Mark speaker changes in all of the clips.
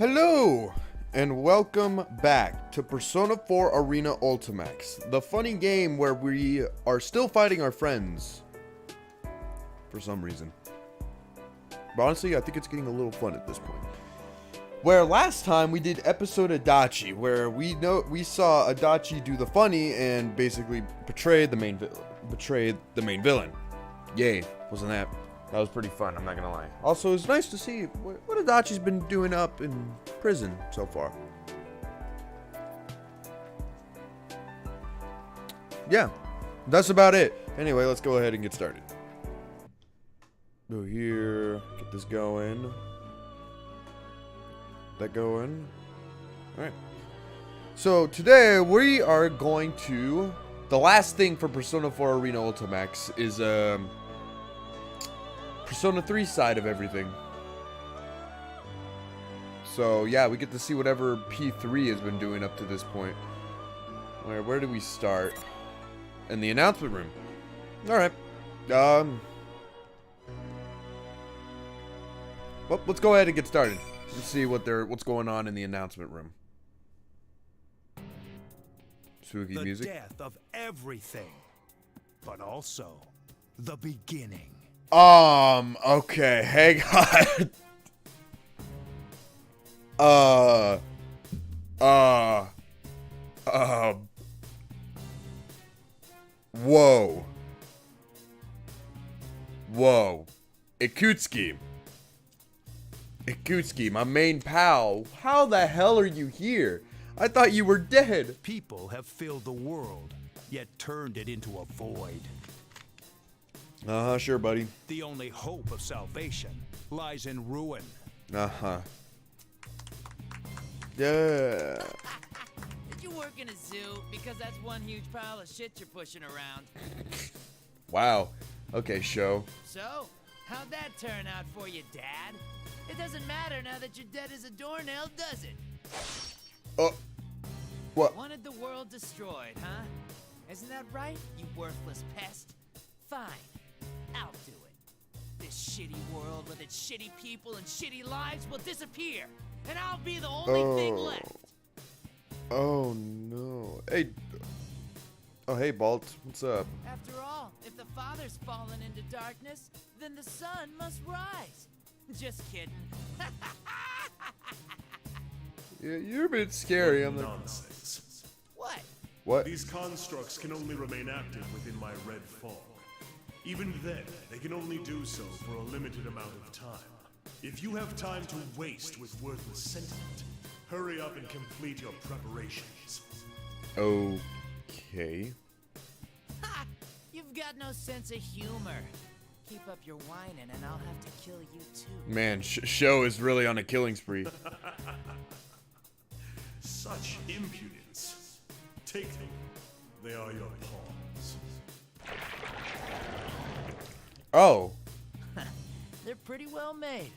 Speaker 1: Hello, and welcome back to Persona 4 Arena Ultimax, the funny game where we are still fighting our friends, for some reason. But honestly, I think it's getting a little fun at this point. Where last time we did episode Adachi, where we saw Adachi do the funny and basically betray the main villain. Yay, wasn't that? That was pretty fun, I'm not gonna lie. Also, it's nice to see what Adachi's been doing up in prison so far. Yeah, that's about it. Anyway, let's go ahead and get started. Go here, get this going. That going. Alright. So, today we are going to... The last thing for Persona 4 Arena Ultimax is, Persona 3 side of everything. So yeah, we get to see whatever P3 has been doing up to this point. Where do we start? In the announcement room. Alright. Well, let's go ahead and get started. Let's see what's going on in the announcement room. Spooky music.
Speaker 2: The death of everything, but also the beginning.
Speaker 1: Okay, hang on. Whoa. Ikutsuki, my main pal. How the hell are you here? I thought you were dead.
Speaker 2: People have filled the world, yet turned it into a void.
Speaker 1: Sure, buddy.
Speaker 2: The only hope of salvation lies in ruin.
Speaker 1: Yeah.
Speaker 3: Did you work in a zoo? Because that's one huge pile of shit you're pushing around.
Speaker 1: Wow. Okay, show.
Speaker 3: So, how'd that turn out for you, Dad? It doesn't matter now that you're dead as a doornail, does it?
Speaker 1: Oh. What?
Speaker 3: Wanted the world destroyed, huh? Isn't that right, you worthless pest? Fine. I'll do it. This shitty world with its shitty people and shitty lives will disappear, and I'll be the only thing left.
Speaker 1: Oh no. Hey. Oh hey, Bolt. What's up?
Speaker 3: After all, if the Father's fallen into darkness, then the Son must rise. Just kidding.
Speaker 1: Yeah, you're a bit scary. I'm like,
Speaker 4: Nonsense.
Speaker 1: what?
Speaker 4: These constructs can only remain active within my red fog. Even then, they can only do so for a limited amount of time. If you have time to waste with worthless sentiment, hurry up and complete your preparations.
Speaker 1: Okay.
Speaker 3: Ha! You've got no sense of humor. Keep up your whining and I'll have to kill you too.
Speaker 1: Man, Show is really on a killing spree.
Speaker 4: Such impudence. Take them. They are your pawns.
Speaker 1: Oh.
Speaker 3: They're pretty well made.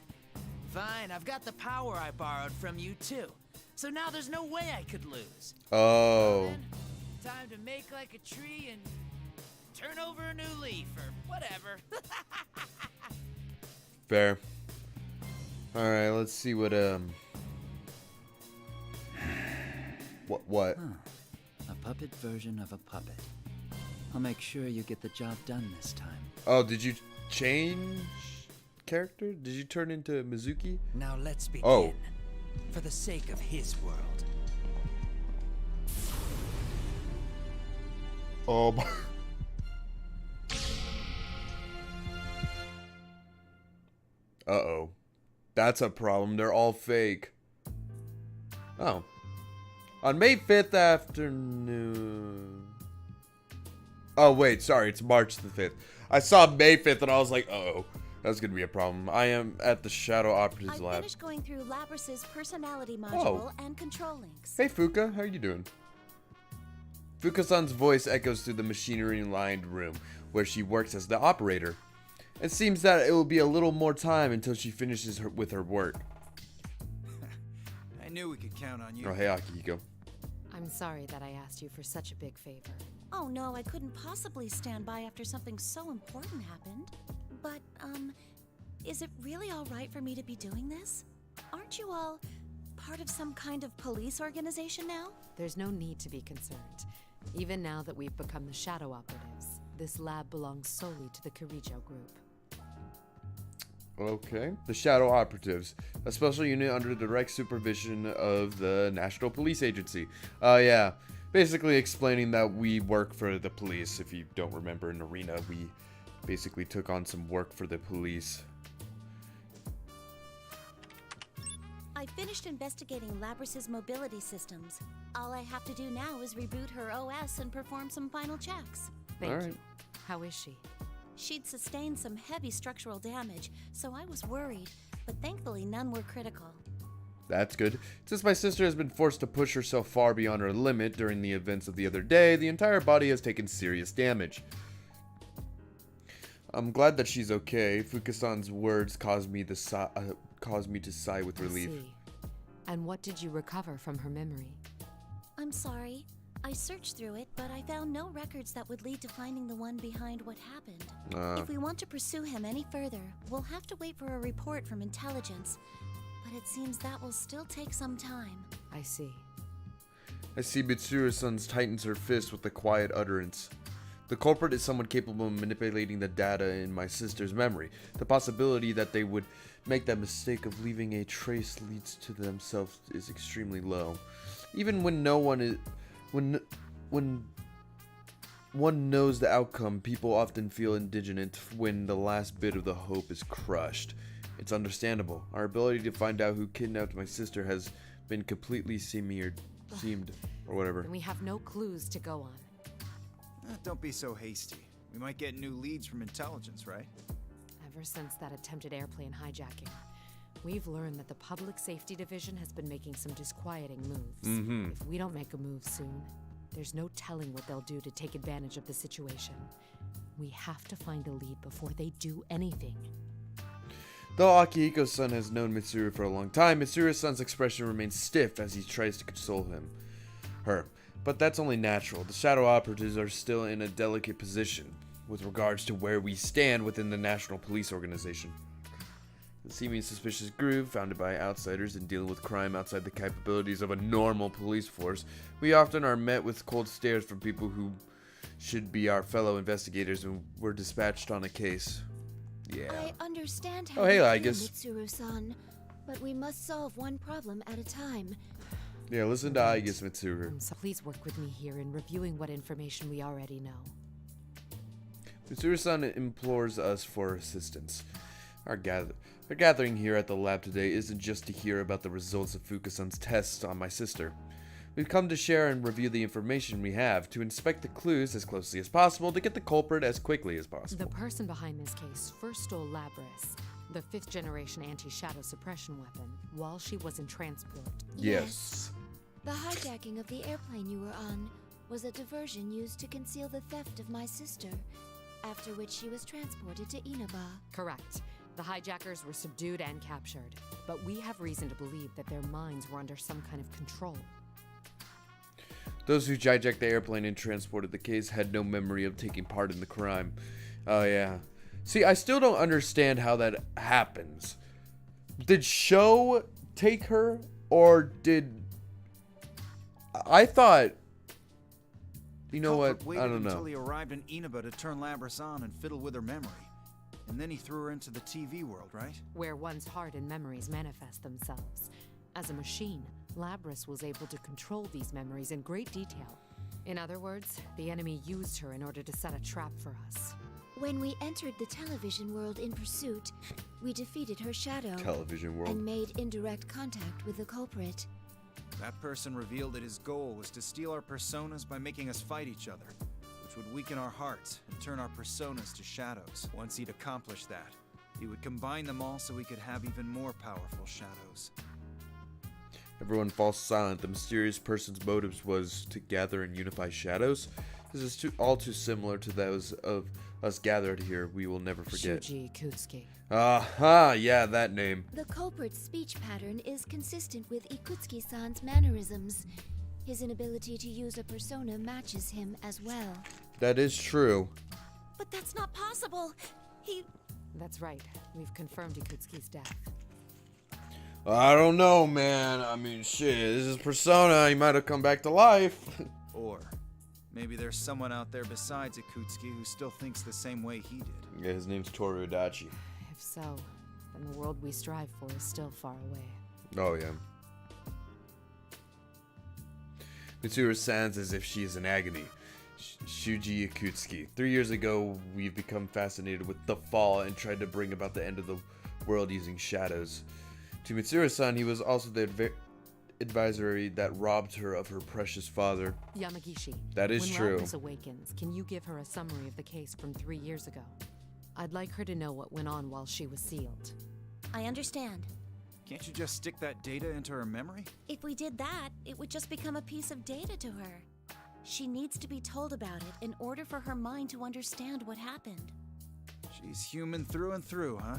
Speaker 3: Fine, I've got the power I borrowed from you too. So now there's no way I could lose.
Speaker 1: Oh.
Speaker 3: Then, time to make like a tree and turn over a new leaf or whatever.
Speaker 1: Fair. Alright, let's see what, What?
Speaker 5: Huh. A puppet version of a puppet. I'll make sure you get the job done this time.
Speaker 1: Oh, did you change character? Did you turn into Mizuki?
Speaker 3: Now let's begin.
Speaker 1: Oh.
Speaker 3: For the sake of his world.
Speaker 1: Oh. Uh-oh. That's a problem. They're all fake. Oh. On May 5th afternoon... Oh, wait. Sorry. It's March the 5th. I saw May 5th and I was like, uh-oh. That's going to be a problem. I am at the Shadow Operatives
Speaker 6: I
Speaker 1: Lab.
Speaker 6: finished going through Labrys's personality module and control links.
Speaker 1: Hey, Fuka. How are you doing? Fuka-san's voice echoes through the machinery-lined room where she works as the operator. It seems that it will be a little more time until she finishes with her work.
Speaker 2: I knew we could count on you.
Speaker 1: Oh, hey, Akihiko.
Speaker 7: I'm sorry that I asked you for such a big favor.
Speaker 6: Oh no, I couldn't possibly stand by after something so important happened. But, is it really all right for me to be doing this? Aren't you all part of some kind of police organization now?
Speaker 7: There's no need to be concerned. Even now that we've become the Shadow Operatives, this lab belongs solely to the Kirijo group.
Speaker 1: Okay. The Shadow Operatives, a special unit under the direct supervision of the National Police Agency. Yeah. Basically explaining that we work for the police. If you don't remember, in Arena, we basically took on some work for the police.
Speaker 6: I finished investigating Labrys's mobility systems. All I have to do now is reboot her OS and perform some final checks.
Speaker 7: Thank
Speaker 1: Alright.
Speaker 7: you. How is she?
Speaker 6: She'd sustained some heavy structural damage, so I was worried, but thankfully none were critical.
Speaker 1: That's good. Since my sister has been forced to push herself far beyond her limit during the events of the other day, the entire body has taken serious damage. I'm glad that she's okay. Fukasan's words caused me to sigh with relief.
Speaker 7: I see. And what did you recover from her memory?
Speaker 6: I'm sorry. I searched through it, but I found no records that would lead to finding the one behind what happened. If we want to pursue him any further, we'll have to wait for a report from intelligence. But it seems that will still take some time.
Speaker 7: I see.
Speaker 1: I see Mitsuru-san's tightens her fist with a quiet utterance. The culprit is someone capable of manipulating the data in my sister's memory. The possibility that they would make that mistake of leaving a trace leads to themselves is extremely low. Even when no one is... When one knows the outcome, people often feel indignant when the last bit of the hope is crushed. It's understandable. Our ability to find out who kidnapped my sister has been completely seemed or whatever.
Speaker 7: And we have no clues to go on.
Speaker 8: Don't be so hasty. We might get new leads from intelligence, right?
Speaker 7: Ever since that attempted airplane hijacking, we've learned that the Public Safety Division has been making some disquieting moves. If we don't make a move soon, there's no telling what they'll do to take advantage of the situation. We have to find a lead before they do anything.
Speaker 1: Though Akihiko-san has known Mitsuru for a long time, Mitsuru-san's expression remains stiff as he tries to console her. But that's only natural. The Shadow Operatives are still in a delicate position with regards to where we stand within the National Police Organization. The seeming suspicious group, founded by outsiders and dealing with crime outside the capabilities of a normal police force, we often are met with cold stares from people who should be our fellow investigators when we're dispatched on a case. Yeah.
Speaker 9: I understand how
Speaker 1: Oh, hey,
Speaker 9: you
Speaker 1: I
Speaker 9: feel,
Speaker 1: guess-
Speaker 9: Mitsuru-san, but we must solve one problem at a time.
Speaker 1: Yeah, listen to Aigis Mitsuru.
Speaker 7: So please work with me here in reviewing what information we already know.
Speaker 1: Mitsuru-san implores us for assistance. Our gathering here at the lab today isn't just to hear about the results of Fukasan's tests on my sister. We've come to share and review the information we have, to inspect the clues as closely as possible, to get the culprit as quickly as possible.
Speaker 7: The person behind this case first stole Labrys, the 5th generation anti-shadow suppression weapon, while she was in transport.
Speaker 1: Yes.
Speaker 9: The hijacking of the airplane you were on was a diversion used to conceal the theft of my sister, after which she was transported to Inaba.
Speaker 7: Correct. The hijackers were subdued and captured, but we have reason to believe that their minds were under some kind of control.
Speaker 1: Those who hijacked the airplane and transported the case had no memory of taking part in the crime. Oh, yeah. See, I still don't understand how that happens. Did Sho take her, or did... I thought... You know what?
Speaker 8: Waited
Speaker 1: I don't
Speaker 8: until
Speaker 1: know.
Speaker 8: he arrived in Inaba to turn Labrys on and fiddle with her memory. And then he threw her into the TV world, right?
Speaker 7: Where one's heart and memories manifest themselves. As a machine, Labrys was able to control these memories in great detail. In other words, the enemy used her in order to set a trap for us.
Speaker 9: When we entered the television world in pursuit, we defeated her shadow
Speaker 1: Television world.
Speaker 9: and made indirect contact with the culprit.
Speaker 8: That person revealed that his goal was to steal our personas by making us fight each other, which would weaken our hearts and turn our personas to shadows. Once he'd accomplished that, he would combine them all so we could have even more powerful shadows.
Speaker 1: Everyone falls silent. The mysterious person's motives was to gather and unify shadows. This is all too similar to those of us gathered here. We will never forget.
Speaker 7: Shuji Ikutsuki.
Speaker 1: Aha, yeah, that name.
Speaker 9: The culprit's speech pattern is consistent with Ikutsuki-san's mannerisms. His inability to use a persona matches him as well.
Speaker 1: That is true.
Speaker 6: But that's not possible.
Speaker 7: That's right. We've confirmed Ikutsuki's death.
Speaker 1: I don't know, man. I mean, shit, this is Persona. He might have come back to life.
Speaker 8: Or maybe there's someone out there besides Akutsuki who still thinks the same way he did.
Speaker 1: Yeah, his name's Toru Adachi.
Speaker 7: If so, then the world we strive for is still far away.
Speaker 1: Oh, yeah. Mitsuru sounds as if she is in agony. Shuji Akutsuki. 3 years ago, we've become fascinated with the fall and tried to bring about the end of the world using shadows. To Mitsuru-san, he was also the advisory that robbed her of her precious father.
Speaker 7: Yamagishi.
Speaker 1: That is
Speaker 7: when
Speaker 1: true.
Speaker 7: Lapis awakens, can you give her a summary of the case from 3 years ago? I'd like her to know what went on while she was sealed.
Speaker 6: I understand.
Speaker 8: Can't you just stick that data into her memory?
Speaker 6: If we did that, it would just become a piece of data to her. She needs to be told about it in order for her mind to understand what happened.
Speaker 8: She's human through and through, huh?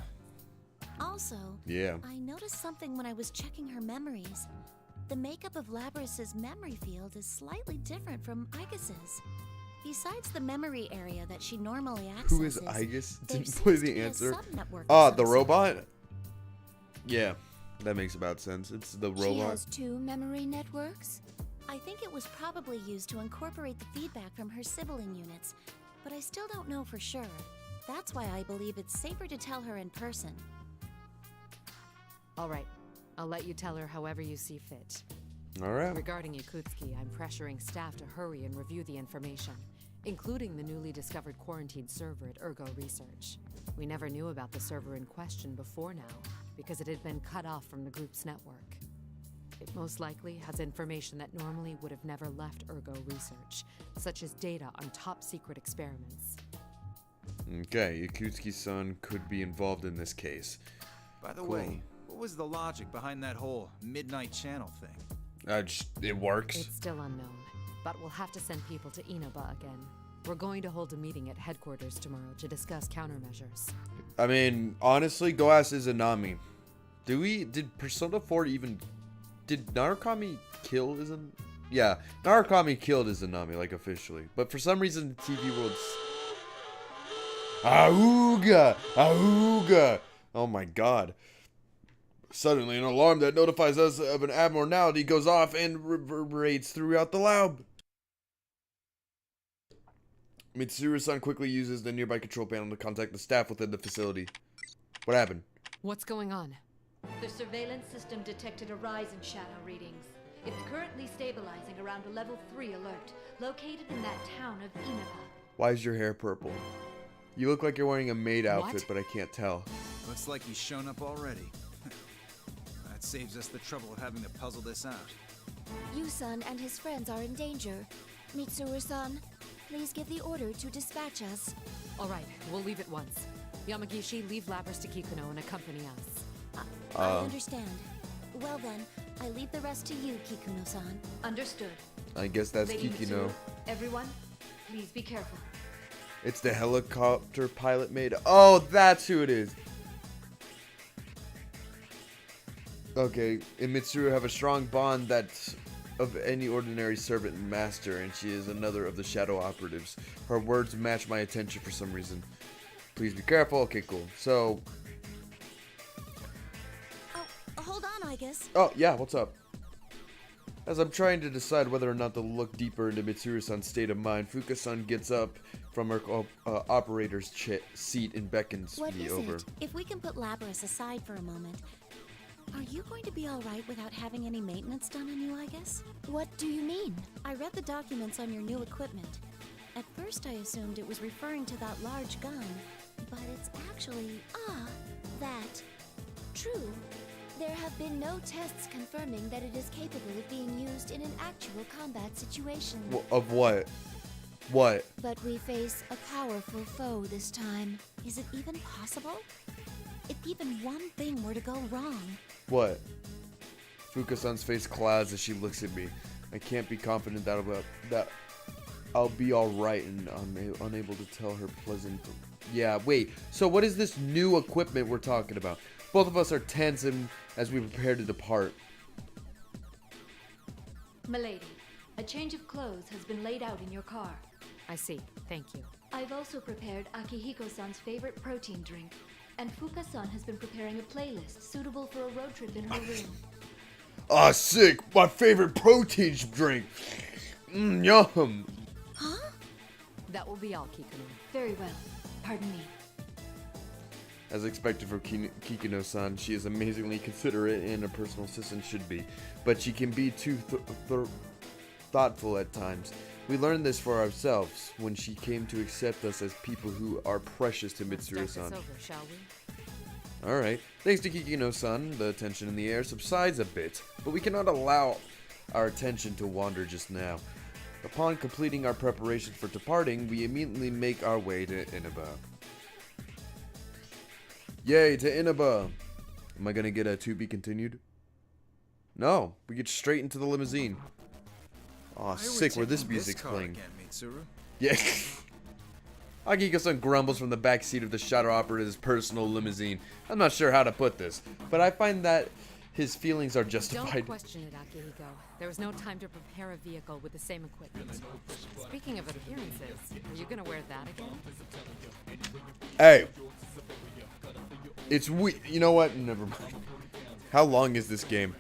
Speaker 6: Also,
Speaker 1: Yeah.
Speaker 6: I noticed something when I was checking her memories. The makeup of Labrys's memory field is slightly different from Igus's. Besides the memory area that she normally accesses,
Speaker 1: Who is Igus?
Speaker 6: there
Speaker 1: Didn't
Speaker 6: seems
Speaker 1: play
Speaker 6: to
Speaker 1: the
Speaker 6: be a
Speaker 1: answer.
Speaker 6: subnetwork
Speaker 1: Ah,
Speaker 6: of
Speaker 1: the
Speaker 6: some
Speaker 1: robot?
Speaker 6: sort.
Speaker 1: Yeah, that makes about sense. It's the
Speaker 9: She
Speaker 1: robot.
Speaker 9: has 2 memory networks?
Speaker 6: I think it was probably used to incorporate the feedback from her sibling units, but I still don't know for sure. That's why I believe it's safer to tell her in person.
Speaker 7: All right, I'll let you tell her however you see fit.
Speaker 1: All right.
Speaker 7: Regarding Yakutsuki, I'm pressuring staff to hurry and review the information, including the newly discovered quarantined server at Ergo Research. We never knew about the server in question before now, because it had been cut off from the group's network. It most likely has information that normally would have never left Ergo Research, such as data on top-secret experiments.
Speaker 1: Okay, Yakutsuki's son could be involved in this case.
Speaker 8: By the
Speaker 1: Cool.
Speaker 8: way, what was the logic behind that whole midnight channel thing?
Speaker 1: It works.
Speaker 7: It's still unknown, but we'll have to send people to Inaba again. We're going to hold a meeting at headquarters tomorrow to discuss countermeasures.
Speaker 1: I mean, honestly, go ask Izanami. Did Persona 4 even... Did Narukami kill Izanami? Yeah, Narukami killed Izanami, like, officially. But for some reason, the TV world's... Auga! Auga! Oh my god. Suddenly, an alarm that notifies us of an abnormality goes off and reverberates throughout the lab. Mitsuru-san quickly uses the nearby control panel to contact the staff within the facility. What happened?
Speaker 7: What's going on?
Speaker 10: The surveillance system detected a rise in shadow readings. It's currently stabilizing around a level 3 alert, located in that town of Inaba.
Speaker 1: Why is your hair purple? You look like you're wearing a maid outfit,
Speaker 7: What?
Speaker 1: but I can't tell.
Speaker 8: Looks like he's shown up already. That saves us the trouble of having to puzzle this out.
Speaker 9: Yu-san and his friends are in danger. Mitsuru-san, please give the order to dispatch us.
Speaker 7: All right, we'll leave at once. Yamagishi, leave Labrys to Kikuno and accompany us.
Speaker 6: I understand. Well then, I leave the rest to you, Kikuno-san.
Speaker 10: Understood.
Speaker 1: I guess that's
Speaker 10: Lady
Speaker 1: Kikino.
Speaker 10: Mitsuru, everyone, please be careful.
Speaker 1: It's the helicopter pilot maid. Oh, that's who it is. Okay, and Mitsuru have a strong bond that's of any ordinary servant and master, and she is another of the shadow operatives. Her words match my attention for some reason. Please be careful. Okay, cool. So,
Speaker 6: Oh, hold on, Igus.
Speaker 1: oh yeah, what's up? As I'm trying to decide whether or not to look deeper into Mitsuru-san's state of mind, Fuka-san gets up from her operator's seat and beckons
Speaker 6: What
Speaker 1: me
Speaker 6: is
Speaker 1: over.
Speaker 6: it? If we can put Labrys aside for a moment, are you going to be alright without having any maintenance done on you, Igus?
Speaker 9: What do you mean?
Speaker 6: I read the documents on your new equipment. At first I assumed it was referring to that large gun, but it's actually...
Speaker 9: That. True. There have been no tests confirming that it is capable of being used in an actual combat situation.
Speaker 1: Of what? What?
Speaker 9: But we face a powerful foe this time.
Speaker 6: Is it even possible? If even one thing were to go wrong...
Speaker 1: What? Fuka-san's face clouds as she looks at me. I can't be confident that I'll be alright, and I'm unable to tell her pleasant... Yeah, wait. So what is this new equipment we're talking about? Both of us are tense and as we prepare to depart.
Speaker 10: Milady, a change of clothes has been laid out in your car.
Speaker 7: I see. Thank you.
Speaker 10: I've also prepared Akihiko-san's favorite protein drink. And Fuka-san has been preparing a playlist suitable for a road trip in her room.
Speaker 1: Ah, sick! My favorite protein drink! Yum!
Speaker 6: Huh?
Speaker 7: That will be all, Kikuno.
Speaker 10: Very well. Pardon me.
Speaker 1: As expected from Kikuno-san, she is amazingly considerate and a personal assistant should be, but she can be too thoughtful at times. We learned this for ourselves when she came to accept us as people who are precious to Mitsuru-san.
Speaker 7: Start this over, shall we?
Speaker 1: Alright, thanks to Kikuno-san, the tension in the air subsides a bit, but we cannot allow our attention to wander just now. Upon completing our preparations for departing, we immediately make our way to Inaba. Yay, to Inaba! Am I gonna get a to be continued? No, we get straight into the limousine. Aw, sick where this music's playing. Yeah. Akiko-san grumbles from the back seat of the Shadow Operator's personal limousine. I'm not sure how to put this, but I find that his feelings are justified.
Speaker 7: Don't question it, Akihiko. There was no time to prepare a vehicle with the same equipment. Speaking of appearances, are you gonna wear that again?
Speaker 1: Hey! It's you know what? Never mind. How long is this game?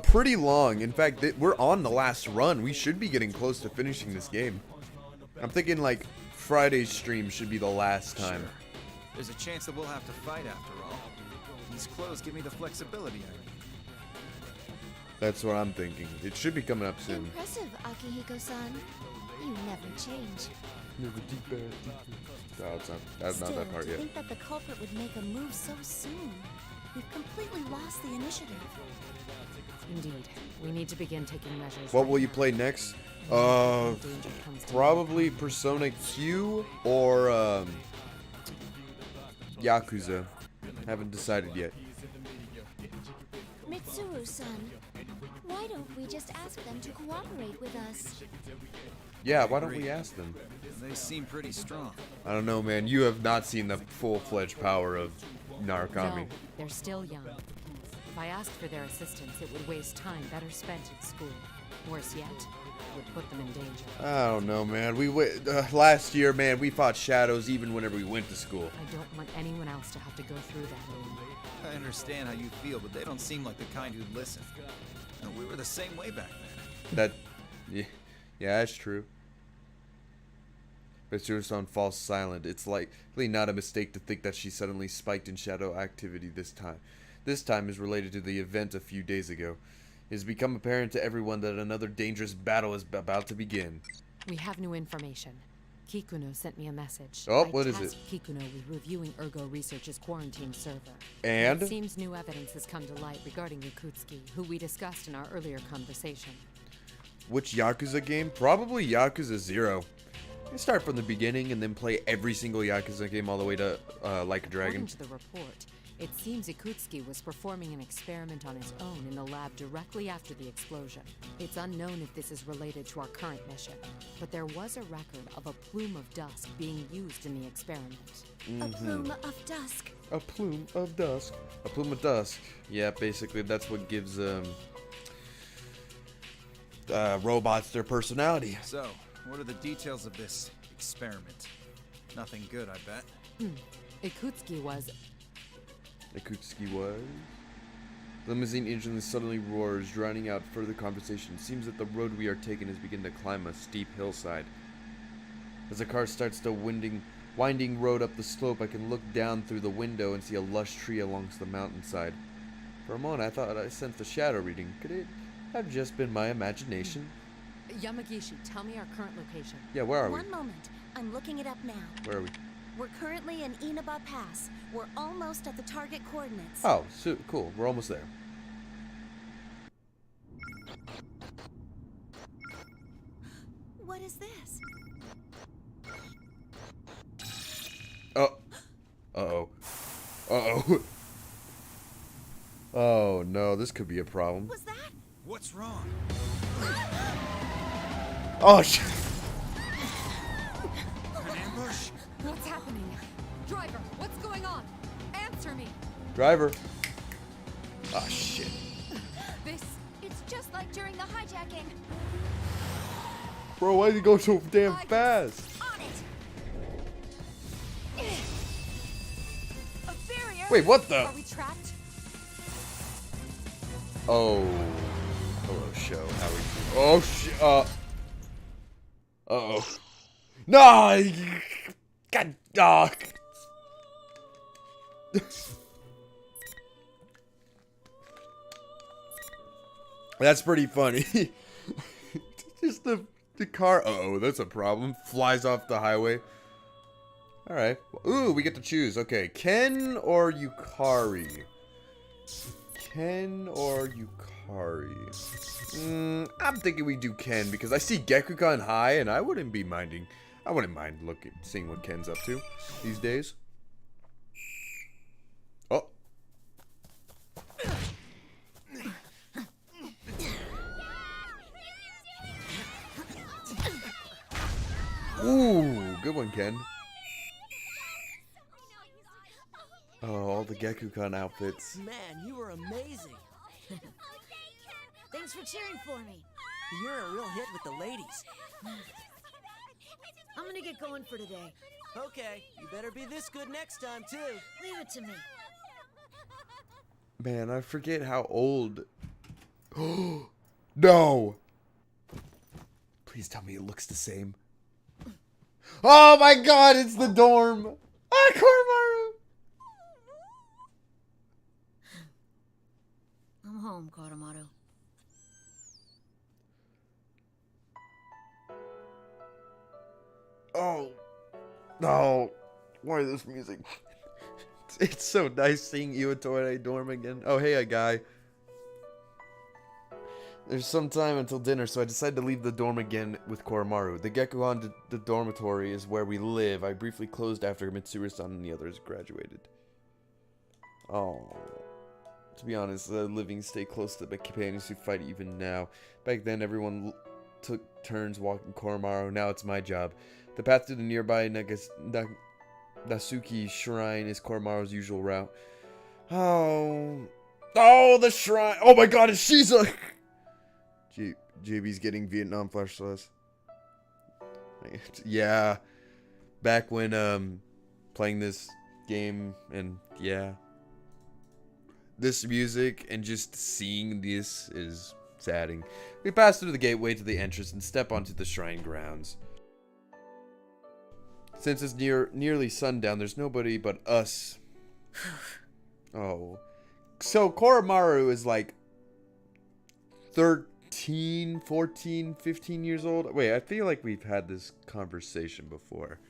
Speaker 1: Pretty long. In fact, we're on the last run. We should be getting close to finishing this game. I'm thinking like Friday's stream should be the last time.
Speaker 8: Sure. There's a chance that we'll have to fight after all. These clothes give me the flexibility I need.
Speaker 1: That's what I'm thinking. It should be coming up soon.
Speaker 9: Impressive, Akihiko-san. You never change.
Speaker 1: No, it's not. That's not that part
Speaker 6: to
Speaker 1: yet.
Speaker 6: think that the culprit would make a move so soon. We've completely lost the initiative.
Speaker 7: Indeed. We need to begin taking measures.
Speaker 1: What
Speaker 7: right
Speaker 1: will you
Speaker 7: now.
Speaker 1: play next?
Speaker 7: Danger comes to
Speaker 1: Probably Persona Q or Yakuza. Haven't decided yet.
Speaker 9: Mitsuru-san, why don't we just ask them to cooperate with us?
Speaker 1: Yeah, why don't we ask them?
Speaker 8: They seem pretty strong.
Speaker 1: I don't know, man. You have not seen the full-fledged power of Narukami.
Speaker 7: No, they're still young. If I asked for their assistance, it would waste time better spent in school. Worse yet, it would put them in danger.
Speaker 1: I don't know, man. Last year, man, we fought shadows even whenever we went to school.
Speaker 7: I don't want anyone else to have to go through that anymore.
Speaker 8: I understand how you feel, but they don't seem like the kind who'd listen. No, we were the same way back then.
Speaker 1: Yeah, that's true. Mitsuru-san falls silent. It's likely not a mistake to think that she suddenly spiked in shadow activity this time. This time is related to the event a few days ago. It has become apparent to everyone that another dangerous battle is about to begin.
Speaker 7: We have new information. Kikuno sent me a message.
Speaker 1: Oh, what is it?
Speaker 7: I tasked Kikuno with reviewing Ergo Research's quarantine server.
Speaker 1: And?
Speaker 7: It seems new evidence has come to light regarding Yakutsuki, who we discussed in our earlier conversation.
Speaker 1: Which Yakuza game? Probably Yakuza 0. I start from the beginning and then play every single Yakuza game all the way to Like a Dragon.
Speaker 7: According to the report, it seems Yakutsuki was performing an experiment on his own in the lab directly after the explosion. It's unknown if this is related to our current mission, but there was a record of a plume of dust being used in the experiment.
Speaker 6: A plume of dusk.
Speaker 1: A plume of dusk. A plume of dusk. Yeah, basically that's what gives robots their personality.
Speaker 8: So, what are the details of this experiment? Nothing good, I bet.
Speaker 7: Yakutsuki was...
Speaker 1: Limousine engine suddenly roars, drowning out further conversation. It seems that the road we are taking has begun to climb a steep hillside. As the car starts the winding road up the slope, I can look down through the window and see a lush tree along the mountainside. For a moment, I thought I sensed a shadow reading. Could it have just been my imagination?
Speaker 7: Yamagishi, tell me our current location.
Speaker 1: Yeah, where are we?
Speaker 6: One moment. I'm looking it up now.
Speaker 1: Where are we?
Speaker 6: We're currently in Inaba Pass. We're almost at the target coordinates.
Speaker 1: Oh, so cool. We're almost there.
Speaker 6: What is this?
Speaker 1: Oh. Uh-oh. Uh-oh. Oh, no. This could be a problem.
Speaker 6: Was that?
Speaker 8: What's wrong?
Speaker 1: Oh, shit.
Speaker 8: An ambush?
Speaker 7: What's happening? Driver, what's going on? Answer me.
Speaker 1: Driver. Oh, shit.
Speaker 9: It's just like during the hijacking.
Speaker 1: Bro, why did he go so damn fast?
Speaker 9: On it. A very
Speaker 1: Wait, what the?
Speaker 10: Are we trapped?
Speaker 1: Oh. Hello, show. How are you? Oh, uh-oh. No! God, That's pretty funny. Just the car. Uh-oh, that's a problem. Flies off the highway. Alright. Ooh, we get to choose. Okay, Ken or Yukari? Ken or Yukari? I'm thinking we do Ken because I see Gekukan high and I wouldn't mind seeing what Ken's up to these days. Oh. Ooh, good one, Ken. Oh, all the Gekukan outfits.
Speaker 11: Man, you were amazing.
Speaker 12: Thanks for cheering for me.
Speaker 11: You're a real hit with the ladies.
Speaker 12: I'm gonna get going for today.
Speaker 11: Okay, you better be this good next time, too.
Speaker 12: Leave it to me.
Speaker 1: Man, I forget how old. No! Please tell me it looks the same. Oh my god, it's the dorm! Ah, Koromaru!
Speaker 12: I'm home, Koromaru.
Speaker 1: Oh. No. Why this music? It's so nice seeing Iwatore dorm again. Oh, hey, guy. There's some time until dinner, so I decided to leave the dorm again with Koromaru. The Gekuhan the dormitory is where we live. I briefly closed after Mitsuru-san and the others graduated. Oh. To be honest, the living stay close to the companions who fight even now. Back then, everyone took turns walking Koromaru. Now it's my job. The path to the nearby Nasuki Shrine is Koromaru's usual route. Oh. Oh, the shrine. Oh my god, it's Shiza. JB's getting Vietnam flashlights. Yeah. Back when, playing this game, and yeah. This music and just seeing this is saddening. We pass through the gateway to the entrance and step onto the shrine grounds. Since it's nearly sundown, there's nobody but us. Oh. So Koromaru is like 13, 14, 15 years old. Wait, I feel like we've had this conversation before.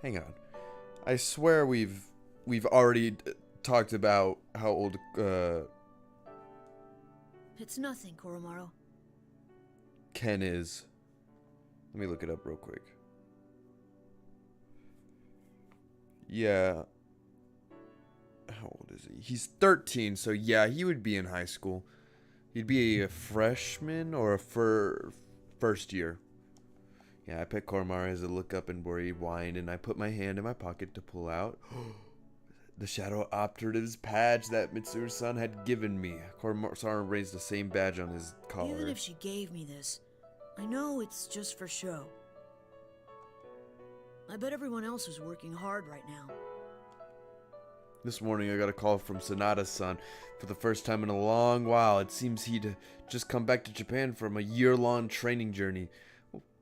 Speaker 1: Hang on. I swear we've already talked about how old
Speaker 12: It's nothing, Koromaru.
Speaker 1: Ken is. Let me look it up real quick. Yeah. How old is he? He's 13, so yeah, he would be in high school. He'd be a freshman or a first year. Yeah, I picked Koromaru as I look up and rewind, and I put my hand in my pocket to pull out the Shadow Operative's badge that Mitsuru-san had given me. Koromaru raised the same badge on his collar.
Speaker 12: Even if she gave me this, I know it's just for show. I bet everyone else is working hard right now.
Speaker 1: This morning I got a call from Sanada-san for the first time in a long while. It seems he'd just come back to Japan from a year-long training journey.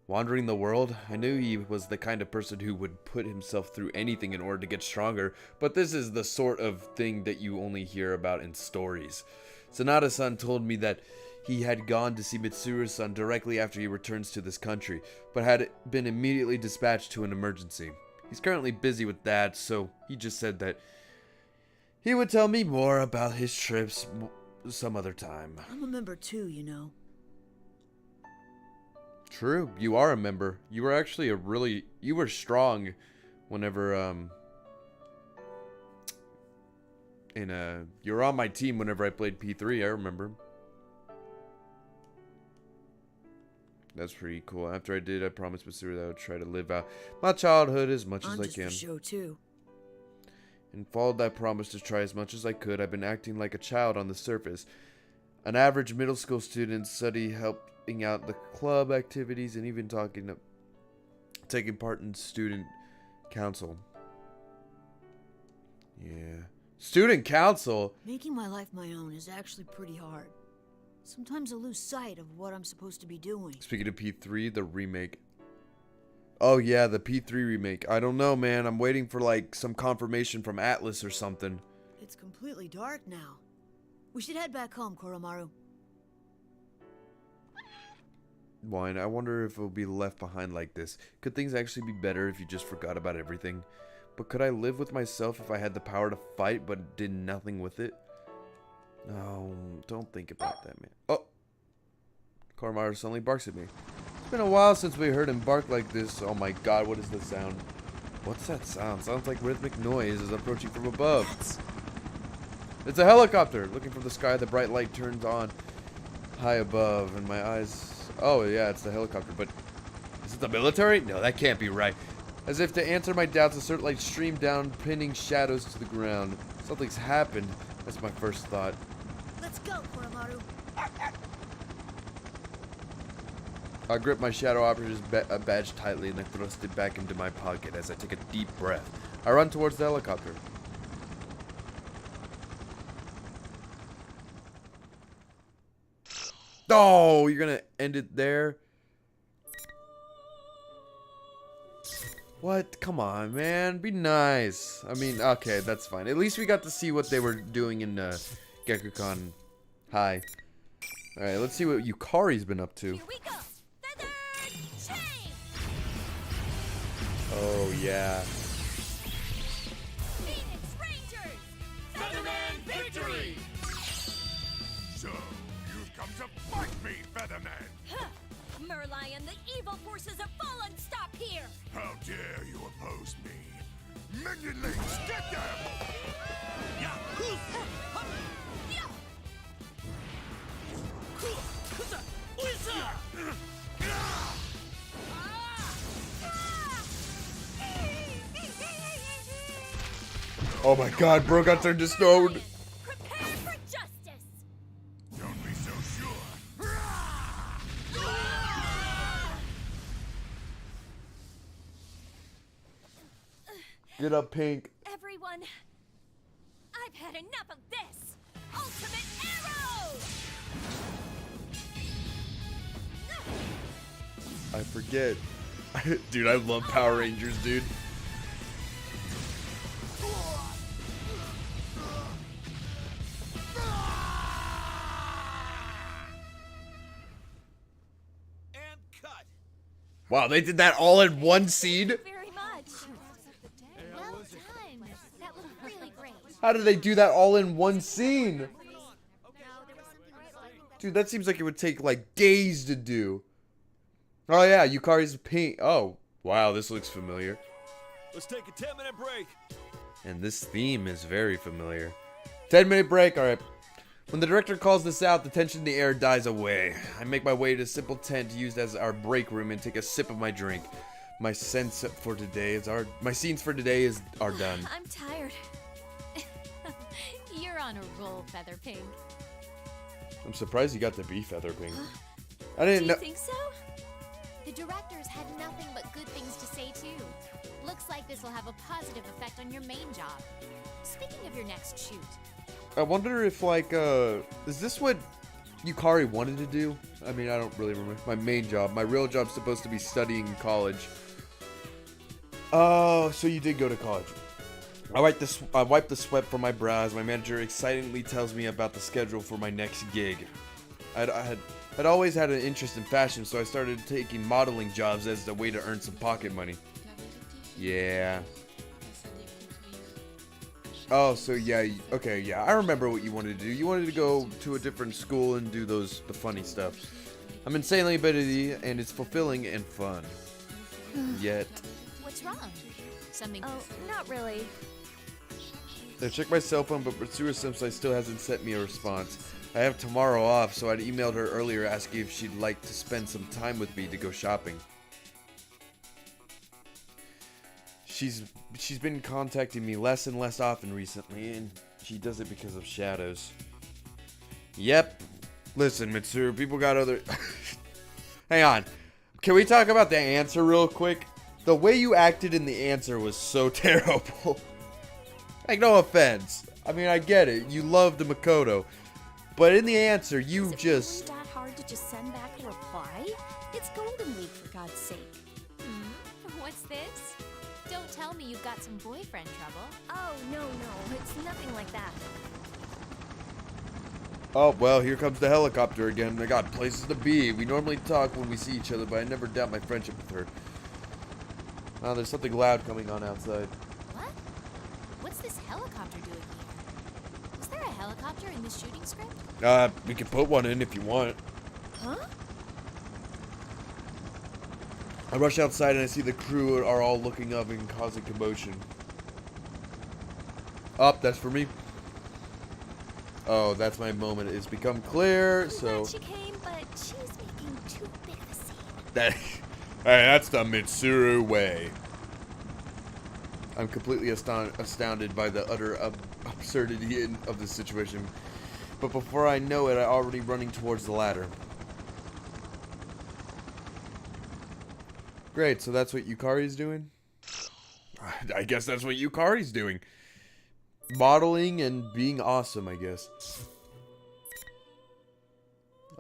Speaker 1: Wandering the world, I knew he was the kind of person who would put himself through anything in order to get stronger, but this is the sort of thing that you only hear about in stories. Sanada-san told me that he had gone to see Mitsuru-san directly after he returns to this country, but had been immediately dispatched to an emergency. He's currently busy with that, so he just said that he would tell me more about his trips some other time.
Speaker 12: I'm a member too, you know.
Speaker 1: True, you are a member. You were actually you were strong whenever, you were on my team whenever I played P3, I remember. That's pretty cool. After I did, I promised Mitsuru that I would try to live out my childhood as much as I can.
Speaker 12: For show too.
Speaker 1: And followed that promise to try as much as I could. I've been acting like a child on the surface. An average middle school student, study, helping out the club activities, and even taking part in student council. Yeah. Student council?
Speaker 12: Making my life my own is actually pretty hard. Sometimes I lose sight of what I'm supposed to be doing.
Speaker 1: Speaking of P3, the remake. Oh yeah, the P3 remake. I don't know, man. I'm waiting for like some confirmation from Atlas or something.
Speaker 12: It's completely dark now. We should head back home, Koromaru.
Speaker 1: Wine, I wonder if it'll be left behind like this. Could things actually be better if you just forgot about everything? But could I live with myself if I had the power to fight but did nothing with it? No, don't think about that, man. Oh! Koromaru suddenly barks at me. It's been a while since we heard him bark like this. Oh my god, what is the sound? What's that sound? Sounds like rhythmic noise is approaching from above. It's a helicopter! Looking from the sky, the bright light turns on high above, and my eyes... Oh yeah, it's the helicopter, but... Is it the military? No, that can't be right. As if to answer my doubts, a certain light streamed down, pinning shadows to the ground. Something's happened. That's my first thought.
Speaker 12: Let's go, Koromaru.
Speaker 1: I grip my shadow operator's badge tightly and I thrust it back into my pocket as I take a deep breath. I run towards the helicopter. Oh, you're gonna end it there? What? Come on, man. Be nice. I mean, okay, that's fine. At least we got to see what they were doing in Gekukon High. Alright, let's see what Yukari's been up to.
Speaker 6: Here we go. Feathered chain.
Speaker 1: Oh, yeah.
Speaker 6: Phoenix Rangers.
Speaker 2: Featherman victory! So, you've come to fight me, Featherman!
Speaker 6: Huh. Merlion, the evil forces have fallen. Stop here.
Speaker 2: How dare you oppose me? Minions, get them!
Speaker 1: Oh my god, bro got turned to stone.
Speaker 6: Prepare for justice.
Speaker 2: Don't be so sure.
Speaker 1: Get up, Pink.
Speaker 6: Everyone, I've had enough of this. Ultimate arrow.
Speaker 1: I forget. Dude, I love Power Rangers, dude.
Speaker 11: And cut.
Speaker 1: Wow, they did that all in one scene?
Speaker 6: Very much.
Speaker 9: Well done. That was really great.
Speaker 1: How did they do that all in one scene? Dude, that seems like it would take like days to do. Oh yeah, Yukari's pink. Oh, wow, this looks familiar.
Speaker 11: Let's take a 10-minute break.
Speaker 1: And this theme is very familiar. 10-minute break, alright. When the director calls this out, the tension in the air dies away. I make my way to a simple tent used as our break room and take a sip of my drink. My scenes for today are done.
Speaker 6: I'm tired.
Speaker 9: You're on a roll, Featherpink.
Speaker 1: I'm surprised you got to be Featherpink. I didn't know.
Speaker 6: Do you think so?
Speaker 9: The directors had nothing but good things to say too. Looks like this will have a positive effect on your main job. Speaking of your next shoot,
Speaker 1: I wonder if like is this what Yukari wanted to do? I mean, I don't really remember. My main job, my real job's supposed to be studying in college. Oh, so you did go to college. I wipe the sweat from my brow as my manager excitingly tells me about the schedule for my next gig. I'd always had an interest in fashion, so I started taking modeling jobs as a way to earn some pocket money. Yeah. Oh, so yeah, okay, yeah, I remember what you wanted to do. You wanted to go to a different school and do the funny stuff. I'm insanely busy, and it's fulfilling and fun. Yet.
Speaker 9: what's wrong? Something.
Speaker 6: Oh, not really.
Speaker 1: I checked my cell phone, but Pursuer Simpson still hasn't sent me a response. I have tomorrow off, so I'd emailed her earlier asking if she'd like to spend some time with me to go shopping. She's been contacting me less and less often recently, and she does it because of shadows. Yep. Listen, Mitsuru, people got other... Hang on. Can we talk about the answer real quick? The way you acted in the answer was so terrible. Like, no offense. I mean, I get it. You love the Makoto. But in the answer, you
Speaker 6: Is it
Speaker 1: just...
Speaker 6: really that hard to just send back a reply? It's Golden Week, for God's sake.
Speaker 9: What's this? Don't tell me you've got some boyfriend trouble.
Speaker 6: Oh, no, it's nothing like that.
Speaker 1: Oh, well, here comes the helicopter again. I got places to be. We normally talk when we see each other, but I never doubt my friendship with her. Oh, there's something loud coming on outside.
Speaker 9: What? What's this helicopter doing here? Was there a helicopter in this shooting script?
Speaker 1: We can put one in if you want.
Speaker 6: Huh?
Speaker 1: I rush outside and I see the crew are all looking up and causing commotion. Oh, that's for me. Oh, that's my moment. It's become clear,
Speaker 6: I'm
Speaker 1: so...
Speaker 6: glad she came, but she's making too big of a scene.
Speaker 1: That, hey, that's the Mitsuru way. I'm completely astounded by the utter absurdity of this situation. But before I know it, I'm already running towards the ladder. Great, so that's what Yukari's doing? I guess that's what Yukari's doing. Modeling and being awesome, I guess.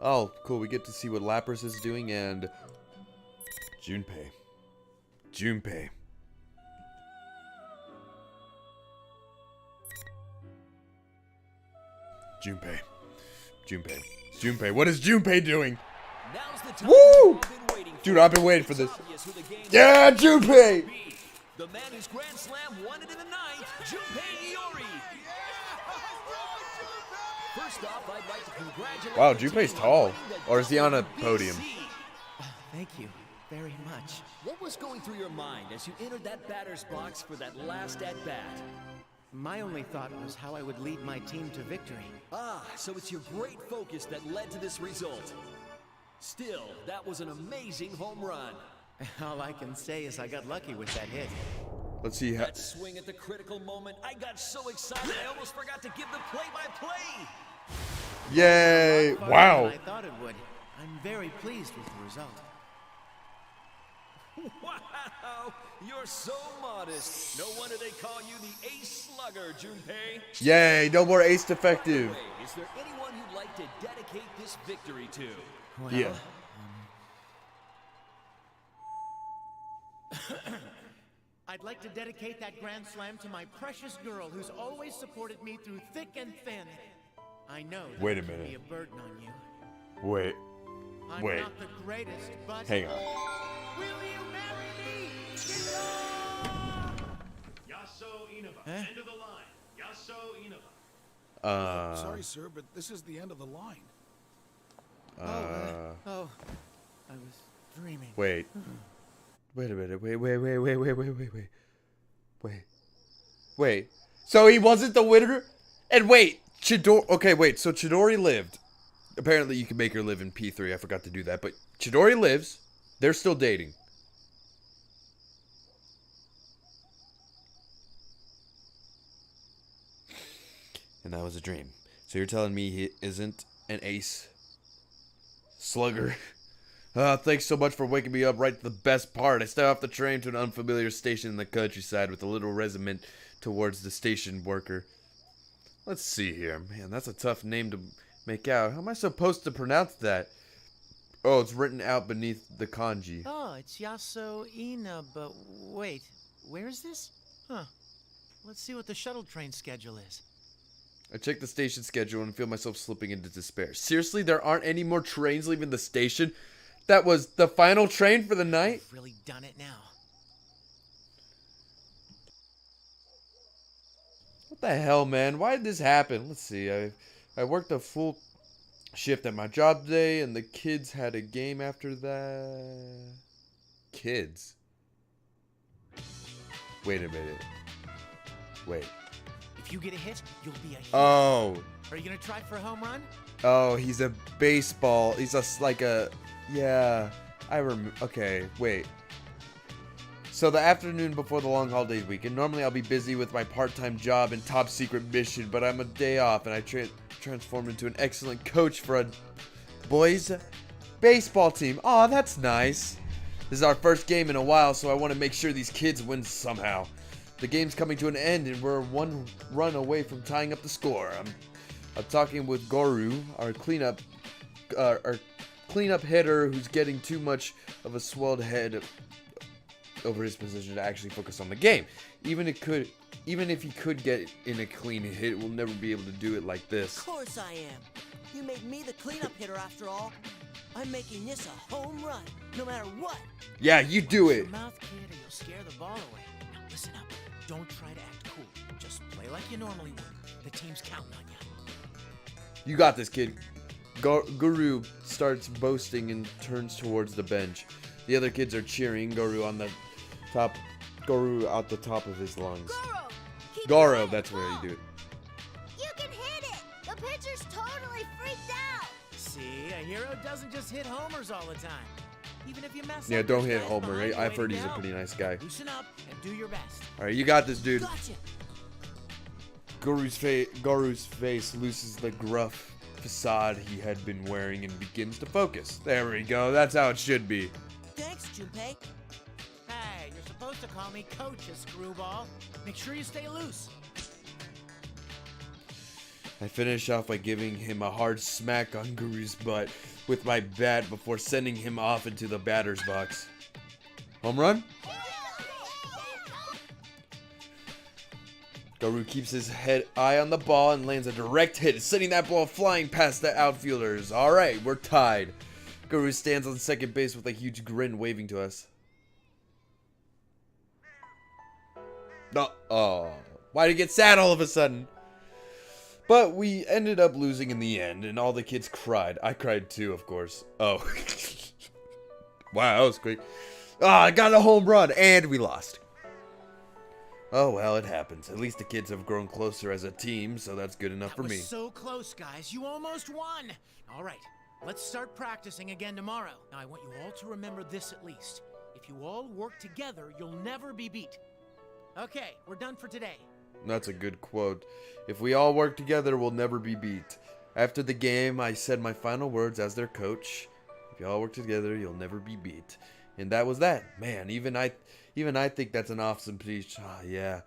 Speaker 1: Oh, cool. We get to see what Lapras is doing and... Junpei. Junpei. Junpei. Junpei. Junpei. What is Junpei doing?
Speaker 11: Now's the time
Speaker 1: Woo!
Speaker 11: you've been waiting for.
Speaker 1: Dude, I've been waiting for this.
Speaker 11: It's obvious who the game's
Speaker 1: Yeah, Junpei!
Speaker 11: be. The man whose Grand Slam won it in the ninth, Junpei Iori. First off, I'd like to congratulate
Speaker 1: Wow,
Speaker 11: the
Speaker 1: Junpei's
Speaker 11: team on
Speaker 1: tall.
Speaker 11: winning the
Speaker 1: Or is he on a
Speaker 11: WBC.
Speaker 1: podium?
Speaker 13: Thank you very much.
Speaker 11: What was going through your mind as you entered that batter's box for that last at-bat?
Speaker 13: My only thought was how I would lead my team to victory.
Speaker 11: Ah, so it's your great focus that led to this result. Still, that was an amazing home run.
Speaker 13: All I can say is I got lucky with that hit.
Speaker 1: Let's see how...
Speaker 11: That swing at the critical moment, I got so excited I almost forgot to give the play-by-play.
Speaker 1: Yay!
Speaker 13: Farther
Speaker 1: Wow.
Speaker 13: than I thought it would. I'm very pleased with the result.
Speaker 11: Wow, you're so modest. No wonder they call you the ace slugger, Junpei.
Speaker 1: Yay! No more ace defective.
Speaker 11: By the way, is there anyone you'd like to dedicate this victory to?
Speaker 13: Well,
Speaker 1: Yeah.
Speaker 13: I'd like to dedicate that Grand Slam to my precious girl who's always supported me through thick and thin. I know that
Speaker 1: Wait a
Speaker 13: can
Speaker 1: minute.
Speaker 13: be a burden on you.
Speaker 1: Wait.
Speaker 13: I'm
Speaker 1: Wait.
Speaker 13: not the greatest, but
Speaker 1: Hang on.
Speaker 13: will you marry me?
Speaker 4: Yasso Inaba, end of the line. Yasso Inaba.
Speaker 2: Sorry, sir, but this is the end of the line.
Speaker 13: Oh, I was dreaming.
Speaker 1: Wait. Wait a minute. Wait. So he wasn't the winner? And wait, Chidori... Okay, wait. So Chidori lived. Apparently you can make her live in P3. I forgot to do that. But Chidori lives. They're still dating. And that was a dream. So you're telling me he isn't an ace slugger? Thanks so much for waking me up right to the best part. I step off the train to an unfamiliar station in the countryside with a little resentment towards the station worker. Let's see here. Man, that's a tough name to make out. How am I supposed to pronounce that? Oh, it's written out beneath the kanji.
Speaker 13: Oh, it's Yasso Ina, but wait, where is this? Huh. Let's see what the shuttle train schedule is.
Speaker 1: I check the station schedule and feel myself slipping into despair. Seriously, there aren't any more trains leaving the station? That was the final train for the night?
Speaker 13: I've really done it now.
Speaker 1: What the hell, man? Why did this happen? Let's see. I worked a full shift at my job today, and the kids had a game after that. Kids? Wait a minute. Wait.
Speaker 13: If you get a hit, you'll be a hit.
Speaker 1: Oh.
Speaker 13: Are you gonna try for a home run?
Speaker 1: Oh, he's a baseball. He's like a... Yeah. I remember. Okay, wait. So the afternoon before the long holiday weekend, normally I'll be busy with my part-time job and top secret mission, but I'm a day off and I transformed into an excellent coach for a boys baseball team. Aw, that's nice. This is our first game in a while, so I want to make sure these kids win somehow. The game's coming to an end, and we're one run away from tying up the score. I'm talking with Goru, our cleanup hitter, who's getting too much of a swelled head over his position to actually focus on the game. Even if he could get in a clean hit, we'll never be able to do it like this.
Speaker 14: Of course I am. You made me the cleanup hitter after all. I'm making this a home run, no matter what.
Speaker 1: Yeah, you do it.
Speaker 13: Your mouth, kid, or you'll scare the ball away. Now listen up. Don't try to act cool. Just play like you normally would. The team's counting on you.
Speaker 1: You got this, kid. Guru starts boasting and turns towards the bench. The other kids are cheering. Guru out the top of his lungs. Goro, that's where you do it.
Speaker 9: You can hit it! The pitcher's totally freaked out!
Speaker 13: See, a hero doesn't just hit homers all the time. Even if you mess up.
Speaker 1: Yeah, don't hit
Speaker 13: there's guys
Speaker 1: Homer.
Speaker 13: behind you
Speaker 1: I've heard
Speaker 13: waiting
Speaker 1: he's a
Speaker 13: to
Speaker 1: pretty
Speaker 13: help.
Speaker 1: nice guy.
Speaker 13: Loosen up and do your best.
Speaker 1: Alright, you got this, dude.
Speaker 14: Gotcha.
Speaker 1: Guru's face loses the gruff facade he had been wearing and begins to focus. There we go. That's how it should be.
Speaker 14: Thanks, Junpei.
Speaker 13: Hey, you're supposed to call me Coach, a screwball. Make sure you stay loose.
Speaker 1: I finish off by giving him a hard smack on Guru's butt with my bat before sending him off into the batter's box. Home run? Guru keeps his eye on the ball and lands a direct hit, sending that ball flying past the outfielders. Alright, we're tied. Guru stands on second base with a huge grin waving to us. No, oh, why'd he get sad all of a sudden? But we ended up losing in the end, and all the kids cried. I cried too, of course. Oh. Wow, that was quick. Ah, I got a home run, and we lost. Oh, well, it happens. At least the kids have grown closer as a team, so that's good enough for me.
Speaker 13: So close, guys. You almost won. All right, let's start practicing again tomorrow. Now, I want you all to remember this at least. If you all work together, you'll never be beat. Okay, we're done for today.
Speaker 1: That's a good quote. If we all work together, we'll never be beat. After the game, I said my final words as their coach. If you all work together, you'll never be beat. And that was that. Man, even I think that's an awesome speech. Ah, yeah.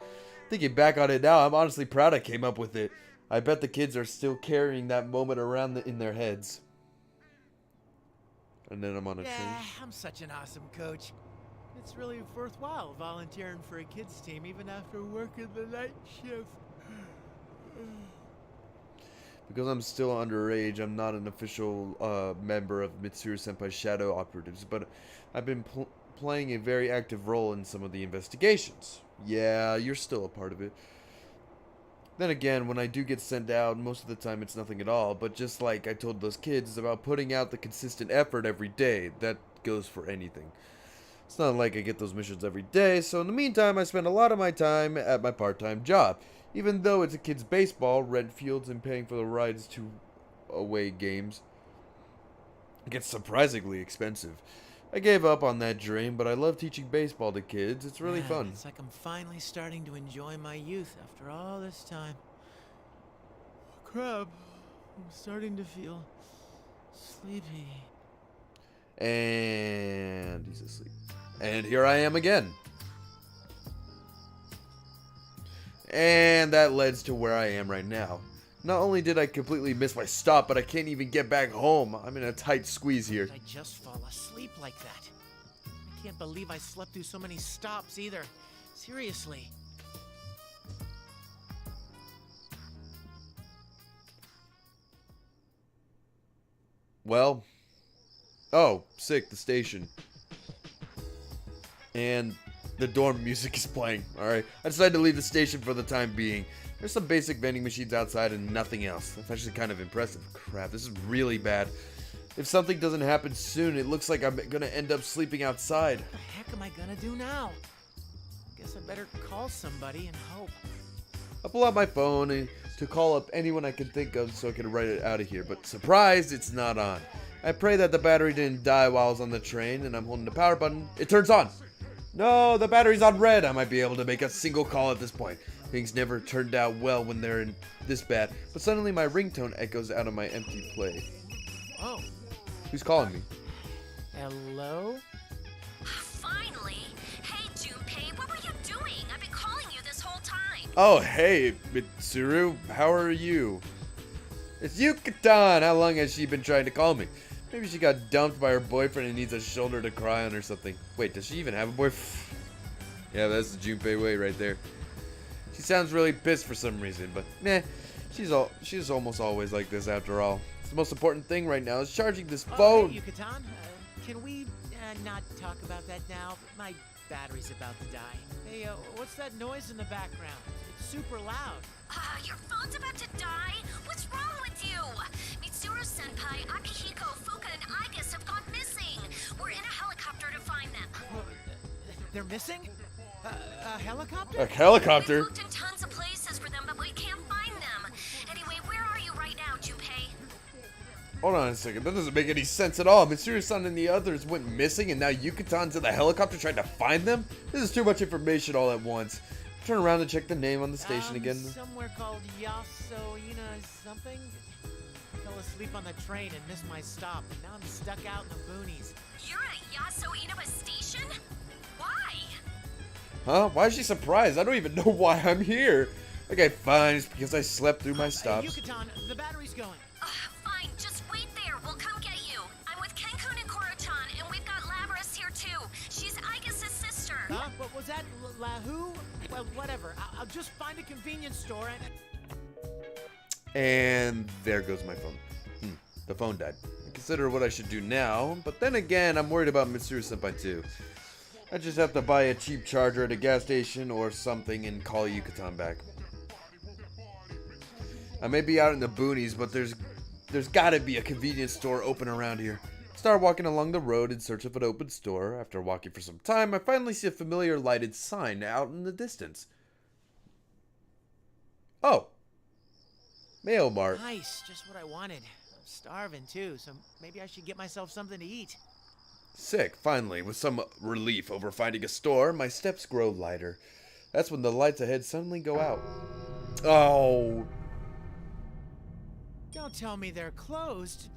Speaker 1: Thinking back on it now, I'm honestly proud I came up with it. I bet the kids are still carrying that moment around in their heads. And then I'm on a train.
Speaker 13: I'm such an awesome coach. It's really worthwhile volunteering for a kids team even after working the night shift.
Speaker 1: Because I'm still underage, I'm not an official member of Mitsuru Senpai's Shadow Operatives, but I've been playing a very active role in some of the investigations. Yeah, you're still a part of it. Then again, when I do get sent out, most of the time it's nothing at all, but just like I told those kids, it's about putting out the consistent effort every day. That goes for anything. It's not like I get those missions every day, so in the meantime, I spend a lot of my time at my part-time job. Even though it's a kid's baseball, rent fields, and paying for the rides to away games, it gets surprisingly expensive. I gave up on that dream, but I love teaching baseball to kids. It's really fun.
Speaker 13: It's like I'm finally starting to enjoy my youth after all this time. Crap, I'm starting to feel sleepy.
Speaker 1: And he's asleep. And here I am again. And that leads to where I am right now. Not only did I completely miss my stop, but I can't even get back home. I'm in a tight squeeze here.
Speaker 13: I just fall asleep like that. I can't believe I slept through so many stops either. Seriously.
Speaker 1: Well. Oh, sick, the station. And the dorm music is playing. Alright, I decided to leave the station for the time being. There's some basic vending machines outside and nothing else. That's actually kind of impressive. Crap, this is really bad. If something doesn't happen soon, it looks like I'm gonna end up sleeping outside.
Speaker 13: What the heck am I gonna do now? Guess I better call somebody and hope.
Speaker 1: I pull out my phone to call up anyone I can think of so I can write it out of here, but surprise, it's not on. I pray that the battery didn't die while I was on the train, and I'm holding the power button. It turns on. No, the battery's on red. I might be able to make a single call at this point. Things never turned out well when they're in this bad, but suddenly my ringtone echoes out of my empty play.
Speaker 13: Oh.
Speaker 1: Who's calling me?
Speaker 13: Hello?
Speaker 6: Finally! Hey, Junpei, what were you doing? I've been calling you
Speaker 1: Oh, hey, Mitsuru. How are you? It's Yucatan. How long has she been trying to call me? Maybe she got dumped by her boyfriend and needs a shoulder to cry on or something. Wait, does she even have a boyfriend? Yeah, that's the Junpei way right there. She sounds really pissed for some reason, but meh. She's almost always like this after all. The most important thing right now is charging this phone.
Speaker 13: Hey, Yucatan, can we not talk about that now? My battery's about to die. Hey, what's that noise in the background? It's super loud.
Speaker 6: Your phone's about to die? What's wrong with you? Mitsuru-senpai, Akihiko, Fuka, and Igus have gone missing. We're in a helicopter to find them.
Speaker 13: They're missing? A helicopter?
Speaker 1: A helicopter?
Speaker 6: We've looked in tons of places for them, but we can't find them. Anyway, where are you right now, Junpei?
Speaker 1: Hold on a second. That doesn't make any sense at all. Mitsuru-san and the others went missing, and now Yukatan's in the helicopter trying to find them? This is too much information all at once. Turn around and check the name on the station again.
Speaker 13: Somewhere called Yasoina something. I fell asleep on the train and missed my stop, and now I'm stuck out in the boonies.
Speaker 6: You're at Yasoina station? Why?
Speaker 1: Huh? Why is she surprised? I don't even know why I'm here. Okay, fine. It's because I slept through my stops.
Speaker 13: Yucatan, the battery's going.
Speaker 6: Fine, just wait there. We'll come get you. I'm with Kenkun and Koro-chan, and we've got Labrys here too. She's Igus' sister.
Speaker 13: Huh? What was that? Lahu? Well, whatever. I'll just find a convenience store
Speaker 1: And there goes my phone. The phone died. I consider what I should do now, but then again, I'm worried about Mitsuru-senpai too. I just have to buy a cheap charger at a gas station or something and call Yucatan back. I may be out in the boonies, but there's gotta be a convenience store open around here. Start walking along the road in search of an open store. After walking for some time, I finally see a familiar lighted sign out in the distance. Oh. Mail Mart.
Speaker 13: Nice, just what I wanted. I'm starving too, so maybe I should get myself something to eat.
Speaker 1: Sick. Finally, with some relief over finding a store, my steps grow lighter. That's when the lights ahead suddenly go out. Oh.
Speaker 13: Don't tell me they're closed.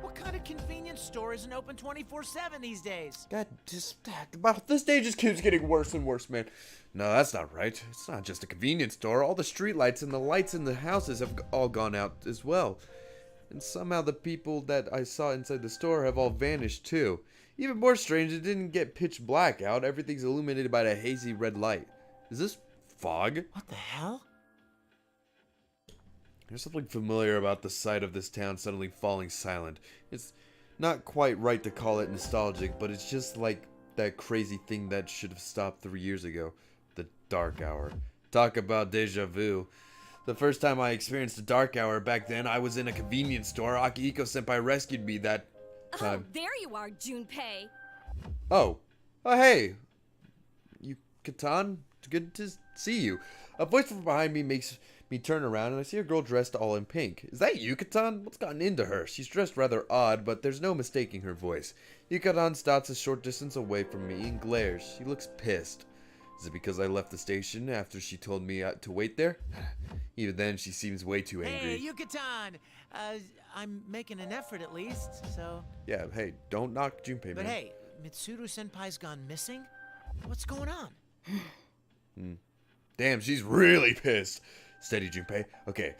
Speaker 13: What kind of convenience store isn't open 24/7 these days?
Speaker 1: God, this day just keeps getting worse and worse, man. No, that's not right. It's not just a convenience store. All the street lights and the lights in the houses have all gone out as well. And somehow the people that I saw inside the store have all vanished too. Even more strange, it didn't get pitch black out. Everything's illuminated by a hazy red light. Is this fog?
Speaker 13: What the hell?
Speaker 1: There's something familiar about the sight of this town suddenly falling silent. It's not quite right to call it nostalgic, but it's just like that crazy thing that should have stopped 3 years ago. The dark hour. Talk about deja vu. The first time I experienced the dark hour back then, I was in a convenience store. Akihiko-senpai rescued me that time.
Speaker 15: Oh, there you are, Junpei.
Speaker 1: Oh. Oh, hey. Yucatan, good to see you. A voice from behind me makes me turn around and I see a girl dressed all in pink. Is that Yucatan? What's gotten into her? She's dressed rather odd, but there's no mistaking her voice. Yucatan stops a short distance away from me and glares. She looks pissed. Is it because I left the station after she told me to wait there? Even then, she seems way too angry.
Speaker 13: Hey, Yucatan! I'm making an effort at least, so...
Speaker 1: Yeah, hey, don't knock Junpei, man.
Speaker 13: But hey, Mitsuru-senpai's gone missing? What's going on?
Speaker 1: Damn, she's really pissed. Steady, Junpei. Okay,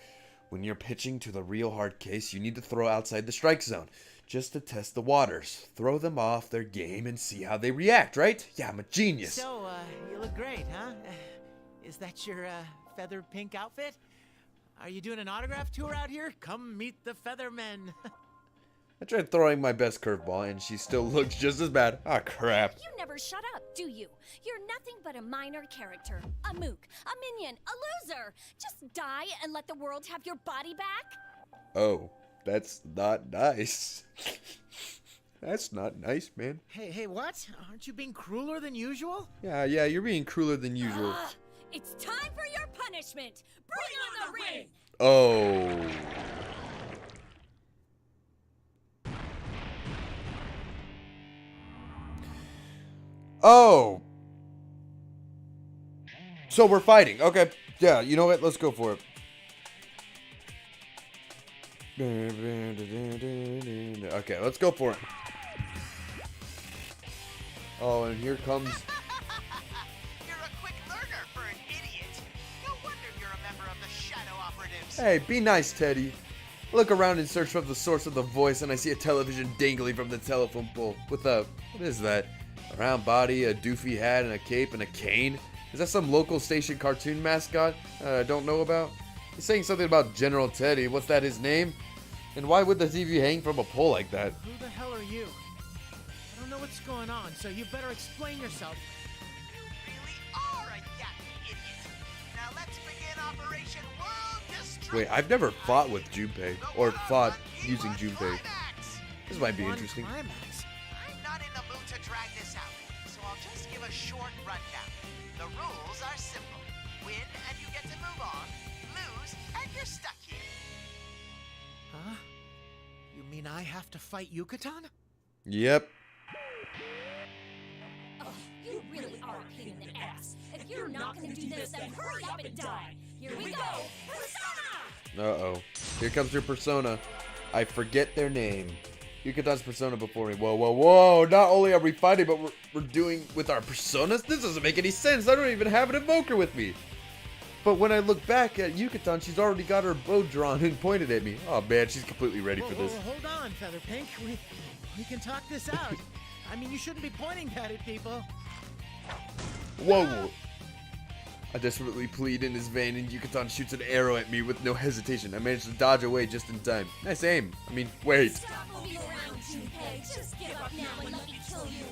Speaker 1: when you're pitching to the real hard case, you need to throw outside the strike zone. Just to test the waters. Throw them off their game and see how they react, right? Yeah, I'm a genius.
Speaker 13: So, you look great, huh? Is that your, feather pink outfit? Are you doing an autograph tour out here? Come meet the Feathermen.
Speaker 1: I tried throwing my best curveball and she still looks just as bad. Ah, crap.
Speaker 15: You never shut up, do you? You're nothing but a minor character. A mook, a minion, a loser. Just die and let the world have your body back?
Speaker 1: Oh, that's not nice. That's not nice, man.
Speaker 13: Hey, what? Aren't you being crueler than usual?
Speaker 1: Yeah, you're being crueler than usual.
Speaker 15: It's time for your punishment. Bring on the ring.
Speaker 1: Oh. Oh. So we're fighting. Okay. Yeah, you know what? Let's go for it. Okay, let's go for it. Oh, and here comes...
Speaker 16: You're a quick learner for an idiot. Go
Speaker 1: Hey, be nice, Teddy. I look around in search of the source of the voice, and I see a television dangling from the telephone pole with a, what is that? A round body, a doofy hat, and a cape, and a cane? Is that some local station cartoon mascot I don't know about? He's saying something about General Teddy. What's that, his name? And why would the TV hang from a pole like that?
Speaker 13: Who the hell are you? I don't know what's going on, so you better explain yourself.
Speaker 1: Wait, I've never fought with Junpei, or fought using Junpei. This might be interesting.
Speaker 16: I'm not in the mood to drag this out, so I'll just give a short rundown. The rules are simple. Win and you get to move on. Lose and you're stuck here.
Speaker 13: Huh? You mean I have to fight Yucatan?
Speaker 1: Yep.
Speaker 15: Oh, you really are a pain in the ass. If you're not gonna do this, then hurry up and die. Here we go. Persona!
Speaker 1: Uh-oh. Here comes your persona. I forget their name. Yukatan's persona before me. Whoa, whoa, whoa. Not only are we fighting, but we're doing with our personas? This doesn't make any sense. I don't even have an evoker with me. But when I look back at Yucatan, she's already got her bow drawn and pointed at me. Oh, man, she's completely ready for this.
Speaker 13: Hold on, Featherpink. We can talk this out. I mean, you shouldn't be pointing that at people.
Speaker 1: Whoa. I desperately plead in his vein, and Yucatan shoots an arrow at me with no hesitation. I managed to dodge away just in time. Nice aim. I mean, wait.
Speaker 15: Stop moving around, Junpei. Just give up now and let me kill you.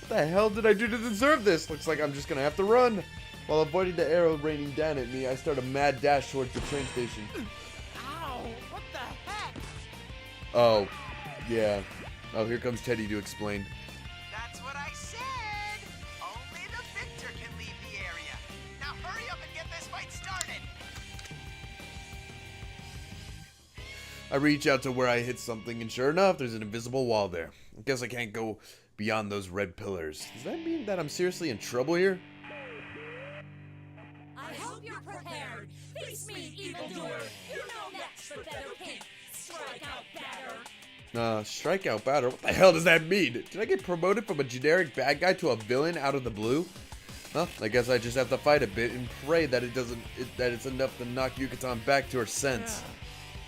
Speaker 1: What the hell did I do to deserve this? Looks like I'm just gonna have to run. While avoiding the arrow raining down at me, I start a mad dash towards the train station.
Speaker 13: Ow! What the heck?
Speaker 1: Oh, yeah. Oh, here comes Teddy to explain.
Speaker 16: That's what I said. Only the victor can leave the area. Now hurry up and get this fight started.
Speaker 1: I reach out to where I hit something, and sure enough, there's an invisible wall there. I guess I can't go beyond those red pillars. Does that mean that I'm seriously in trouble here?
Speaker 15: I hope you're prepared. Face me, evildoer. You're no match for Featherpink. Strike out batter.
Speaker 1: Strikeout batter? What the hell does that mean? Did I get promoted from a generic bad guy to a villain out of the blue? Well, I guess I just have to fight a bit and pray that that it's enough to knock Yucatan back to her sense.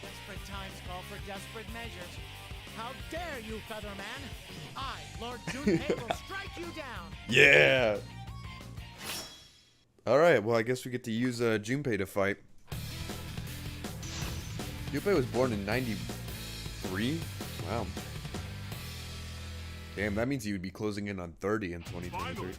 Speaker 13: Desperate times call for desperate measures. How dare you, Featherman? I, Lord Junpei, will strike you down.
Speaker 1: Yeah. Alright, well, I guess we get to use Junpei to fight. Junpei was born in 93? Wow. Damn, that means he would be closing in on 30 in 2023.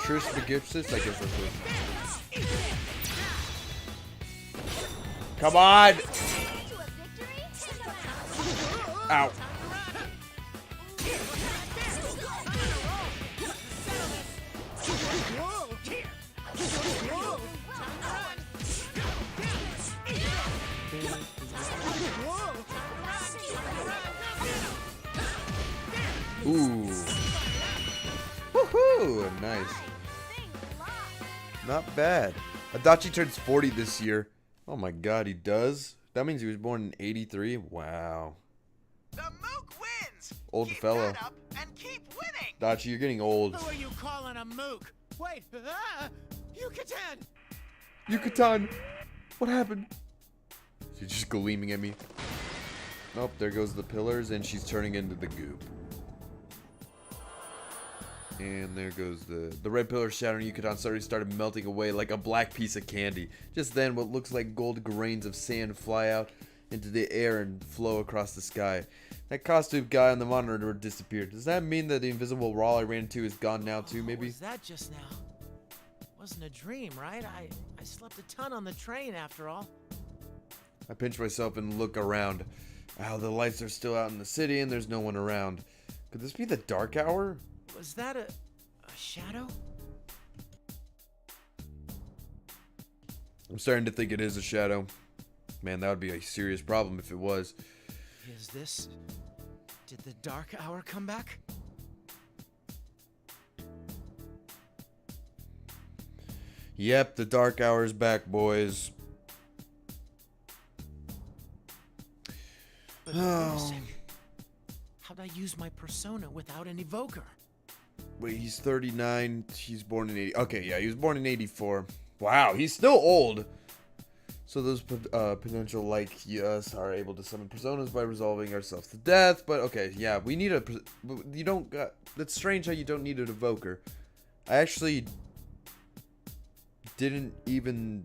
Speaker 1: Trismegistus? I guess that's it. Come on! Ow. Ooh. Woohoo! Nice. Not bad. Adachi turns 40 this year. Oh my god, he does? That means he was born in 83? Wow.
Speaker 16: The Mook wins!
Speaker 1: Old
Speaker 16: keep
Speaker 1: fellow.
Speaker 16: that up and keep winning!
Speaker 1: Dachi, you're getting old.
Speaker 13: Who are you calling a mook? Wait, Yucatan!
Speaker 1: Yucatan! What happened? She's just gleaming at me. Oh, there goes the pillars, and she's turning into the goop. And there goes the red pillar shattering. Yucatan already started melting away like a black piece of candy. Just then, what looks like gold grains of sand fly out into the air and flow across the sky. That costume guy on the monitor disappeared. Does that mean that the invisible wall I ran into is gone now too, maybe?
Speaker 13: What was that just now? Wasn't a dream, right? I slept a ton on the train after all.
Speaker 1: I pinch myself and look around. Wow, the lights are still out in the city and there's no one around. Could this be the dark hour?
Speaker 13: Was that a shadow?
Speaker 1: I'm starting to think it is a shadow. Man, that would be a serious problem if it was.
Speaker 13: Is this... Did the dark hour come back?
Speaker 1: Yep, the dark hour's back, boys.
Speaker 13: But wait a second. How'd I use my persona without an evoker?
Speaker 1: Wait, he's 39. He's born in 80. Okay, yeah, he was born in 84. Wow, he's still old. So those potential like us are able to summon personas by resolving ourselves to death. But okay, yeah, we need a. You don't got. That's strange how you don't need an evoker. I actually didn't even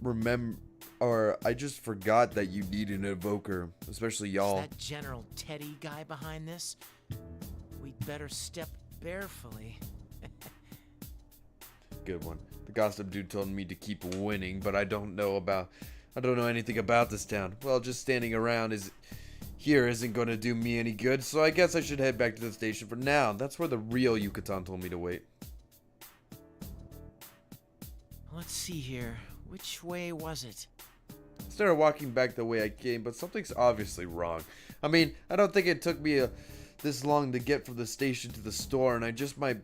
Speaker 1: remember, or I just forgot that you need an evoker, especially y'all.
Speaker 13: Is that General Teddy guy behind this? We'd better step barefully.
Speaker 1: Good one. The gossip dude told me to keep winning, but I don't know anything about this town. Well, just standing around isn't going to do me any good, so I guess I should head back to the station for now. That's where the real Yucatan told me to wait.
Speaker 13: Let's see here. Which way was it?
Speaker 1: I started walking back the way I came, but something's obviously wrong. I mean, I don't think it took me this long to get from the station to the store, and I just might,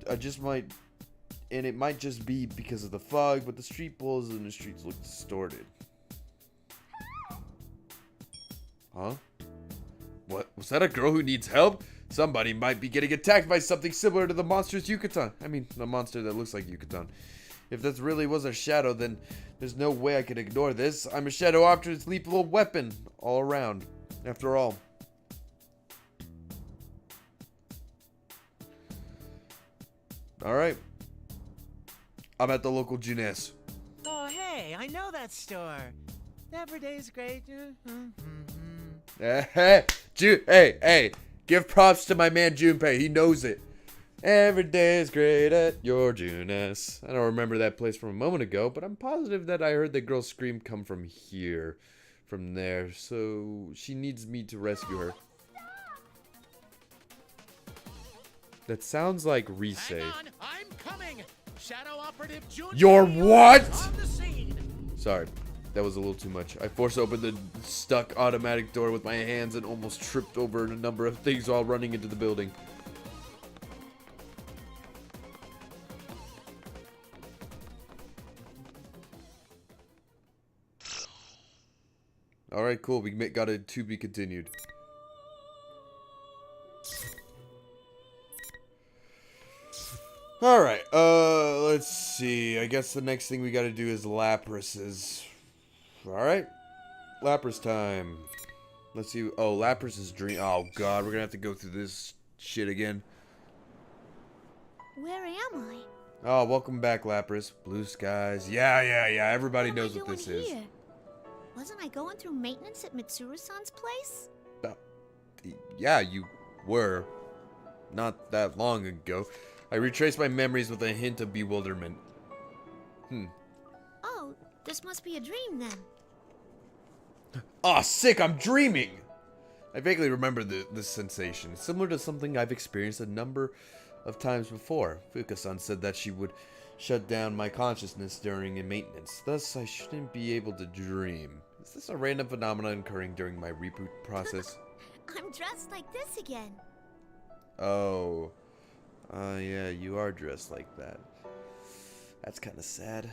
Speaker 1: and it might just be because of the fog, but the street bulls in the streets look distorted. Huh? What? Was that a girl who needs help? Somebody might be getting attacked by something similar to the monster's Yucatan. I mean, the monster that looks like Yucatan. If this really was a shadow, then there's no way I could ignore this. I'm a shadow after its lethal weapon all around. After all. Alright. I'm at the local Junes.
Speaker 13: Oh, hey, I know that store. Every day's great.
Speaker 1: Hey, give props to my man Junpei. He knows it. Every day is great at your Junes. I don't remember that place from a moment ago, but I'm positive that I heard the girl's scream come from here. From there. So she needs me to rescue her. That sounds like Rise.
Speaker 13: Hang on, I'm coming. Shadow Operative Junior.
Speaker 1: You're what?
Speaker 13: On the scene.
Speaker 1: Sorry, that was a little too much. I forced open the stuck automatic door with my hands and almost tripped over a number of things while running into the building. Alright, cool. We got a to be continued. Alright, let's see. I guess the next thing we gotta do is Lapras's. Alright. Lapras time. Let's see. Oh, Lapras's dream. Oh, God. We're gonna have to go through this shit again.
Speaker 9: Where am I?
Speaker 1: Oh, welcome back, Lapras. Blue skies. Yeah. Everybody knows what this is.
Speaker 9: Wasn't I going through maintenance at Mitsuru-san's place?
Speaker 1: Yeah, you were. Not that long ago. I retraced my memories with a hint of bewilderment.
Speaker 9: Oh, this must be a dream then.
Speaker 1: Aw, sick, I'm dreaming! I vaguely remember this sensation. It's similar to something I've experienced a number of times before. Fuka-san said that she would shut down my consciousness during a maintenance. Thus, I shouldn't be able to dream. Is this a random phenomenon occurring during my reboot process?
Speaker 9: I'm dressed like this again.
Speaker 1: Oh. Yeah, you are dressed like that. That's kind of sad.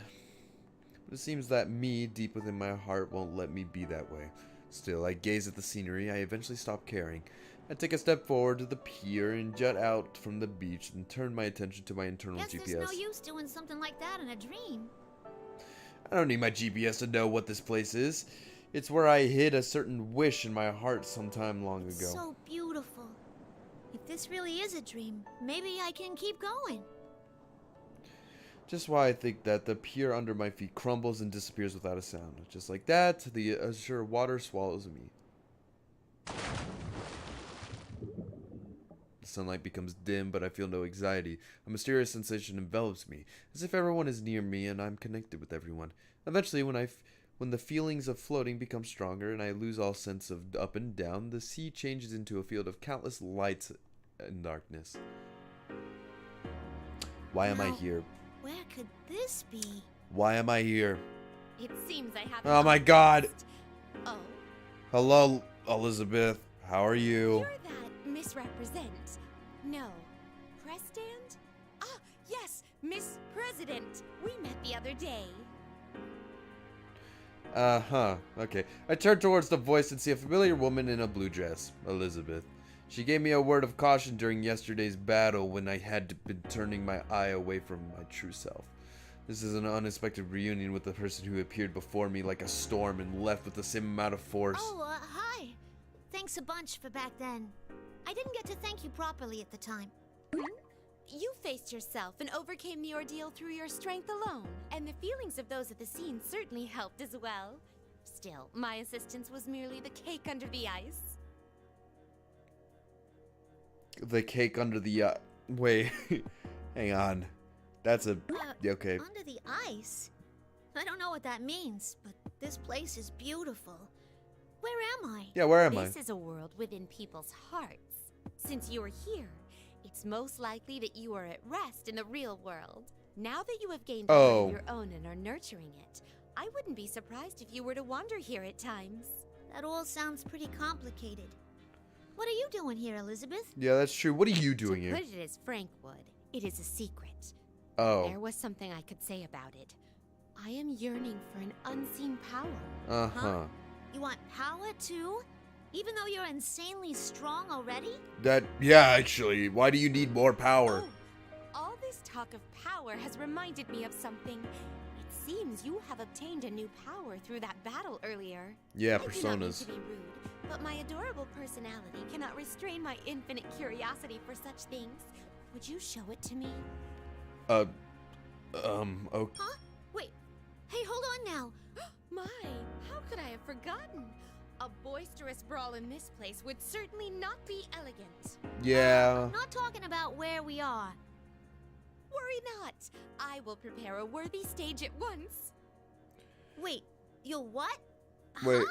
Speaker 1: But it seems that me, deep within my heart, won't let me be that way. Still, I gaze at the scenery. I eventually stop caring. I take a step forward to the pier and jut out from the beach and turn my attention to my internal GPS.
Speaker 9: There's no use doing something like that in a dream.
Speaker 1: I don't need my GPS to know what this place is. It's where I hid a certain wish in my heart sometime long ago.
Speaker 9: So beautiful. If this really is a dream, maybe I can keep going.
Speaker 1: Just why I think that the pier under my feet crumbles and disappears without a sound. Just like that, the azure water swallows me. The sunlight becomes dim, but I feel no anxiety. A mysterious sensation envelops me, as if everyone is near me and I'm connected with everyone. Eventually, when the feelings of floating become stronger and I lose all sense of up and down, the sea changes into a field of countless lights and darkness. Why am I here?
Speaker 9: Where could this be?
Speaker 1: Why am I here?
Speaker 15: It seems I have.
Speaker 1: Oh my God!
Speaker 15: Oh.
Speaker 1: Hello, Elizabeth. How are you?
Speaker 15: You're that misrepresent. No. Press stand? Ah, yes, Miss President, we met the other day.
Speaker 1: Okay. I turned towards the voice and see a familiar woman in a blue dress, Elizabeth. She gave me a word of caution during yesterday's battle when I had been turning my eye away from my true self. This is an unexpected reunion with the person who appeared before me like a storm and left with the same amount of force.
Speaker 17: Oh, hi. Thanks a bunch for back then. I didn't get to thank you properly at the time.
Speaker 15: You faced yourself and overcame the ordeal through your strength alone, and the feelings of those at the scene certainly helped as well. Still, my assistance was merely the cake under the ice.
Speaker 1: The cake under the wait. Hang on. That's a okay.
Speaker 17: Under the ice? I don't know what that means, but this place is beautiful. Where am I?
Speaker 1: Yeah, where am I?
Speaker 15: This is a world within people's hearts. Since you are here, it's most likely that you are at rest in the real world. Now that you have gained a heart of your own and are nurturing it, I wouldn't be surprised if you were to wander here at times.
Speaker 17: That all sounds pretty complicated. What are you doing here, Elizabeth?
Speaker 1: Yeah, that's true. What are you doing here?
Speaker 15: To put it as Frank would, it is a secret.
Speaker 1: Oh.
Speaker 15: There was something I could say about it. I am yearning for an unseen power.
Speaker 1: Uh-huh.
Speaker 17: You want power too? Even though you're insanely strong already?
Speaker 1: Yeah, actually. Why do you need more power?
Speaker 15: Oh, all this talk of power has reminded me of something. It seems you have obtained a new power through that battle earlier.
Speaker 1: Yeah,
Speaker 15: I do not mean
Speaker 1: personas.
Speaker 15: to be rude, but my adorable personality cannot restrain my infinite curiosity for such things. Would you show it to me?
Speaker 1: Okay.
Speaker 17: Huh? Wait. Hey, hold on now.
Speaker 15: My, how could I have forgotten? A boisterous brawl in this place would certainly not be elegant.
Speaker 1: Yeah.
Speaker 17: I'm not talking about where we are.
Speaker 15: Worry not. I will prepare a worthy stage at once.
Speaker 17: Wait, you'll what?
Speaker 1: Wait.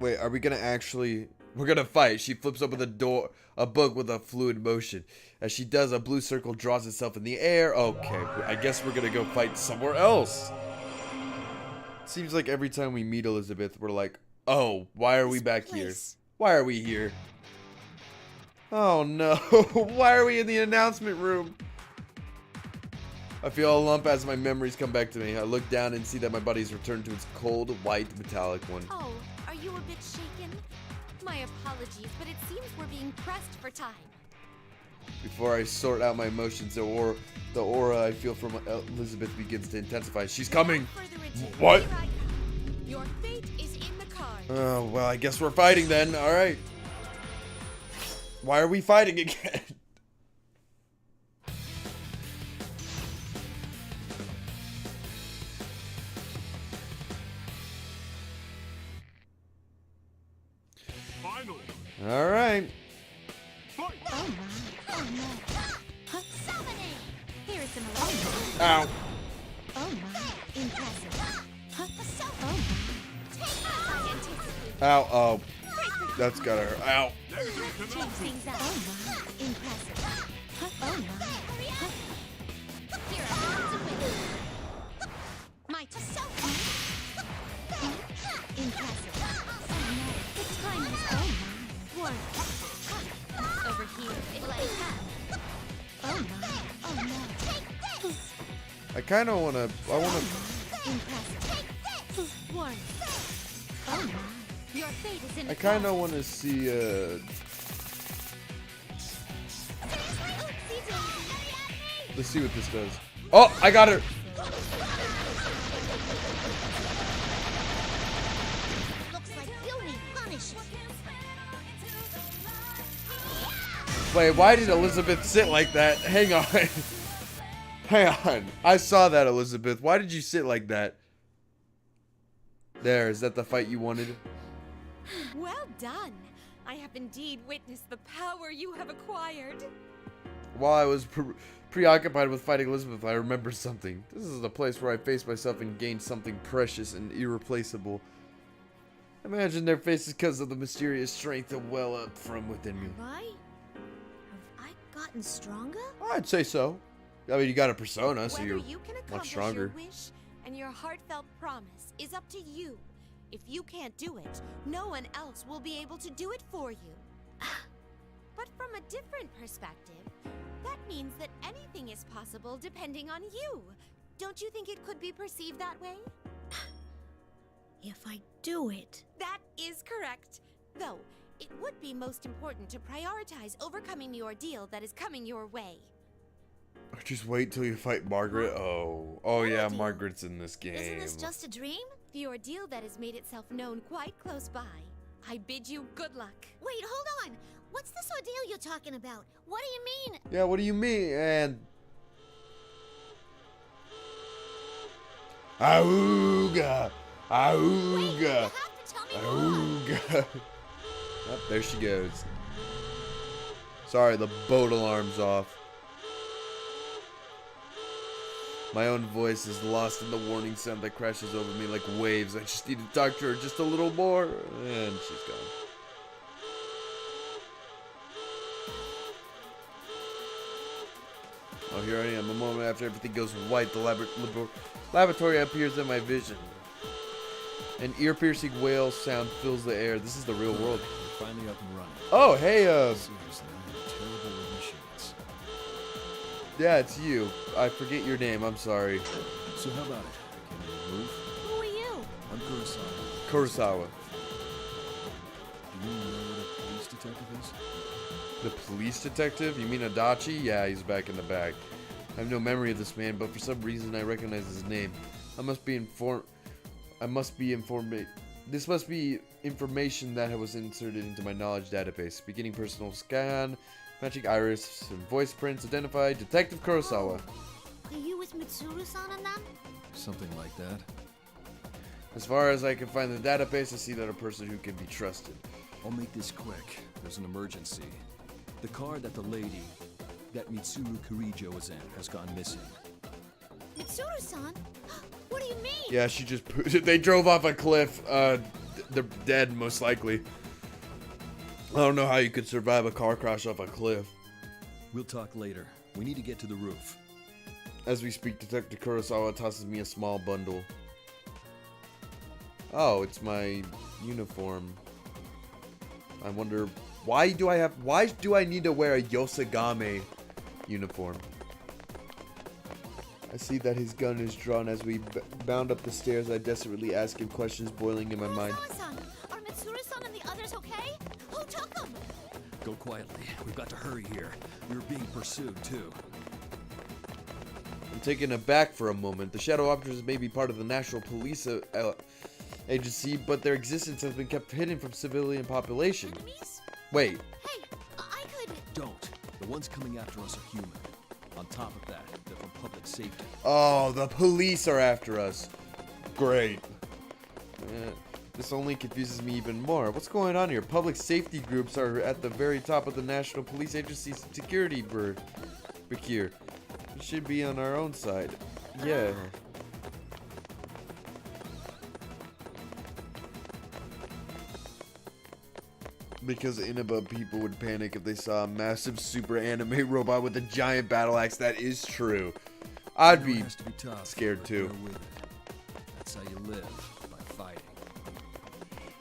Speaker 1: Wait, are we gonna actually... We're gonna fight. She flips open a book with a fluid motion. As she does, a blue circle draws itself in the air. Okay, I guess we're gonna go fight somewhere else. Seems like every time we meet Elizabeth, we're like, oh, why are we back here? Why are we here? Oh no, why are we in the announcement room? I feel a lump as my memories come back to me. I look down and see that my body's returned to its cold, white, metallic one.
Speaker 15: Oh, are you a bit shaken? My apologies, but it seems we're being pressed for time.
Speaker 1: Before I sort out my emotions, the aura I feel from Elizabeth begins to intensify. She's coming! What?
Speaker 15: Your fate is in the cards.
Speaker 1: Oh, well, I guess we're fighting then. Alright. Why are we fighting again?
Speaker 4: Finally.
Speaker 1: Alright.
Speaker 17: Oh my. Oh no. Huh? Summoning! Here is some electric.
Speaker 1: Ow.
Speaker 17: Oh my. Impressive. Huh? So oh my. Take that.
Speaker 1: Ow, oh. That's gotta hurt. Ow.
Speaker 17: Change things up. Oh my. Impressive. Huh? Oh my. Huh? Here I am. My so impressive. Oh no. The time is oh my. One.
Speaker 15: Over here, it like that.
Speaker 17: Oh my. Oh no. Take this.
Speaker 1: I kinda wanna...
Speaker 17: Impressive. Take this. One. Oh my.
Speaker 15: Your fate is in
Speaker 1: I kinda wanna see, let's see what this does. Oh, I got her!
Speaker 17: Looks like you'll need punishment.
Speaker 1: Wait, why did Elizabeth sit like that? Hang on. Hang on. I saw that, Elizabeth. Why did you sit like that? There, is that the fight you wanted?
Speaker 15: Well done. I have indeed witnessed the power you have acquired.
Speaker 1: While I was preoccupied with fighting Elizabeth, I remembered something. This is the place where I faced myself and gained something precious and irreplaceable. Imagine their faces because of the mysterious strength that well up from within me.
Speaker 17: Right? Have I gotten stronger?
Speaker 1: I'd say so. I mean, you got a persona, so
Speaker 15: Whether
Speaker 1: you're
Speaker 15: you can
Speaker 1: much
Speaker 15: accomplish
Speaker 1: stronger.
Speaker 15: your wish and your heartfelt promise is up to you. If you can't do it, no one else will be able to do it for you. But from a different perspective, That means that anything is possible depending on you. Don't you think it could be perceived that way?
Speaker 12: If I do it.
Speaker 15: That is correct. Though, it would be most important to prioritize overcoming the ordeal that is coming your way.
Speaker 1: Just wait till you fight Margaret. Oh yeah, Margaret's in this game.
Speaker 6: Isn't this just a dream?
Speaker 15: The ordeal that has made itself known quite close by. I bid you good luck.
Speaker 6: Wait, hold on. What's this ordeal you're talking about? What do you mean?
Speaker 1: Yeah, what do you mean? And Auga! Auga! Auga! Oh, there she goes. Sorry, the boat alarm's off. My own voice is lost in the warning sound that crashes over me like waves. I just need to talk to her just a little more. And she's gone. Oh, here I am. A moment after everything goes white, the laboratory appears in my vision. An ear-piercing whale sound fills the air. This is the real world.
Speaker 11: We're finally up and running.
Speaker 1: Oh, hey,
Speaker 11: Seriously, I'm terrible with machines.
Speaker 1: Yeah, it's you. I forget your name. I'm sorry.
Speaker 11: So how about it? Can you move?
Speaker 6: Who are you?
Speaker 11: I'm Kurosawa.
Speaker 1: Kurosawa.
Speaker 11: Do you know what a police detective is?
Speaker 1: The police detective? You mean Adachi? Yeah, he's back in the back. I have no memory of this man, but for some reason I recognize his name. This must be information that was inserted into my knowledge database. Beginning personal scan, matching iris and voice prints, identified Detective Kurosawa.
Speaker 6: Are you with Mitsuru-san and them?
Speaker 11: Something like that.
Speaker 1: As far as I can find the database, I see that a person who can be trusted.
Speaker 11: I'll make this quick. There's an emergency. The car that the lady, that Mitsuru Kurijo was in, has gone missing.
Speaker 6: Mitsuru-san? What do you mean?
Speaker 1: Yeah, she just they drove off a cliff. They're dead, most likely. I don't know how you could survive a car crash off a cliff.
Speaker 11: We'll talk later. We need to get to the roof.
Speaker 1: As we speak, Detective Kurosawa tosses me a small bundle. Oh, it's my uniform. I wonder, why do I need to wear a Yosagame uniform? I see that his gun is drawn. As we bound up the stairs, I desperately ask him questions boiling in my mind.
Speaker 6: Kurosawa-san, are Mitsuru-san and the others okay? Who took them?
Speaker 11: Go quietly. We've got to hurry here. We were being pursued, too.
Speaker 1: I'm taken aback for a moment. The Shadow Officers may be part of the National Police Agency, but their existence has been kept hidden from civilian population.
Speaker 6: Enemies?
Speaker 1: Wait.
Speaker 6: Hey, I could...
Speaker 11: Don't. The ones coming after us are human. On top of that, they're from public safety.
Speaker 1: Oh, the police are after us. Great. This only confuses me even more. What's going on here? Public safety groups are at the very top of the National Police Agency's security here. We should be on our own side. Yeah. Because Inaba people would panic if they saw a massive super anime robot with a giant battle axe. That is true. I'd be scared too.
Speaker 11: That's how you live, by fighting.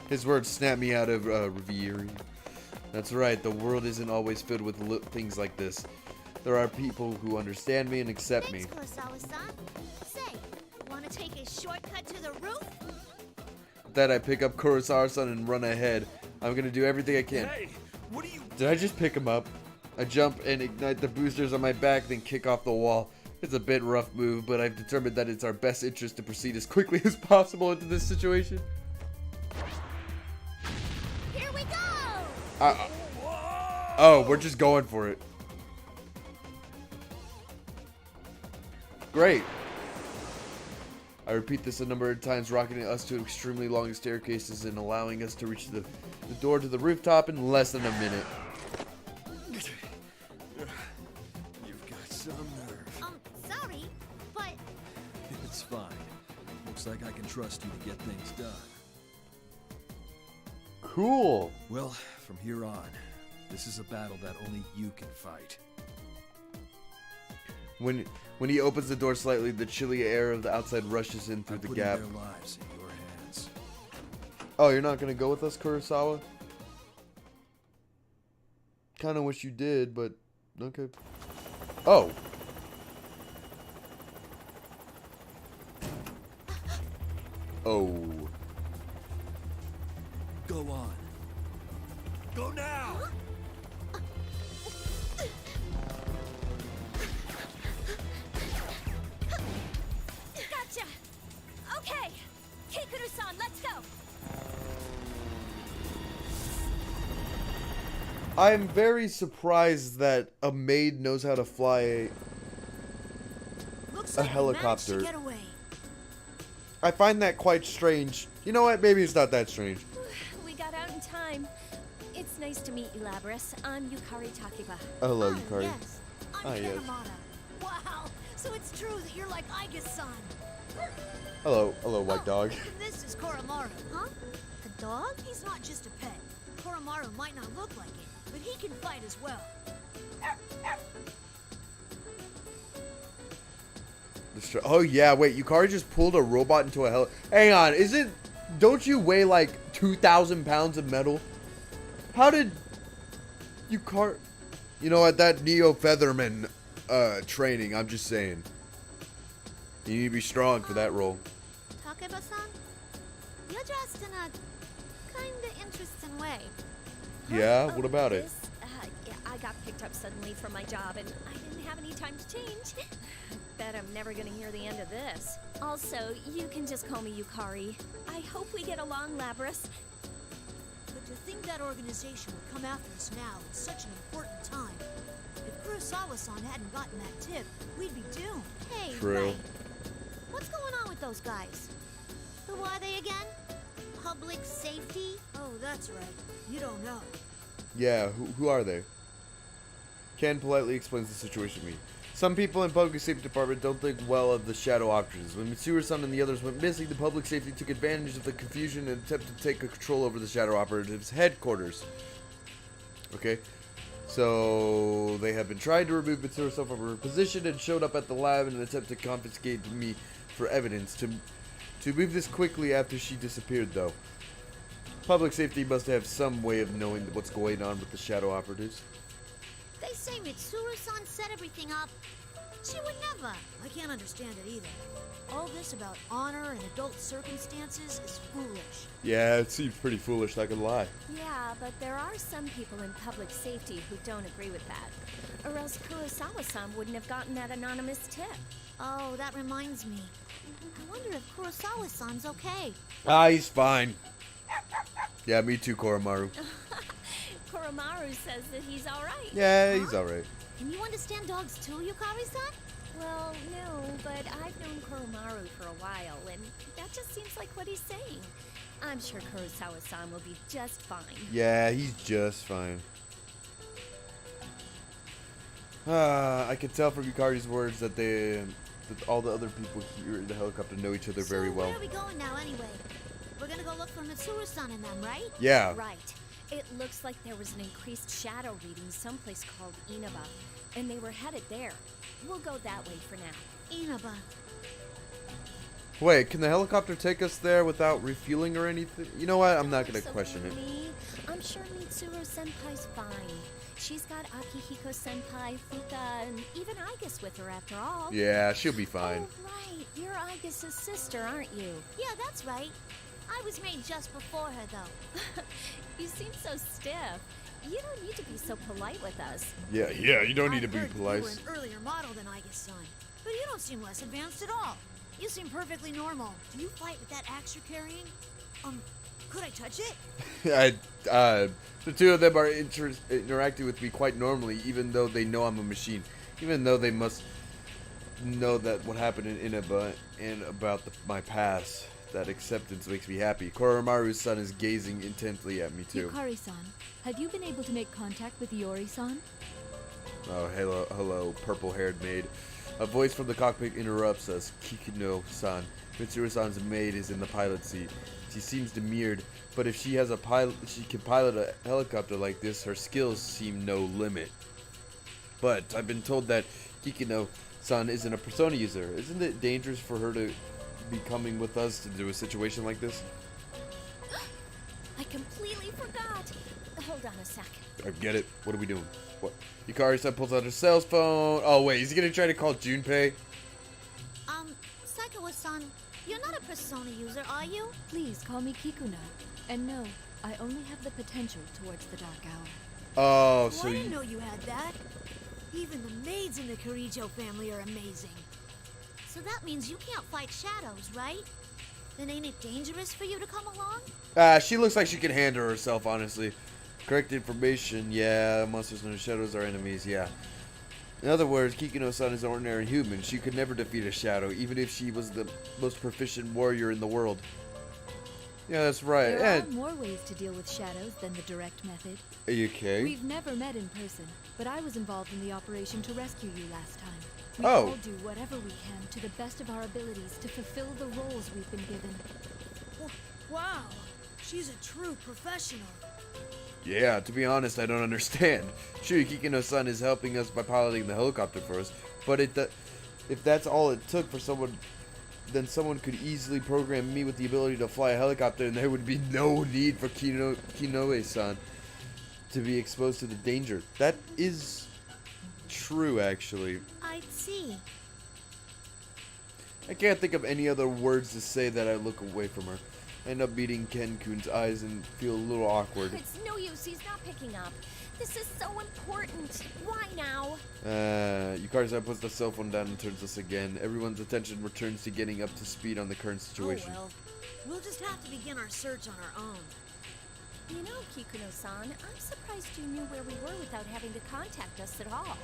Speaker 1: His words snap me out of reverie. That's right, the world isn't always filled with things like this. There are people who understand me and accept me.
Speaker 6: Kurosawa-san. Say, want to take a shortcut to the roof?
Speaker 1: With that, I pick up Kurosawa-san and run ahead. I'm gonna do everything I can.
Speaker 11: Hey, what are you...
Speaker 1: Did I just pick him up? I jump and ignite the boosters on my back, then kick off the wall. It's a bit rough move, but I've determined that it's our best interest to proceed as quickly as possible into this situation.
Speaker 6: Here we go!
Speaker 1: Oh, we're just going for it. Great. I repeat this a number of times, rocketing us to extremely long staircases and allowing us to reach the door to the rooftop in less than a minute.
Speaker 11: You've got some nerve.
Speaker 6: Sorry, but...
Speaker 11: It's fine. Looks like I can trust you to get things done.
Speaker 1: Cool.
Speaker 11: Well, from here on, this is a battle that only you can fight.
Speaker 1: When he opens the door slightly, the chilly air of the outside rushes in through the gap.
Speaker 11: Their lives in your hands.
Speaker 1: Oh, you're not gonna go with us, Kurosawa? Kinda wish you did, but okay. Oh. Oh.
Speaker 11: Go on.
Speaker 2: Go now!
Speaker 17: Gotcha! Okay! Kikuru-san, let's go!
Speaker 1: I'm very surprised that a maid knows how to fly
Speaker 12: Looks
Speaker 1: a
Speaker 12: like
Speaker 1: helicopter.
Speaker 12: we managed to get away.
Speaker 1: I find that quite strange. You know what? Maybe it's not that strange.
Speaker 17: We got out in time. It's nice to meet you, Labras. I'm Yukari Takiba.
Speaker 1: Hello, Yukari.
Speaker 12: Yes, I'm
Speaker 1: Ah, yes.
Speaker 12: Kanemata. Wow, so it's true that you're like Aiga's-san.
Speaker 1: Hello, white dog.
Speaker 12: This is Koromaru, huh? A dog? He's not just a pet. Koromaru might not look like it, but he can fight as well.
Speaker 1: Oh yeah, wait, Yukari just pulled a robot into a hell. Hang on, don't you weigh like 2,000 pounds of metal? How did Yukari... You know what, that Neo Featherman training, I'm just saying. You need to be strong for that role.
Speaker 9: Takiba-san, you're dressed in a kinda interesting way.
Speaker 1: Yeah, what about it?
Speaker 17: Yeah, I got picked up suddenly from my job, and I didn't have any time to change. Bet I'm never gonna hear the end of this. Also, you can just call me Yukari. I hope we get along, Labras.
Speaker 12: But to think that organization would come after us now at such an important time. If Kurosawa-san hadn't gotten that tip, we'd be doomed.
Speaker 9: Hey,
Speaker 1: True.
Speaker 9: right. What's going on with those guys? Who are they again? Public safety?
Speaker 12: Oh, that's right. You don't know.
Speaker 1: Yeah, who are they? Ken politely explains the situation to me. Some people in public safety department don't think well of the shadow operatives. When Mitsuru-san and the others went missing, the public safety took advantage of the confusion and attempted to take control over the shadow operatives' headquarters. Okay, so they have been trying to remove Mitsuru-san from her position and showed up at the lab in an attempt to confiscate me for evidence. To move this quickly after she disappeared, though. Public safety must have some way of knowing what's going on with the shadow operatives.
Speaker 9: They say Mitsuru-san set everything up. She would never.
Speaker 12: I can't understand it either. All this about honor and adult circumstances is foolish.
Speaker 1: Yeah, it seems pretty foolish, not gonna lie.
Speaker 17: Yeah, but there are some people in public safety who don't agree with that. Or else Kurosawa-san wouldn't have gotten that anonymous tip.
Speaker 9: Oh, that reminds me. I wonder if Kurosawa-san's okay.
Speaker 1: Ah, he's fine. Yeah, me too, Koromaru.
Speaker 17: Koromaru says that he's alright.
Speaker 1: Yeah, he's alright.
Speaker 9: Can you understand dogs too, Yukari-san?
Speaker 17: Well, no, but I've known Koromaru for a while, and that just seems like what he's saying. I'm sure Kurosawa-san will be just fine.
Speaker 1: Yeah, he's just fine. I could tell from Yukari's words that all the other people here in the helicopter know each other very well.
Speaker 9: Where are we going now anyway? We're gonna go look for Mitsuru-san and them, right?
Speaker 1: Yeah.
Speaker 17: Right. It looks like there was an increased shadow reading someplace called Inaba, and they were headed there. We'll go that way for now.
Speaker 9: Inaba.
Speaker 1: Wait, can the helicopter take us there without refueling or anything? You know what? I'm not gonna question it.
Speaker 17: I'm sure Mitsuru-senpai's fine. She's got Akihiko-senpai, Fuka, and even Aigus with her after all.
Speaker 1: Yeah, she'll be fine.
Speaker 17: Oh, right. You're Aigus' sister, aren't you?
Speaker 9: Yeah, that's right. I was made just before her, though.
Speaker 17: You seem so stiff. You don't need to be so polite with us.
Speaker 1: Yeah, you don't need to be
Speaker 12: I heard
Speaker 1: polite.
Speaker 12: You were an earlier model than Aiga's-san, but you don't seem less advanced at all. You seem perfectly normal. Do you fight with that axe you're carrying? Could I touch it?
Speaker 1: The two of them are interacting with me quite normally, even though they know I'm a machine. Even though they must know that what happened in Inaba and about my past. That acceptance makes me happy. Koromaru's son is gazing intently at me too.
Speaker 18: Yukari-san, have you been able to make contact with Iori-san?
Speaker 1: Oh, hello, purple-haired maid. A voice from the cockpit interrupts us. Kikino-san, Mitsuru-san's maid, is in the pilot seat. She seems demurred, but if she has she can pilot a helicopter like this, her skills seem no limit. But I've been told that Kikino-san isn't a Persona user. Isn't it dangerous for her to be coming with us to do a situation like this?
Speaker 17: I completely forgot. Hold on a sec.
Speaker 1: I get it. What are we doing? What? Yukari-san pulls out her cell phone. Oh, wait. Is he going to try to call Junpei?
Speaker 12: Saikawa-san, you're not a Persona user, are you?
Speaker 18: Please call me Kikuno. And no, I only have the potential towards the Dark Hour.
Speaker 1: Oh, so
Speaker 12: I didn't know you had that. Even the maids in the Kirijo family are amazing. So that means you can't fight shadows, right? Then ain't it dangerous for you to come along?
Speaker 1: She looks like she can handle herself, honestly. Correct information, yeah. Monsters in the shadows are enemies, yeah. In other words, Kikuno-san is an ordinary human. She could never defeat a shadow, even if she was the most proficient warrior in the world. Yeah, that's right.
Speaker 18: There are more ways to deal with shadows than the direct method.
Speaker 1: Are you okay?
Speaker 18: We've never met in person, but I was involved in the operation to rescue you last time. We
Speaker 1: Oh.
Speaker 18: all do whatever we can to the best of our abilities to fulfill the roles we've been given.
Speaker 12: Wow, she's a true professional.
Speaker 1: Yeah, to be honest, I don't understand. Sure, Kikuno-san is helping us by piloting the helicopter for us, but if that's all it took for someone, then someone could easily program me with the ability to fly a helicopter, and there would be no need for Kinoue-san to be exposed to the danger. That is true, actually.
Speaker 12: I'd see.
Speaker 1: I can't think of any other words to say that I look away from her. I end up meeting Ken-kun's eyes and feel a little awkward.
Speaker 17: It's no use. He's not picking up. This is so important. Why now?
Speaker 1: Yukari-san puts the cell phone down and turns us again. Everyone's attention returns to getting up to speed on the current situation.
Speaker 12: Oh well, we'll just have to begin our search on our own.
Speaker 17: You know, Kikuno-san, I'm surprised you knew where we were without having to contact us at all.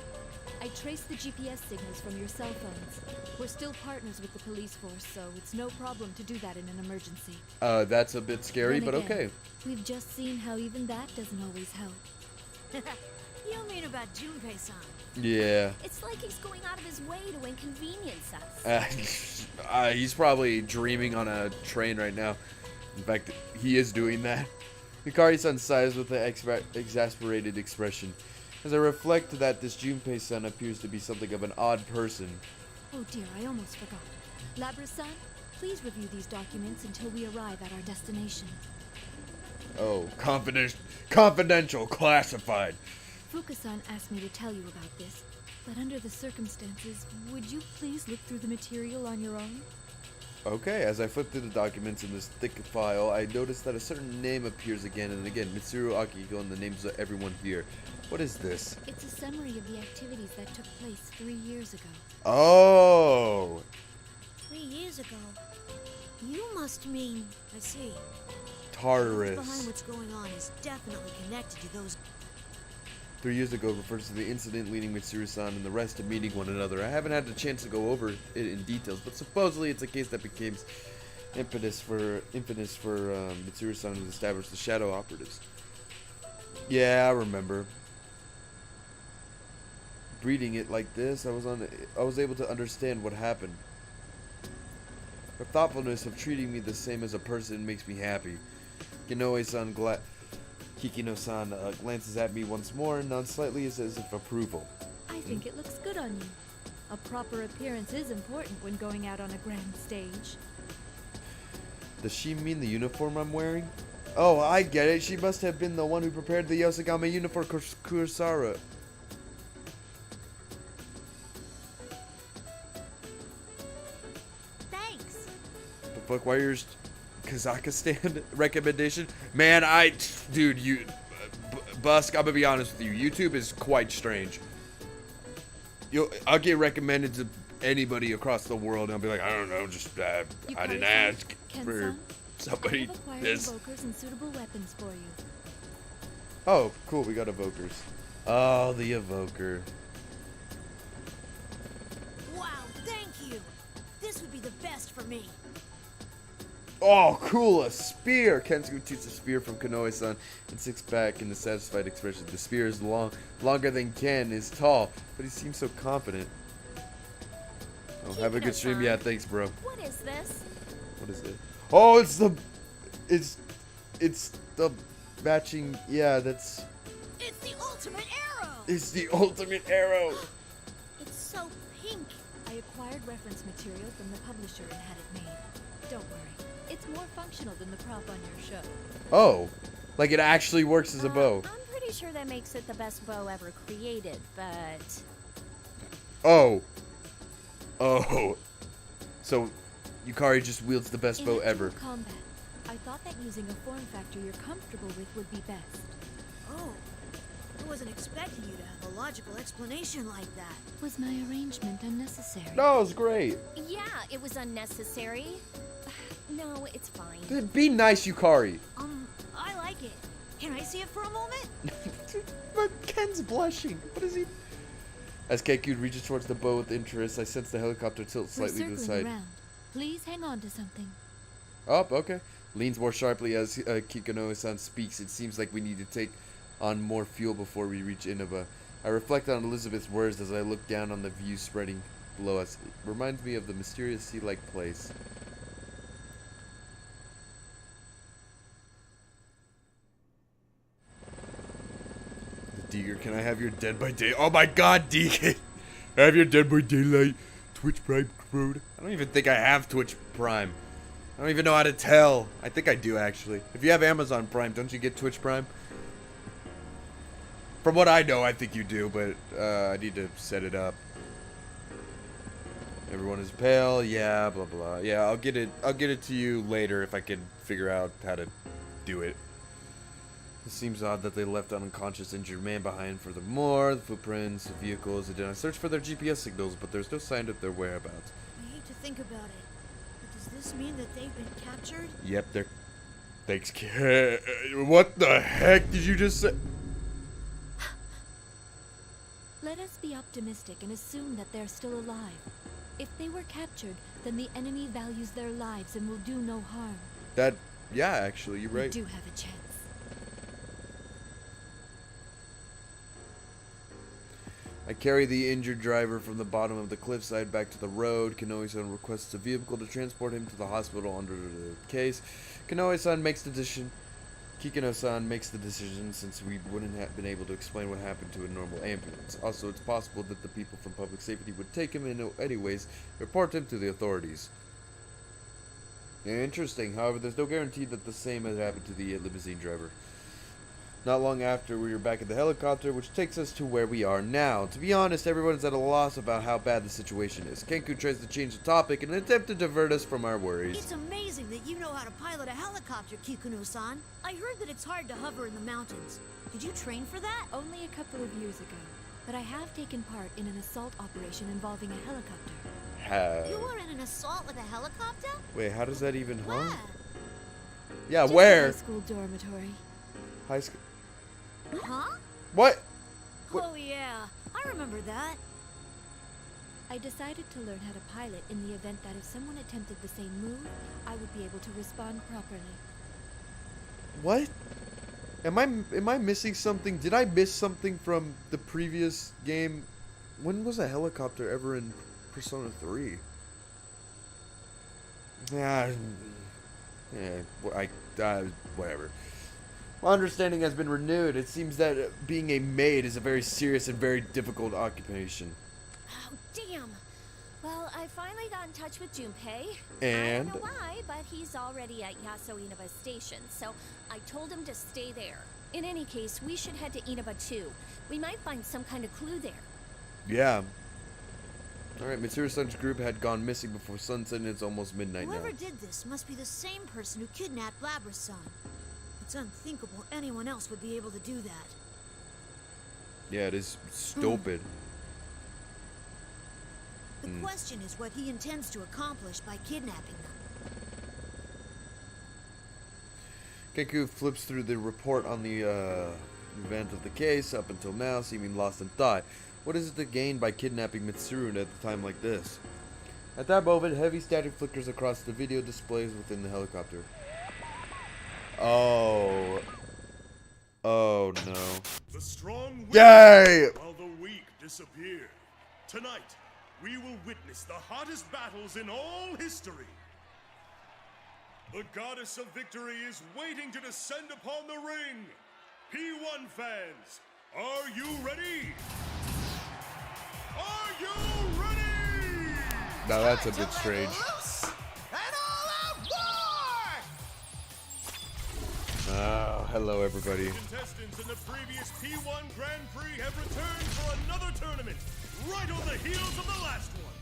Speaker 18: I traced the GPS signals from your cell phones. We're still partners with the police force, so it's no problem to do that in an emergency.
Speaker 1: That's a bit scary,
Speaker 18: Then
Speaker 1: but
Speaker 18: again,
Speaker 1: okay.
Speaker 18: We've just seen how even that doesn't always help.
Speaker 12: You mean about Junpei-san?
Speaker 1: Yeah.
Speaker 17: It's like he's going out of his way to inconvenience us.
Speaker 1: He's probably dreaming on a train right now. In fact, he is doing that. Yukari-san sighs with an exasperated expression. As I reflect that this Junpei-san appears to be something of an odd person.
Speaker 18: Oh dear, I almost forgot. Labra-san, please review these documents until we arrive at our destination.
Speaker 1: Oh, confidential, classified.
Speaker 18: Fuka-san asked me to tell you about this, but under the circumstances, would you please look through the material on your own?
Speaker 1: Okay, as I flip through the documents in this thick file, I notice that a certain name appears again and again. Mitsuru Akihiko and the names of everyone here. What is this?
Speaker 18: It's a summary of the activities that took place 3 years ago.
Speaker 1: Oh!
Speaker 12: 3 years ago? You must mean... I see.
Speaker 1: Tartarus.
Speaker 12: What's behind what's going on is definitely connected to those...
Speaker 1: 3 years ago refers to the incident leading Mitsuru-san and the rest to meeting one another. I haven't had the chance to go over it in details, but supposedly it's a case that became impetus for Mitsuru-san to establish the Shadow Operatives. Yeah, I remember. Reading it like this, I was able to understand what happened. Her thoughtfulness of treating me the same as a person makes me happy. Kinoue-san Kikino-san glances at me once more and nods slightly as if approval.
Speaker 18: I think it looks good on you. A proper appearance is important when going out on a grand stage.
Speaker 1: Does she mean the uniform I'm wearing? Oh, I get it. She must have been the one who prepared the Yosagame uniform for Kurosara.
Speaker 12: Thanks.
Speaker 1: The fuck? Why are yours Kazakhstan recommendation? Man, dude, Busk, I'm gonna be honest with you. YouTube is quite strange. I'll get recommended to anybody across the world, and I'll be like, I don't know, just I didn't ask for somebody this.
Speaker 18: Evokers and suitable weapons for you.
Speaker 1: Oh, cool, we got evokers. Oh, the evoker.
Speaker 12: Wow, thank you. This would be the best for me.
Speaker 1: Oh, cool, a spear! Kensuke shoots a spear from Kanoe-san and sits back in a satisfied expression. The spear is longer than Ken is tall, but he seems so confident. Oh, have a good stream. Yeah, thanks, bro.
Speaker 17: What is this?
Speaker 1: What is it? Oh, it's the matching. Yeah, that's.
Speaker 12: It's the ultimate arrow.
Speaker 1: It's the ultimate arrow.
Speaker 12: It's so pink.
Speaker 18: I acquired reference material from the publisher and had it made. Don't worry, it's more functional than the prop on your show.
Speaker 1: Oh. Like it actually works as a bow.
Speaker 17: I'm pretty sure that makes it the best bow ever created, but...
Speaker 1: Oh. Oh. So, Yukari just wields the best bow ever.
Speaker 18: Combat, I thought that using a form factor you're comfortable with would be best.
Speaker 12: Oh, I wasn't expecting you to have a logical explanation like that.
Speaker 18: Was my arrangement unnecessary?
Speaker 1: No, it's great.
Speaker 17: Yeah, it was unnecessary. No, it's fine.
Speaker 1: Dude, be nice, Yukari.
Speaker 12: I like it. Can I see it for a moment?
Speaker 1: But Ken's blushing. What is he? As Kenku reaches towards the bow with interest, I sense the helicopter tilt slightly to the side.
Speaker 18: Around. Please hang on to something.
Speaker 1: Oh, okay. Leans more sharply as Kikunoe-san speaks. It seems like we need to take on more fuel before we reach Inaba. I reflect on Elizabeth's words as I look down on the view spreading below us. It reminds me of the mysterious sea-like place. Deeger, can I have your Dead by Day? Oh my god, Deegan! Have your Dead by Daylight Twitch Prime code. I don't even think I have Twitch Prime. I don't even know how to tell. I think I do, actually. If you have Amazon Prime, don't you get Twitch Prime? From what I know, I think you do, but I need to set it up. Everyone is pale. Yeah, blah blah. Yeah, I'll get it to you later if I can figure out how to do it. It seems odd that they left an unconscious injured man behind. Furthermore, the footprints of vehicles. I searched for their GPS signals, but there's no sign of their whereabouts.
Speaker 12: I hate to think about it, but does this mean that they've been captured?
Speaker 1: Yep, they're... Thanks, what the heck did you just say?
Speaker 18: Let us be optimistic and assume that they're still alive. If they were captured, then the enemy values their lives and will do no harm.
Speaker 1: Yeah, actually, you're right.
Speaker 18: We do have a chance.
Speaker 1: I carry the injured driver from the bottom of the cliffside back to the road. Kanoe-san requests a vehicle to transport him to the hospital under the case. Kanoe-san makes the decision. Kikuno-san makes the decision since we wouldn't have been able to explain what happened to a normal ambulance. Also, it's possible that the people from public safety would take him in anyways, report him to the authorities. Interesting. However, there's no guarantee that the same has happened to the limousine driver. Not long after, we were back at the helicopter, which takes us to where we are now. To be honest, everyone's at a loss about how bad the situation is. Kenku tries to change the topic in an attempt to divert us from our worries.
Speaker 12: It's amazing that you know how to pilot a helicopter, Kikuno-san. I heard that it's hard to hover in the mountains. Did you train for that?
Speaker 18: Only a couple of years ago. But I have taken part in an assault operation involving a helicopter.
Speaker 12: You were in an assault with a helicopter?
Speaker 1: Wait, how does that even...
Speaker 12: Where?
Speaker 1: Yeah,
Speaker 18: Just
Speaker 1: where?
Speaker 18: High school dormitory.
Speaker 1: High school...
Speaker 12: Huh?
Speaker 1: What?
Speaker 12: Oh yeah, I remember that.
Speaker 18: I decided to learn how to pilot in the event that if someone attempted the same move, I would be able to respond properly.
Speaker 1: What? Am I missing something? Did I miss something from the previous game? When was a helicopter ever in Persona 3? Whatever. My understanding has been renewed. It seems that being a maid is a very serious and very difficult occupation.
Speaker 17: Oh, damn. Well, I finally got in touch with Junpei.
Speaker 1: And?
Speaker 17: I don't know why, but he's already at Yaso Inaba Station, so I told him to stay there. In any case, we should head to Inaba too. We might find some kind of clue there.
Speaker 1: Yeah. Alright, Mitsuru-san's group had gone missing before sunset and it's almost midnight
Speaker 12: Whoever
Speaker 1: now.
Speaker 12: did this must be the same person who kidnapped Labra-san. It's unthinkable anyone else would be able to do that.
Speaker 1: Yeah, it is stupid.
Speaker 12: The question is what he intends to accomplish by kidnapping them.
Speaker 1: Kenku flips through the report on the event of the case up until now, seeming lost in thought. What is it to gain by kidnapping Mitsuru at a time like this? At that moment, heavy static flickers across the video displays within the helicopter. Oh. Oh no.
Speaker 4: The strong win
Speaker 1: Yay!
Speaker 4: while the weak disappear. Tonight, we will witness the hottest battles in all history. The goddess of victory is waiting to descend upon the ring. P1 fans, are you ready? Are you ready?
Speaker 1: Now that's a bit strange. Oh, hello everybody.
Speaker 4: Contestants in the previous P1 Grand Prix have returned for another tournament, right on the heels of the last one.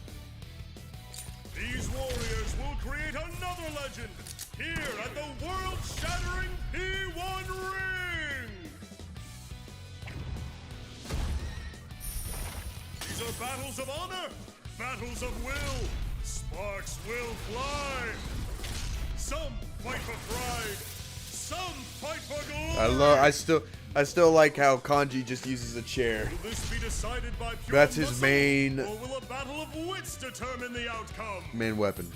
Speaker 4: These warriors will create another legend here at the world-shattering P1 Ring. These are battles of honor, battles of will. Sparks will fly. Some fight for pride. Some fight for glory.
Speaker 1: I still like how Kanji just uses a chair.
Speaker 4: Will this be decided by pure
Speaker 1: That's his
Speaker 4: muscle,
Speaker 1: main
Speaker 4: or will a battle of wits determine the outcome?
Speaker 1: main weapon.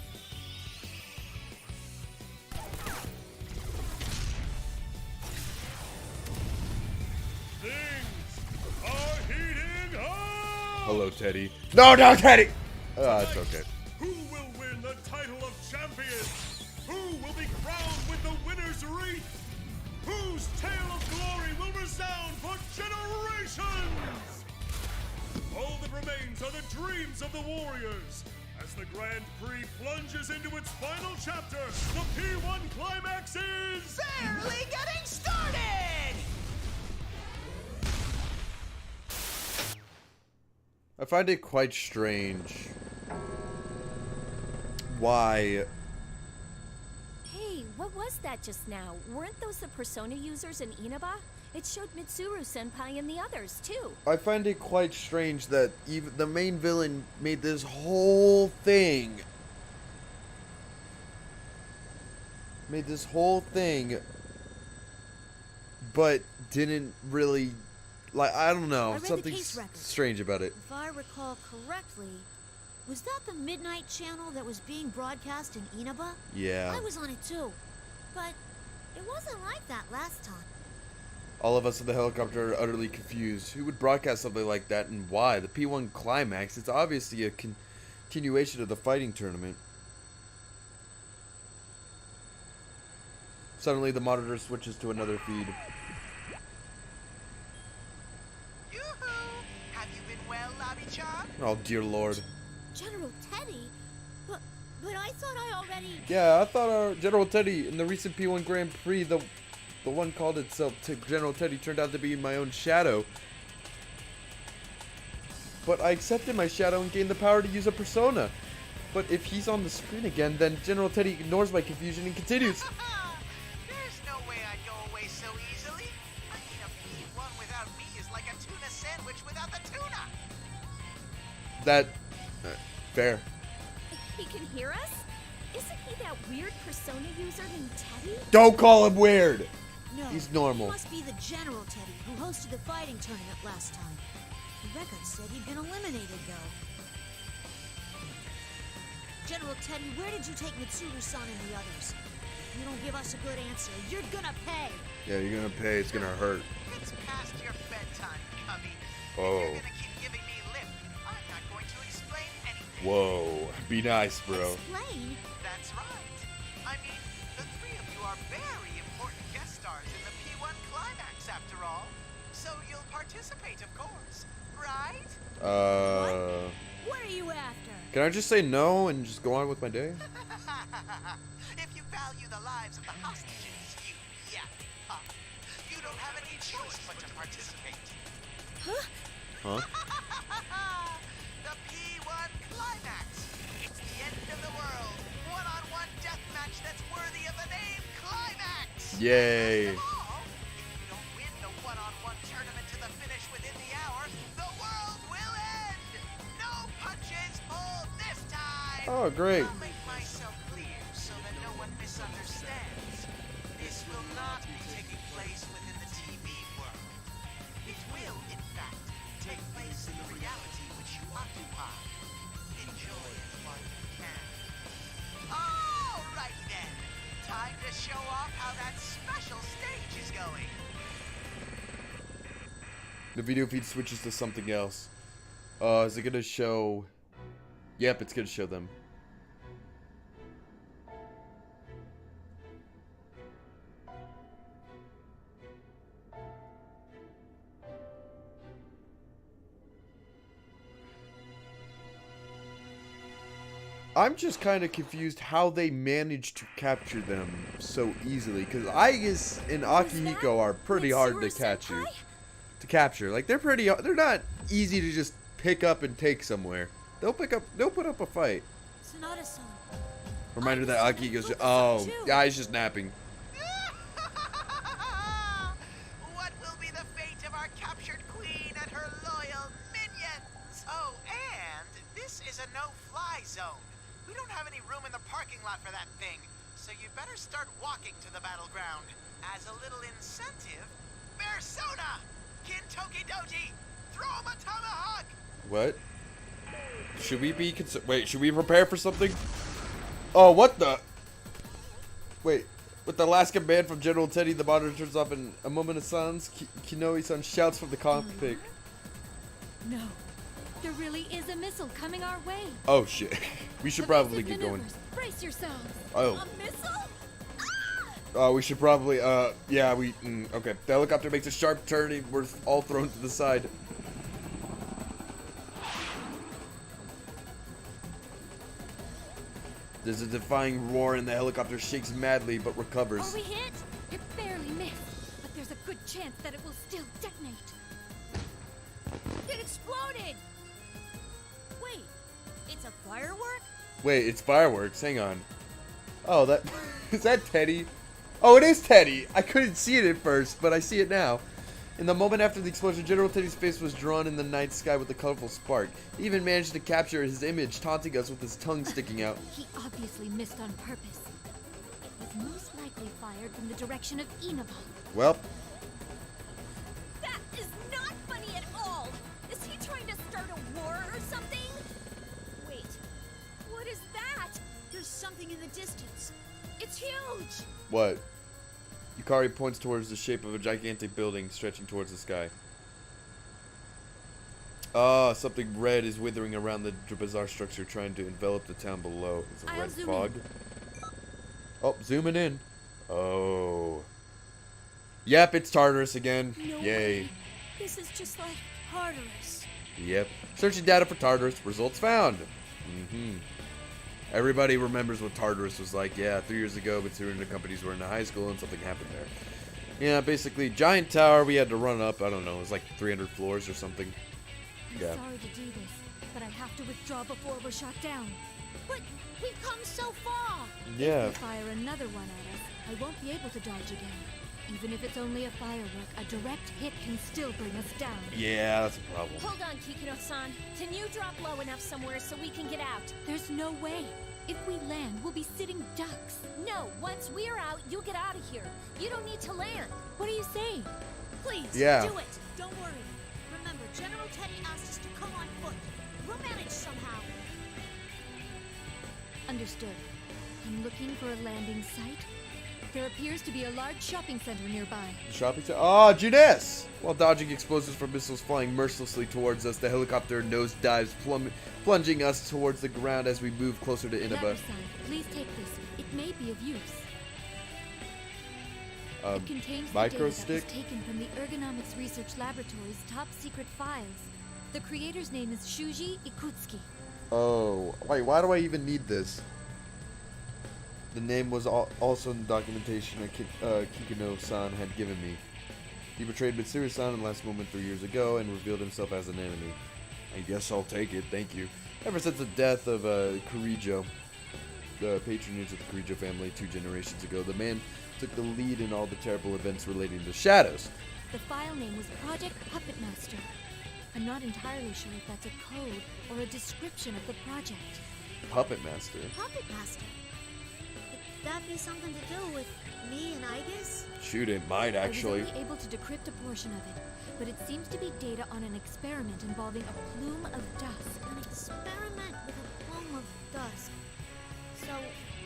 Speaker 4: Things are heating up.
Speaker 1: Hello, Teddy. No, Teddy. Oh, it's okay.
Speaker 4: Who will win the title of champion? Who will be crowned with the winner's wreath? Whose tale of glory will resound for generations? All that remains are the dreams of the warriors. As the Grand Prix plunges into its final chapter, the P1 climax is
Speaker 16: barely getting started!
Speaker 1: I find it quite strange why.
Speaker 17: Hey, what was that just now? Weren't those the Persona users in Inaba? It showed Mitsuru-senpai and the others, too.
Speaker 1: I find it quite strange that even the main villain made this whole thing. But didn't really, like, I don't know.
Speaker 12: I read the
Speaker 1: Something
Speaker 12: case record.
Speaker 1: strange about it.
Speaker 12: If I recall correctly, was that the Midnight Channel that was being broadcast in Inaba?
Speaker 1: Yeah.
Speaker 12: I was on it too, but it wasn't like that last time.
Speaker 1: All of us in the helicopter are utterly confused. Who would broadcast something like that and why? The P1 climax, it's obviously a continuation of the fighting tournament. Suddenly the monitor switches to another feed.
Speaker 16: Yoo-hoo! Have you been well, Lobby-chan?
Speaker 1: Oh dear lord.
Speaker 12: General Teddy? But I thought I already...
Speaker 1: Yeah, I thought our General Teddy in the recent P1 Grand Prix, the one called itself General Teddy, turned out to be my own shadow. But I accepted my shadow and gained the power to use a persona. But if he's on the screen again, then General Teddy ignores my confusion and continues.
Speaker 16: There's no way I'd go away so easily. I mean, a P1 without me is like a tuna sandwich without the tuna.
Speaker 1: That... fair.
Speaker 17: He can hear us? Isn't he that weird Persona user named Teddy?
Speaker 1: Don't call him weird!
Speaker 12: No,
Speaker 1: He's normal.
Speaker 12: He must be the General Teddy who hosted the fighting tournament last time. The record said he'd been eliminated, though. General Teddy, where did you take Mitsuru-san and the others? If you don't give us a good answer, you're gonna pay!
Speaker 1: Yeah, you're gonna pay. It's gonna hurt.
Speaker 16: It's past your bedtime, Cubby.
Speaker 1: Oh.
Speaker 16: You're gonna keep giving me lip. I'm not going to explain anything.
Speaker 1: Whoa. Be nice, bro.
Speaker 12: Explain?
Speaker 16: That's right. I mean, the three of you are very important guest stars in the P1 climax, after all. So you'll participate, of course. Right?
Speaker 12: What are you after?
Speaker 1: Can I just say no and just go on with my day?
Speaker 16: If you value the lives of the hostages, you yap. You don't have any choice but to participate.
Speaker 1: Huh?
Speaker 16: The P1 climax. It's the end of the world. One-on-one deathmatch that's worthy of the name Climax.
Speaker 1: Yay.
Speaker 16: Most of all, if you don't win the one-on-one tournament to the finish within the hour, the world will end. No punches pulled this time.
Speaker 1: Oh, great.
Speaker 16: I'll make myself clear so that no one misunderstands. This will not be taking place within the TV world. It will, in fact, take place in the reality which you occupy. Enjoy it while you can. Alrighty then. Time to show off how that special stage is going.
Speaker 1: The video feed switches to something else. Is it gonna show... Yep, it's gonna show them. I'm just kind of confused how they managed to capture them so easily. Because Aigis and Akihiko are pretty hard to capture. Like, they're not easy to just pick up and take somewhere. They'll put up a fight.
Speaker 12: Sonata-san.
Speaker 1: Reminder that Akihiko's yeah, he's just napping.
Speaker 16: What will be the fate of our captured queen and her loyal minions? Oh, and this is a no-fly zone. We don't have any room in the parking lot for that thing, so you better start walking to the battleground. As a little incentive, Persona! Kintoki Doji! Throw him a tomahawk!
Speaker 1: What? Should we be wait, should we prepare for something? Oh, what the? Wait, with the last command from General Teddy, the monitor turns off in a moment of silence. Kinoe-san shouts from the cockpit.
Speaker 18: No, there really is a missile coming our way.
Speaker 1: Oh shit, we should probably get going.
Speaker 18: Brace yourselves.
Speaker 1: Oh.
Speaker 18: A missile?
Speaker 1: Oh, we should probably, yeah, okay. The helicopter makes a sharp turn and we're all thrown to the side. There's a defying roar and the helicopter shakes madly but recovers.
Speaker 18: Are we hit? It barely missed, but there's a good chance that it will still detonate.
Speaker 12: It exploded! Wait, it's a firework?
Speaker 1: Wait, it's fireworks. Hang on. Oh, that is that Teddy? Oh, it is Teddy. I couldn't see it at first, but I see it now. In the moment after the explosion, General Teddy's face was drawn in the night sky with a colorful spark. He even managed to capture his image, taunting us with his tongue sticking out.
Speaker 18: He obviously missed on purpose. It was most likely fired from the direction of Inaba.
Speaker 1: Well.
Speaker 17: That is not funny at all! Is he trying to start a war or something? Wait, what is that?
Speaker 12: There's something in the distance. It's huge!
Speaker 1: What? Yukari points towards the shape of a gigantic building stretching towards the sky. Ah, something red is withering around the bizarre structure, trying to envelop the town below. It's a red fog. Oh, zooming in. Oh. Yep, it's Tartarus again.
Speaker 12: No
Speaker 1: Yay.
Speaker 12: way. This is just like Tartarus.
Speaker 1: Yep. Searching data for Tartarus. Results found. Everybody remembers what Tartarus was like. Yeah, 3 years ago, but 2 of the companies were in high school and something happened there. Yeah, basically, giant tower we had to run up. I don't know, it was like 300 floors or something.
Speaker 18: I'm sorry to do this, but I have to withdraw before we're shot down.
Speaker 12: But we've come so far!
Speaker 1: Yeah.
Speaker 18: If they fire another one at us, I won't be able to dodge again. Even if it's only a firework, a direct hit can still bring us down.
Speaker 1: Yeah, that's a problem.
Speaker 17: Hold on, Kikino-san. Can you drop low enough somewhere so we can get out?
Speaker 18: There's no way. If we land, we'll be sitting ducks.
Speaker 17: No, once we're out, you'll get out of here. You don't need to land.
Speaker 18: What are you saying?
Speaker 12: Please,
Speaker 1: yeah.
Speaker 12: Do it. Don't worry. Remember, General Teddy asked us to come on foot. We'll manage somehow.
Speaker 18: Understood. I'm looking for a landing site. There appears to be a large shopping center nearby.
Speaker 1: Shopping center? Oh, Junes! While dodging explosives from missiles flying mercilessly towards us, the helicopter nose dives, plunging us towards the ground as we move closer to Inaba.
Speaker 18: Please take this. It may be of use. It contains the
Speaker 1: micro
Speaker 18: data that was taken from the Ergonomics Research Laboratory's top secret files. The creator's name is Shuji Ikutsuki.
Speaker 1: Oh, wait, why do I even need this? The name was also in the documentation that Kikino-san had given me. He betrayed Mitsuru-san in the last moment 3 years ago and revealed himself as an enemy. I guess I'll take it, thank you. Ever since the death of Kurijo, the patronage of the Kurijo family 2 generations ago, the man took the lead in all the terrible events relating to shadows.
Speaker 18: The file name was Project Puppet Master. I'm not entirely sure if that's a code or a description of the project.
Speaker 1: Puppet Master?
Speaker 12: Puppet Master? Could that be something to do with me and Aigis?
Speaker 1: Shoot, it might actually.
Speaker 18: I was only able to decrypt a portion of it, but it seems to be data on an experiment involving a plume of dust.
Speaker 12: An experiment with a plume of dust. So,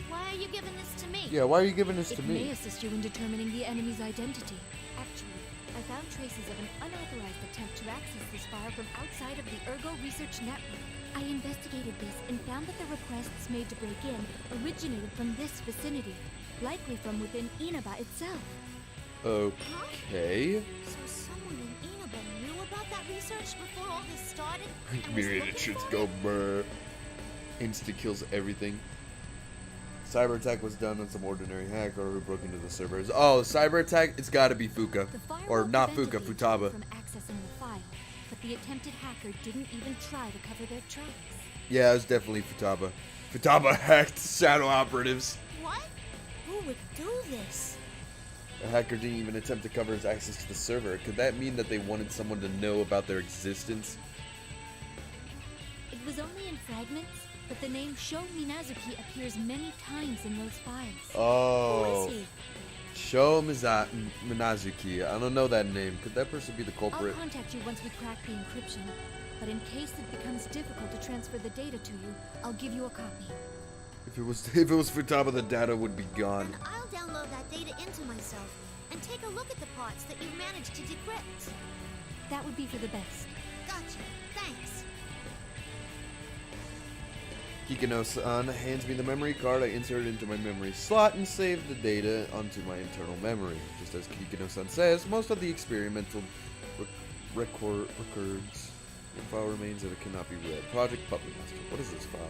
Speaker 12: why are you giving this to me?
Speaker 1: Yeah, why are you giving this to me?
Speaker 18: It may assist you in determining the enemy's identity. Actually, I found traces of an unauthorized attempt to access this file from outside of the Ergo Research Network. I investigated this and found that the requests made to break in originated from this vicinity, likely from within Inaba itself.
Speaker 1: Okay.
Speaker 12: So someone in Inaba knew about that research before all this started?
Speaker 1: Maybe it should go brr. Insta kills everything. Cyber attack was done on some ordinary hacker who broke into the servers. Oh, cyber attack, it's gotta be Fuka. Or not Fuka, Futaba.
Speaker 18: From accessing the file, but the attempted hacker didn't even try to cover their tracks.
Speaker 1: Yeah, it was definitely Futaba. Futaba hacked Shadow Operatives.
Speaker 12: What? Who would do this?
Speaker 1: The hacker didn't even attempt to cover his access to the server. Could that mean that they wanted someone to know about their existence?
Speaker 18: It was only in fragments, but the name Sho Minazuki appears many times in those files.
Speaker 1: Oh.
Speaker 18: Who is he?
Speaker 1: Sho Minazuki. I don't know that name. Could that person be the culprit?
Speaker 18: I'll contact you once we crack the encryption, but in case it becomes difficult to transfer the data to you, I'll give you a copy.
Speaker 1: If it was Futaba, the data would be gone.
Speaker 12: And I'll download that data into myself and take a look at the parts that you've managed to decrypt.
Speaker 18: That would be for the best.
Speaker 12: Gotcha. Thanks.
Speaker 1: Kikino-san hands me the memory card. I insert it into my memory slot and save the data onto my internal memory. Just as Kikino-san says, most of the experimental records in file remains that it cannot be read. Project Puppet Master. What is this file?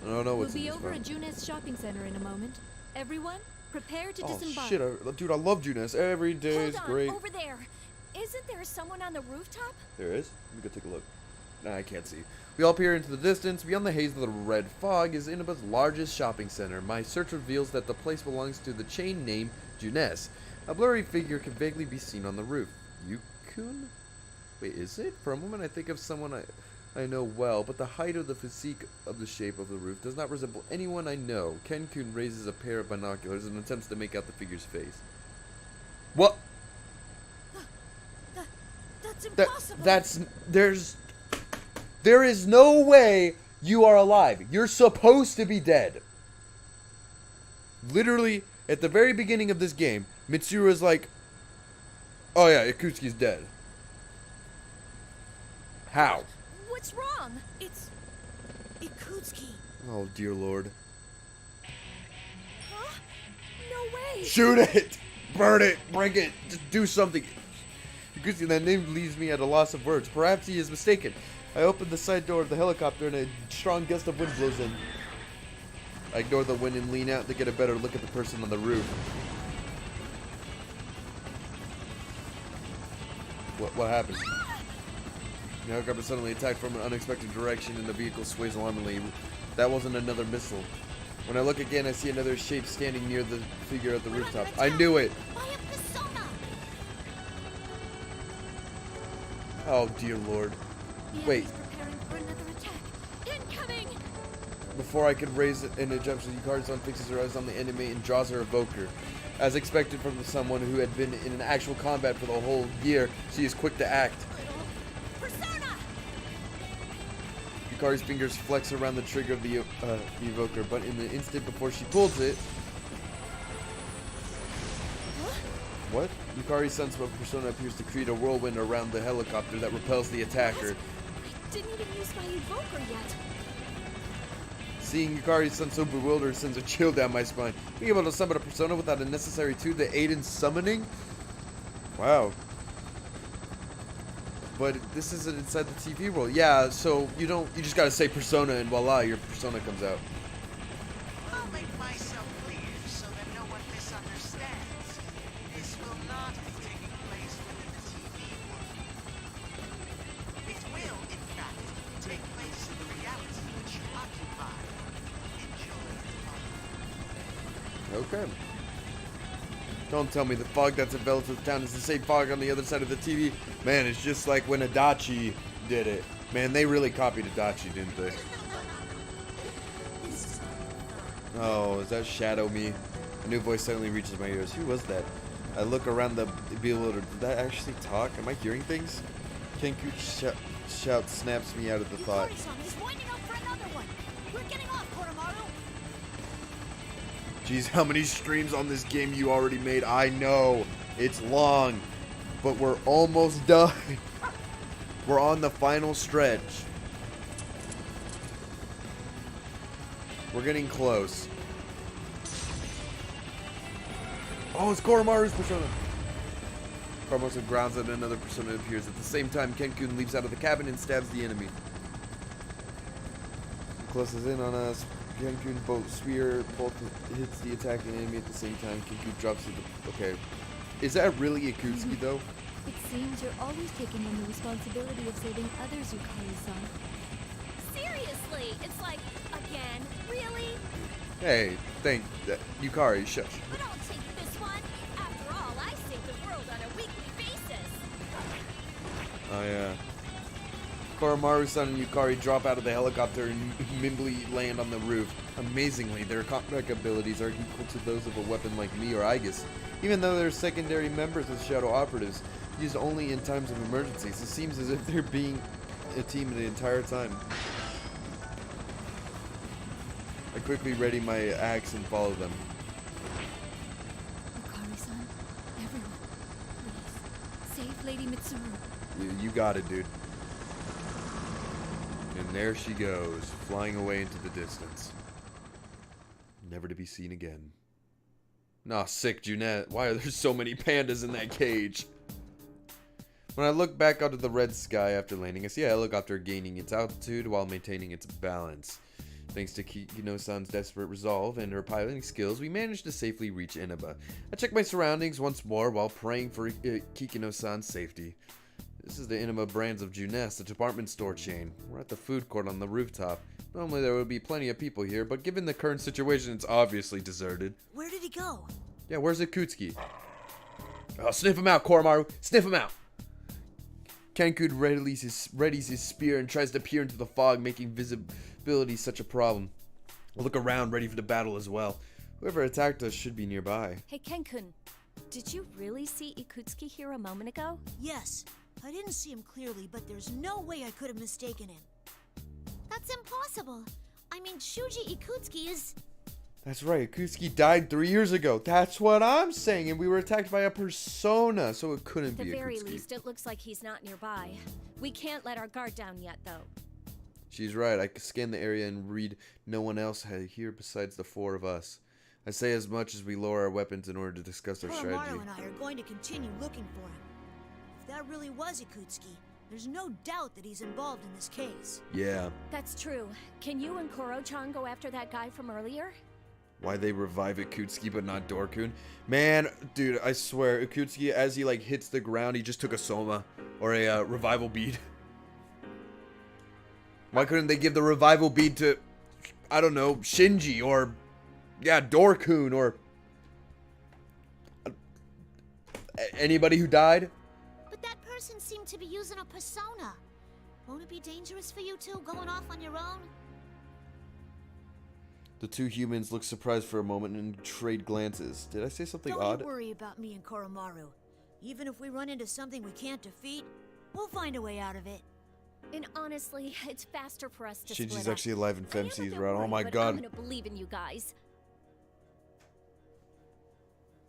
Speaker 1: I don't know what's in this file.
Speaker 18: We'll be over at Junes Shopping Center in a moment. Everyone, prepare to disembark.
Speaker 1: Shit, dude, I love Junes. Every day is great.
Speaker 17: Over there. Isn't there someone on the rooftop?
Speaker 1: There is? Let me go take a look. Nah, I can't see. We all peer into the distance. Beyond the haze of the red fog is Inaba's largest shopping center. My search reveals that the place belongs to the chain name Junes. A blurry figure can vaguely be seen on the roof. Yukun? Wait, is it? For a moment I think of someone I know well, but the height of the physique of the shape of the roof does not resemble anyone I know. Ken-kun raises a pair of binoculars and attempts to make out the figure's face. What?
Speaker 12: That's impossible.
Speaker 1: There is no way you are alive. You're supposed to be dead. Literally, at the very beginning of this game, Mitsuru is like, oh yeah, Ikutsuki's dead. How?
Speaker 17: What's wrong?
Speaker 12: It's Ikutsuki.
Speaker 1: Oh dear lord.
Speaker 17: Huh? No way.
Speaker 1: Shoot it! Burn it! Break it! Just do something. Ikutsuki, that name leaves me at a loss of words. Perhaps he is mistaken. I open the side door of the helicopter and a strong gust of wind blows in. I ignore the wind and lean out to get a better look at the person on the roof. What happened? The helicopter suddenly attacked from an unexpected direction and the vehicle sways alarmingly. That wasn't another missile. When I look again, I see another shape standing near the figure at the rooftop. I knew it! Oh dear lord. Wait. Before I could raise an injunction, Yukari-san fixes her eyes on the enemy and draws her evoker. As expected from someone who had been in an actual combat for the whole year, she is quick to act. Yukari's fingers flex around the trigger of the evoker, but in the instant before she pulls it... What? Yukari's sense of persona appears to create a whirlwind around the helicopter that repels the attacker.
Speaker 17: I didn't even use my evoker yet.
Speaker 1: Seeing Yukari's son so bewildered sends a chill down my spine. Being able to summon a persona without a necessary tool to aid in summoning? Wow. But this isn't inside the TV world. Yeah, so you just gotta say persona and voila, your persona comes out.
Speaker 16: I'll make myself clear so that no one misunderstands. This will not be taking place within the TV world. It will, in fact, take place in the reality which you occupy.
Speaker 1: Okay. Don't tell me the fog that's enveloped the town is the same fog on the other side of the TV. Man, it's just like when Adachi did it. Man, they really copied Adachi, didn't they? Oh, is that Shadow Me? A new voice suddenly reaches my ears. Who was that? I look around the bewildered. Did that actually talk? Am I hearing things? Kenku shout snaps me out of the thought. Jeez, how many streams on this game you already made? I know. It's long. But we're almost done. We're on the final stretch. We're getting close. Oh, it's Koromaru's persona. Koromaru grounds and another persona appears. At the same time, Ken-kun leaps out of the cabin and stabs the enemy. closes in on us. Kenkun both hits the attacking enemy at the same time. Kenkun drops to the... Okay. Is that really Ikutsuki, though?
Speaker 18: It seems you're always taking on the responsibility of saving others, Yukari-san.
Speaker 17: Seriously, it's like, again, really?
Speaker 1: Hey, Yukari, shush.
Speaker 17: But I'll take this one. After all, I save the world on a weekly basis.
Speaker 1: Oh, yeah. Koromaru-san and Yukari drop out of the helicopter and nimbly land on the roof. Amazingly, their combat abilities are equal to those of a weapon like me or Aegis. Even though they're secondary members of Shadow Operatives, used only in times of emergencies, it seems as if they're being a team the entire time. I quickly ready my axe and follow them.
Speaker 18: Yukari-san, everyone, please, save Lady Mitsuru.
Speaker 1: You got it, dude. And there she goes, flying away into the distance. Never to be seen again. Nah, sick, Junette. Why are there so many pandas in that cage? When I look back out of the red sky after landing, I see a helicopter gaining its altitude while maintaining its balance. Thanks to Kikino-san's desperate resolve and her piloting skills, we managed to safely reach Inaba. I check my surroundings once more while praying for Kikino-san's safety. This is the Inaba Brands of Junes, the department store chain. We're at the food court on the rooftop. Normally there would be plenty of people here, but given the current situation, it's obviously deserted.
Speaker 12: Where did he go?
Speaker 1: Yeah, where's Ikutsuki? Oh, sniff him out, Koromaru! Sniff him out! Kenkun readies his spear and tries to peer into the fog, making visibility such a problem. I look around, ready for the battle as well. Whoever attacked us should be nearby.
Speaker 17: Hey, Kenkun, did you really see Ikutsuki here a moment ago?
Speaker 12: Yes. I didn't see him clearly, but there's no way I could have mistaken him.
Speaker 9: That's impossible. I mean, Shuji Ikutsuki is...
Speaker 1: That's right, Ikutsuki died 3 years ago. That's what I'm saying, and we were attacked by a persona, so it couldn't be Ikutsuki.
Speaker 17: At the very least, it looks like he's not nearby. We can't let our guard down yet, though.
Speaker 1: She's right. I can scan the area and read no one else here besides the four of us. I say as much as we lower our weapons in order to discuss our strategy.
Speaker 12: Koromaru and I are going to continue looking for him. If that really was Ikutsuki, there's no doubt that he's involved in this case.
Speaker 1: Yeah.
Speaker 17: That's true. Can you and Koro-chan go after that guy from earlier?
Speaker 1: Why they revive Ikutsuki but not Dorkun? Man, dude, I swear, Ikutsuki, as he like hits the ground, he just took a soma or a revival bead. Why couldn't they give the revival bead to, I don't know, Shinji or, yeah, Dorkun or anybody who died?
Speaker 9: But that person seemed to be using a persona. Won't it be dangerous for you two going off on your own?
Speaker 1: The two humans look surprised for a moment and trade glances. Did I say something odd?
Speaker 12: Don't worry about me and Koromaru. Even if we run into something we can't defeat, we'll find a way out of it.
Speaker 17: And honestly, it's faster for us to
Speaker 1: Shinji's
Speaker 17: split
Speaker 1: actually
Speaker 17: up.
Speaker 1: alive and Femsi's right. Oh my
Speaker 17: but
Speaker 1: god.
Speaker 17: I'm gonna believe in you guys.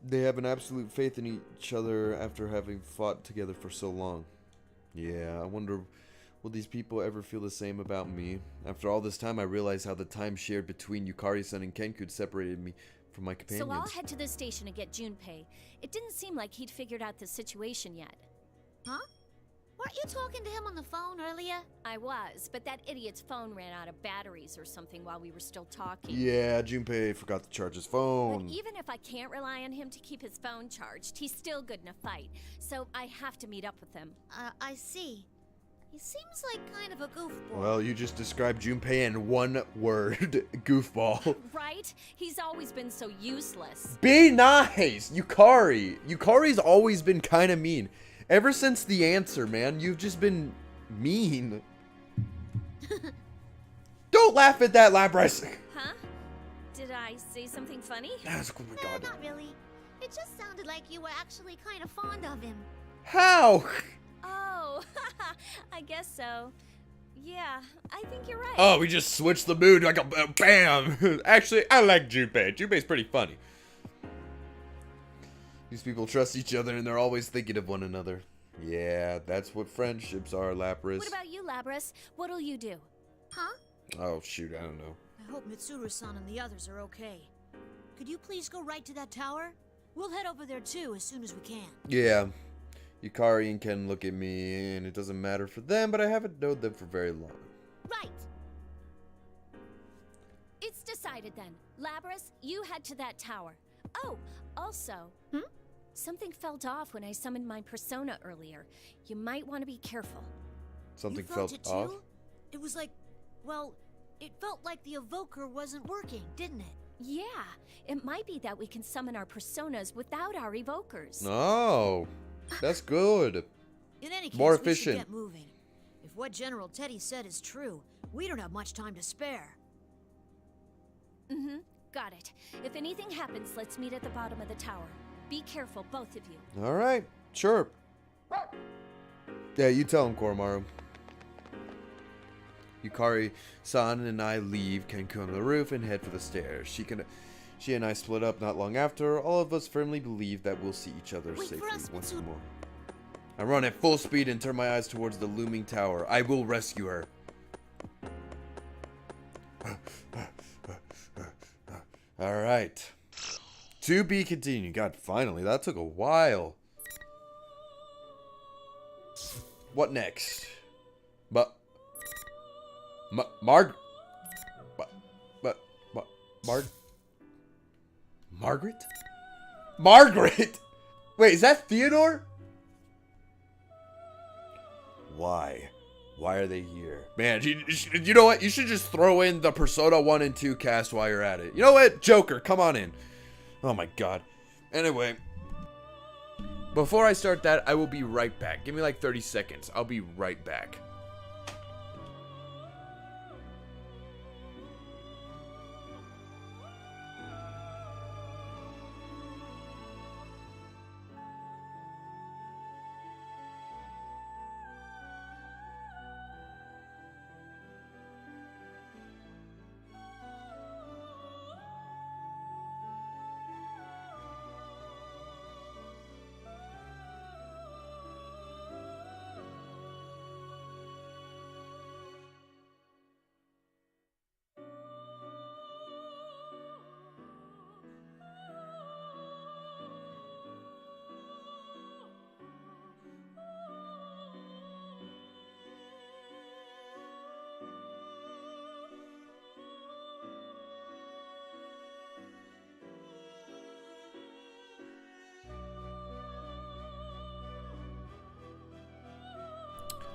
Speaker 1: They have an absolute faith in each other after having fought together for so long. Yeah, I wonder, will these people ever feel the same about me? After all this time, I realize how the time shared between Yukari-san and Kenkun separated me from my companions.
Speaker 17: So I'll head to the station and get Junpei. It didn't seem like he'd figured out the situation yet.
Speaker 9: Huh? Weren't you talking to him on the phone earlier?
Speaker 17: I was, but that idiot's phone ran out of batteries or something while we were still talking.
Speaker 1: Yeah, Junpei forgot to charge his phone.
Speaker 17: But even if I can't rely on him to keep his phone charged, he's still good in a fight. So I have to meet up with him.
Speaker 9: I see. He seems like kind of a goofball.
Speaker 1: Well, you just described Junpei in one word. Goofball.
Speaker 17: Right? He's always been so useless.
Speaker 1: Be nice! Yukari! Yukari's always been kind of mean. Ever since the answer, man, you've just been mean. Don't laugh at that, Labras!
Speaker 17: Huh? Did I say something funny?
Speaker 1: Oh my god.
Speaker 9: Not really. It just sounded like you were actually kind of fond of him.
Speaker 1: How?
Speaker 17: Oh, I guess so. Yeah, I think you're right.
Speaker 1: Oh, we just switched the mood like a bam! Actually, I like Junpei. Junpei's pretty funny. These people trust each other and they're always thinking of one another. Yeah, that's what friendships are, Lapras.
Speaker 17: What about you, Labras? What'll you do?
Speaker 9: Huh?
Speaker 1: Oh, shoot, I don't know.
Speaker 12: I hope Mitsuru-san and the others are okay. Could you please go right to that tower? We'll head over there too as soon as we can.
Speaker 1: Yeah. Yukari and Ken look at me, and it doesn't matter for them, but I haven't known them for very long.
Speaker 9: Right.
Speaker 17: decided then. Labras, you head to that tower. Oh, also, something felt off when I summoned my persona earlier. You might want to be careful.
Speaker 1: Something
Speaker 12: You felt
Speaker 1: felt
Speaker 12: it
Speaker 1: off?
Speaker 12: too? It was like, well, it felt like the evoker wasn't working, didn't it?
Speaker 17: Yeah, it might be that we can summon our personas without our evokers.
Speaker 1: Oh, that's good.
Speaker 12: In any case,
Speaker 1: More
Speaker 12: we should
Speaker 1: efficient.
Speaker 12: get moving. If what General Teddy said is true, we don't have much time to spare.
Speaker 17: Got it. If anything happens, let's meet at the bottom of the tower. Be careful, both of you.
Speaker 1: All right, sure. Yeah, you tell him, Koromaru. Yukari-san and I leave Cancun on the roof and head for the stairs. She and I split up not long after. All of us firmly believe that we'll see each other safely once more. I run at full speed and turn my eyes towards the looming tower. I will rescue her. All right. To be continued. God, finally. That took a while. What next? Margaret? Margaret? Wait, is that Theodore? Why? Why are they here? Man, you know what? You should just throw in the Persona 1 and 2 cast while you're at it. You know what? Joker, come on in. Oh my god. Anyway. Before I start that, I will be right back. Give me like 30 seconds. I'll be right back.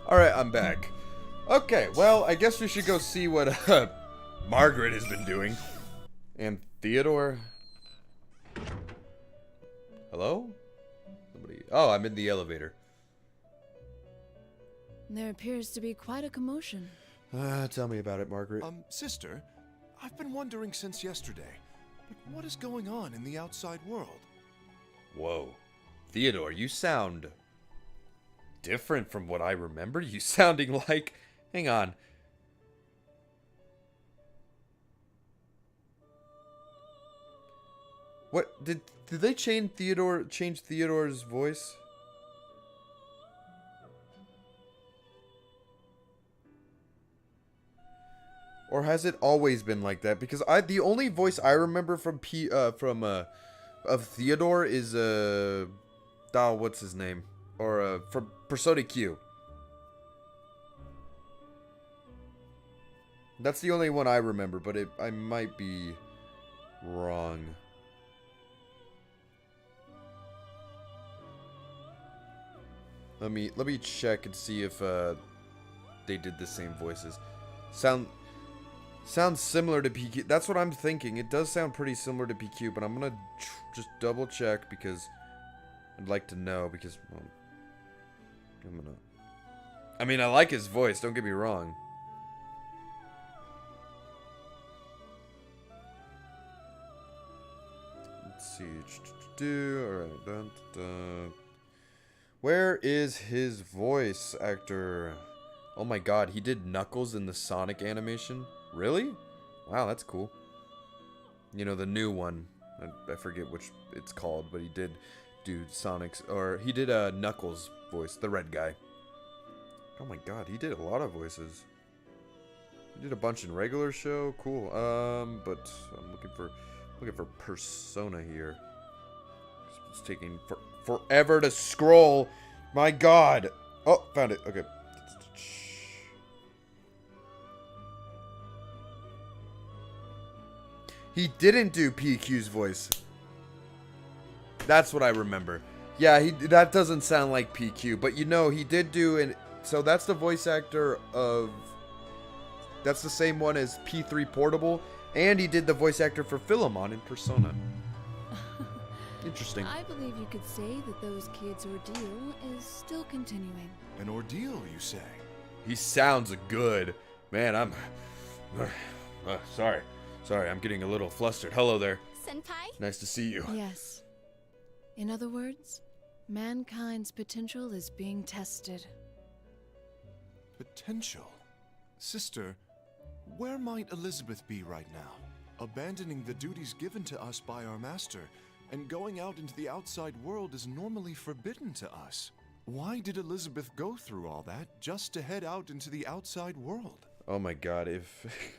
Speaker 1: Alright, I'm back. Okay, well, I guess we should go see what Margaret has been doing. And Theodore? Hello? Somebody... Oh, I'm in the elevator.
Speaker 19: There appears to be quite a commotion.
Speaker 1: Tell me about it, Margaret.
Speaker 11: Sister, I've been wondering since yesterday, but what is going on in the outside world?
Speaker 1: Whoa. Theodore, you sound... different from what I remember. You sounding like... Hang on. What? Did they change Theodore's voice? Or has it always been like that? Because the only voice I remember from of Theodore is what's his name? Or from Persona Q. That's the only one I remember, but I might be wrong. Let me check and see if they did the same voices. Sounds similar to PQ. That's what I'm thinking. It does sound pretty similar to PQ, but I'm gonna just double check because I'd like to know because well, I mean, I like his voice. Don't get me wrong. Let's see. Alright. Dun, dun. Where is his voice actor? Oh my god, he did Knuckles in the Sonic animation? Really? Wow, that's cool. You know, the new one. I forget which it's called, but he did do Sonic's, or he did Knuckles voice, the red guy. Oh my god, he did a lot of voices. He did a bunch in regular show, cool. But I'm looking for Persona here. It's taking forever to scroll. My god. Oh, found it. Okay. He didn't do PQ's voice. That's what I remember. Yeah, that doesn't sound like PQ, but you know, he did do an... So that's the voice actor of... That's the same one as P3 Portable, and he did the voice actor for Philemon in Persona. Interesting.
Speaker 19: I believe you could say that those kids' ordeal is still continuing.
Speaker 11: An ordeal, you say?
Speaker 1: He sounds good. Man, I'm... sorry. Sorry, I'm getting a little flustered. Hello there.
Speaker 18: Senpai?
Speaker 1: Nice to see you.
Speaker 19: Yes. In other words, mankind's potential is being tested.
Speaker 11: Potential? Sister, where might Elizabeth be right now? Abandoning the duties given to us by our master and going out into the outside world is normally forbidden to us. Why did Elizabeth go through all that just to head out into the outside world?
Speaker 1: Oh my god,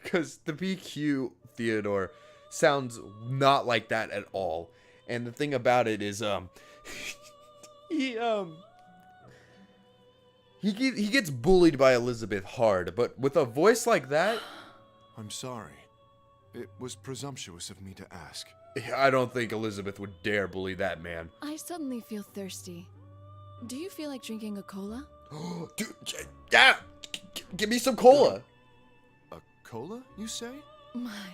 Speaker 1: because the PQ Theodore sounds not like that at all. And the thing about it is, he gets bullied by Elizabeth hard, but with a voice like that...
Speaker 11: I'm sorry. It was presumptuous of me to ask.
Speaker 1: I don't think Elizabeth would dare bully that man.
Speaker 19: I suddenly feel thirsty. Do you feel like drinking a cola?
Speaker 1: Dude, yeah! Give me some cola!
Speaker 11: A cola, you say?
Speaker 19: My,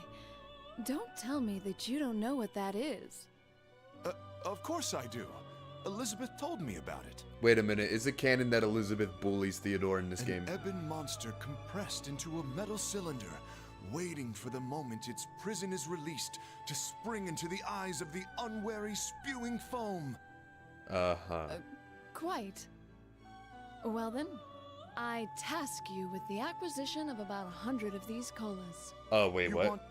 Speaker 19: don't tell me that you don't know what that is.
Speaker 11: Of course I do. Elizabeth told me about it.
Speaker 1: Wait a minute, is it canon that Elizabeth bullies Theodore in this game?
Speaker 11: An ebon monster compressed into a metal cylinder, waiting for the moment its prison is released to spring into the eyes of the unwary spewing foam.
Speaker 19: Quite. Well then, I task you with the acquisition of about 100 of these colas.
Speaker 1: Oh, wait,
Speaker 11: you
Speaker 1: what?
Speaker 11: Want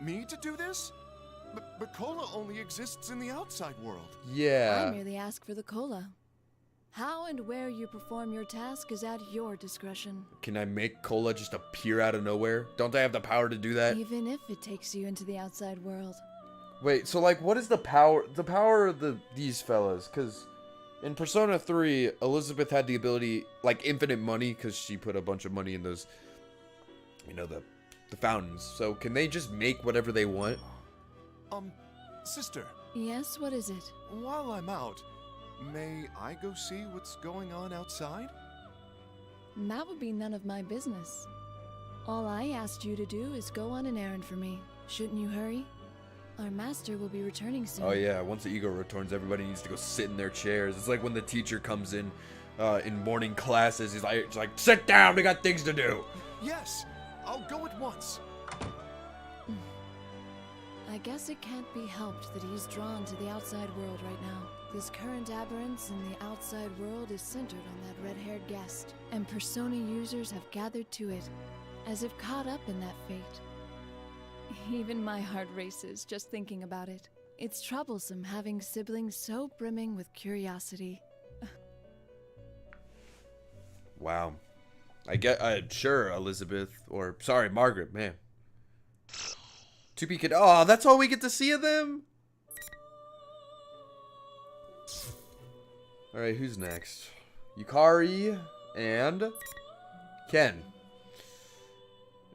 Speaker 11: me to do this? But cola only exists in the outside world.
Speaker 1: Yeah.
Speaker 19: I merely ask for the cola. How and where you perform your task is at your discretion.
Speaker 1: Can I make cola just appear out of nowhere? Don't I have the power to do that?
Speaker 19: Even if it takes you into the outside world.
Speaker 1: Wait, so like, what is the power? The power of these fellas? Because in Persona 3, Elizabeth had the ability, like infinite money, because she put a bunch of money in those, you know, the fountains. So can they just make whatever they want?
Speaker 11: Sister.
Speaker 19: Yes, what is it?
Speaker 11: While I'm out, may I go see what's going on outside?
Speaker 19: That would be none of my business. All I asked you to do is go on an errand for me. Shouldn't you hurry? Our master will be returning soon.
Speaker 1: Oh yeah, once the ego returns, everybody needs to go sit in their chairs. It's like when the teacher comes in morning classes, he's like, sit down, we got things to do.
Speaker 11: Yes, I'll go at once.
Speaker 19: I guess it can't be helped that he's drawn to the outside world right now. This current aberrance in the outside world is centered on that red-haired guest, and Persona users have gathered to it, as if caught up in that fate. Even my heart races just thinking about it. It's troublesome having siblings so brimming with curiosity.
Speaker 1: Wow. I get, sure, Elizabeth, or, sorry, Margaret, man. To be oh, that's all we get to see of them? Alright, who's next? Yukari and Ken.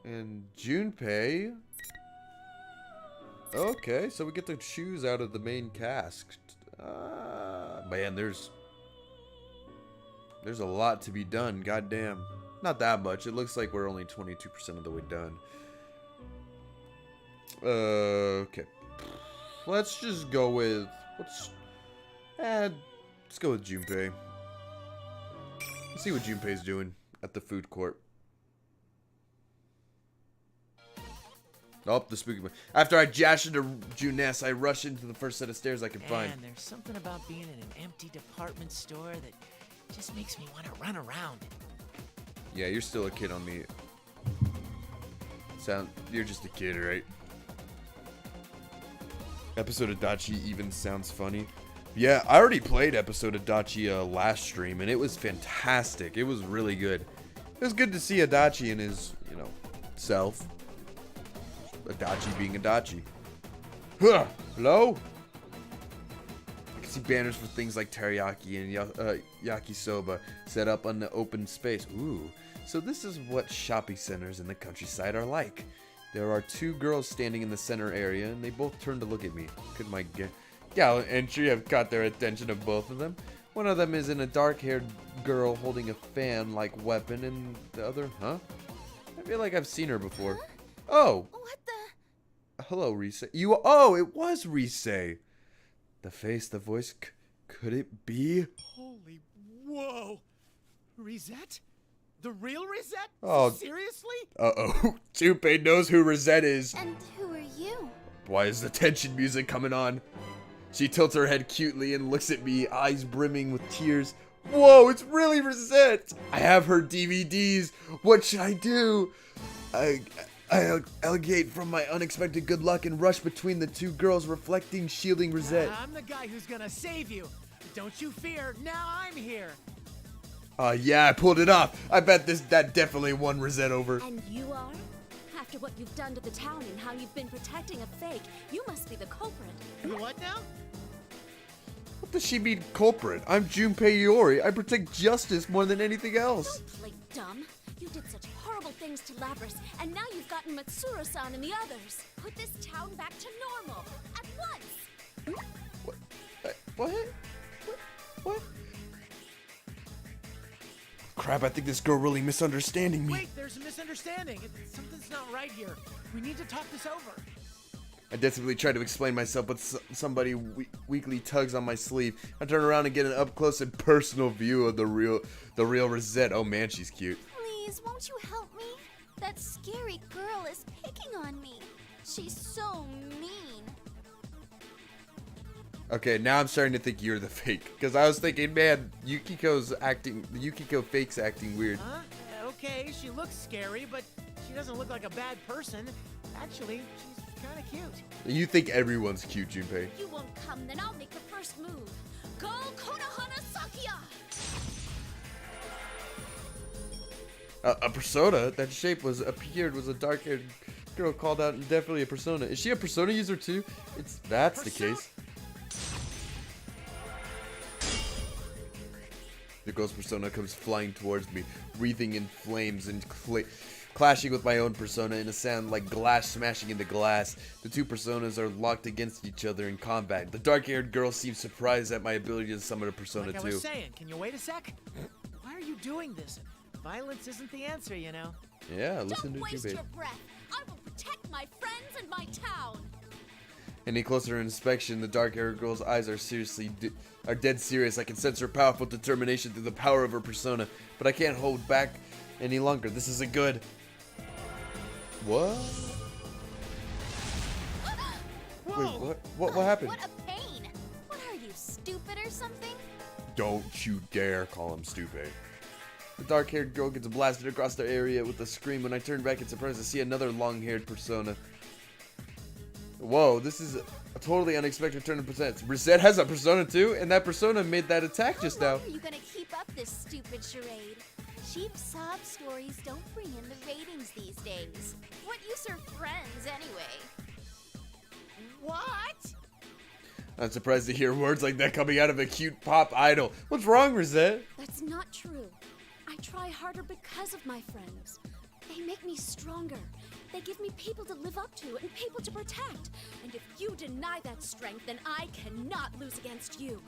Speaker 1: And Junpei. Okay, so we get to choose out of the main cast. Man, there's a lot to be done, goddamn. Not that much. It looks like we're only 22% of the way done. Okay. Let's just go with let's go with Junpei. Let's see what Junpei's doing at the food court. Oh, the spooky one. After I dash into Juness, I rush into the first set of stairs I can find.
Speaker 13: Man, there's something about being in an empty department store that just makes me want to run around.
Speaker 1: Yeah, you're still a kid on the you're just a kid, right? Episode of Dachi even sounds funny. Yeah, I already played episode of Dachi last stream, and it was fantastic. It was really good. It was good to see Adachi in his, you know, self. Adachi being Adachi. Huh, hello? I can see banners for things like teriyaki and yakisoba set up on the open space. Ooh, so this is what shopping centers in the countryside are like. There are two girls standing in the center area, and they both turn to look at me. Could my gallant entry have caught their attention of both of them? One of them is in a dark-haired girl holding a fan-like weapon, and the other, huh? I feel like I've seen her before.
Speaker 6: Huh?
Speaker 1: Oh!
Speaker 6: What the?
Speaker 1: Hello, Rise. Oh, it was Rise. The face, the voice, could it be?
Speaker 13: Holy, whoa. Risette? The real Risette?
Speaker 1: Oh.
Speaker 13: Seriously?
Speaker 1: Uh-oh. Junpei knows who Risette is.
Speaker 6: And who are you?
Speaker 1: Why is the tension music coming on? She tilts her head cutely and looks at me, eyes brimming with tears. Whoa, it's really Risette! I have her DVDs. What should I do? I elgate from my unexpected good luck and rush between the two girls, reflecting, shielding Risette.
Speaker 13: I'm the guy who's gonna save you. Don't you fear, now I'm here.
Speaker 1: Yeah, I pulled it off. I bet that definitely won Risette over.
Speaker 18: And you are? After what you've done to the town and how you've been protecting a fake, you must be the culprit.
Speaker 13: What now?
Speaker 1: What does she mean, culprit? I'm Junpei Iori. I protect justice more than anything else.
Speaker 18: Don't play dumb. You did such horrible things to Lapras, and now you've gotten Matsuro-san and the others. Put this town back to normal, at once!
Speaker 1: What? What? Crap, I think this girl really misunderstanding me.
Speaker 13: Wait, there's a misunderstanding. Something's not right here. We need to talk this over.
Speaker 1: I desperately try to explain myself, but somebody weakly tugs on my sleeve. I turn around and get an up-close and personal view of the real Risette. Oh man, she's cute.
Speaker 6: Please, won't you help me? That scary girl is picking on me. She's so mean.
Speaker 1: Okay, now I'm starting to think you're the fake. Because I was thinking, man, Yukiko fake's acting weird.
Speaker 13: Huh? Okay, she looks scary, but she doesn't look like a bad person. Actually, she's kind of cute.
Speaker 1: You think everyone's cute, Junpei.
Speaker 18: You won't come, then I'll make the first move. Go Konohana Sakuya!
Speaker 1: A persona? That shape was a dark-haired girl called out and definitely a persona. Is she a persona user too? That's the case. The girl's persona comes flying towards me, wreathing in flames and clashing with my own persona in a sound like glass smashing into glass. The two personas are locked against each other in combat. The dark-haired girl seems surprised at my ability to summon a persona
Speaker 13: like
Speaker 1: too.
Speaker 13: I was saying, can you wait a sec? Why are you doing this? Violence isn't the answer, you know.
Speaker 1: Yeah, listen
Speaker 18: Don't
Speaker 1: to
Speaker 18: waste
Speaker 1: Junpei.
Speaker 18: your breath. I will protect my friends and my town.
Speaker 1: Any closer inspection, the dark-haired girl's eyes are dead serious. I can sense her powerful determination through the power of her persona, but I can't hold back any longer. This isn't good. What? Wait, what happened?
Speaker 6: What a pain. What are you, stupid or something?
Speaker 1: Don't you dare call him stupid. The dark-haired girl gets blasted across the area with a scream. When I turn back in surprise, I see another long-haired persona. Whoa, this is a totally unexpected turn of events. Risette has a persona too, and that persona made that attack just now.
Speaker 6: How long are you gonna keep up this stupid charade? Cheap sob stories don't bring in the ratings these days. What use are friends anyway?
Speaker 13: What?
Speaker 1: I'm surprised to hear words like that coming out of a cute pop idol. What's wrong, Risette?
Speaker 18: That's not true. I try harder because of my friends. They make me stronger. They give me people to live up to and people to protect. And if you deny that strength, then I cannot lose against you.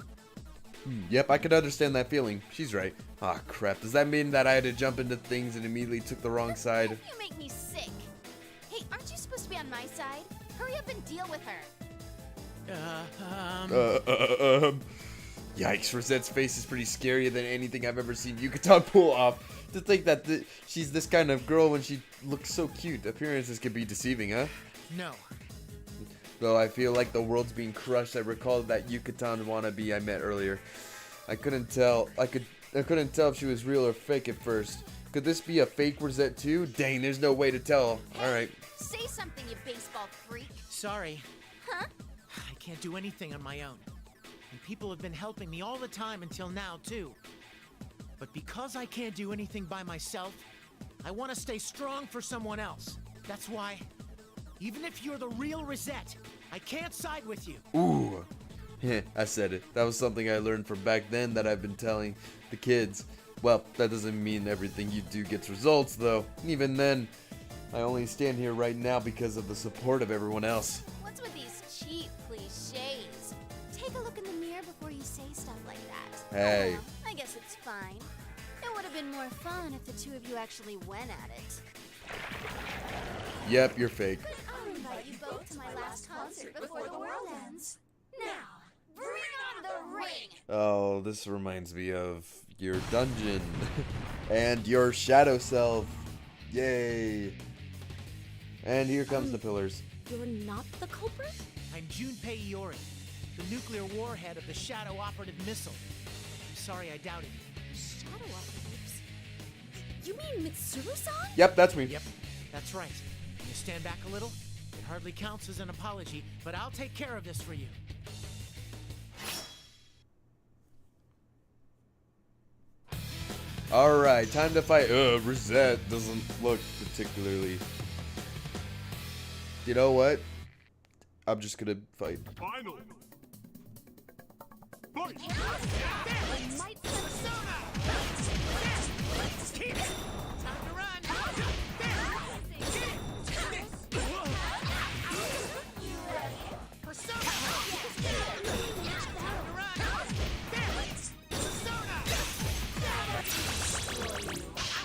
Speaker 1: Yep, I could understand that feeling. She's right. Ah, crap. Does that mean that I had to jump into things and immediately took the wrong side?
Speaker 6: You make me sick. Hey, aren't you supposed to be on my side? Hurry up and deal with her.
Speaker 1: Yikes, Rosette's face is pretty scarier than anything I've ever seen Yucatan pull off. To think that she's this kind of girl when she looks so cute. Appearances can be deceiving, huh?
Speaker 13: No.
Speaker 1: Though I feel like the world's being crushed, I recall that Yucatan wannabe I met earlier. I couldn't tell if she was real or fake at first. Could this be a fake Rosette too? Dang, there's no way to tell. Alright.
Speaker 6: Say something, you baseball freak.
Speaker 13: Sorry.
Speaker 6: Huh?
Speaker 13: I can't do anything on my own. And people have been helping me all the time until now, too. But because I can't do anything by myself, I want to stay strong for someone else. That's why, even if you're the real Risette, I can't side with you.
Speaker 1: Ooh. I said it. That was something I learned from back then that I've been telling the kids. Well, that doesn't mean everything you do gets results, though. Even then, I only stand here right now because of the support of everyone else.
Speaker 9: What's with these cheap cliches? Take a look in the mirror before you say stuff like that.
Speaker 1: Hey.
Speaker 9: Oh, well, I guess it's fine. It would have been more fun if the two of you actually went at it.
Speaker 1: Yep, you're fake.
Speaker 9: I'll invite you both to my last concert before the world ends. Now, bring on the ring!
Speaker 1: Oh, this reminds me of your dungeon and your shadow self. Yay. And here comes the pillars.
Speaker 15: You're not the culprit?
Speaker 13: I'm Junpei Iori, the nuclear warhead of the Shadow Operative Missile. I'm sorry I doubted you.
Speaker 15: Shadow operatives? You mean Mitsuru-san?
Speaker 1: Yep, that's me.
Speaker 13: Yep, that's right. Can you stand back a little? It hardly counts as an apology, but I'll take care of this for you.
Speaker 1: Alright, time to fight. Rosette doesn't look particularly... You know what? I'm just gonna fight.
Speaker 4: Final. Fight.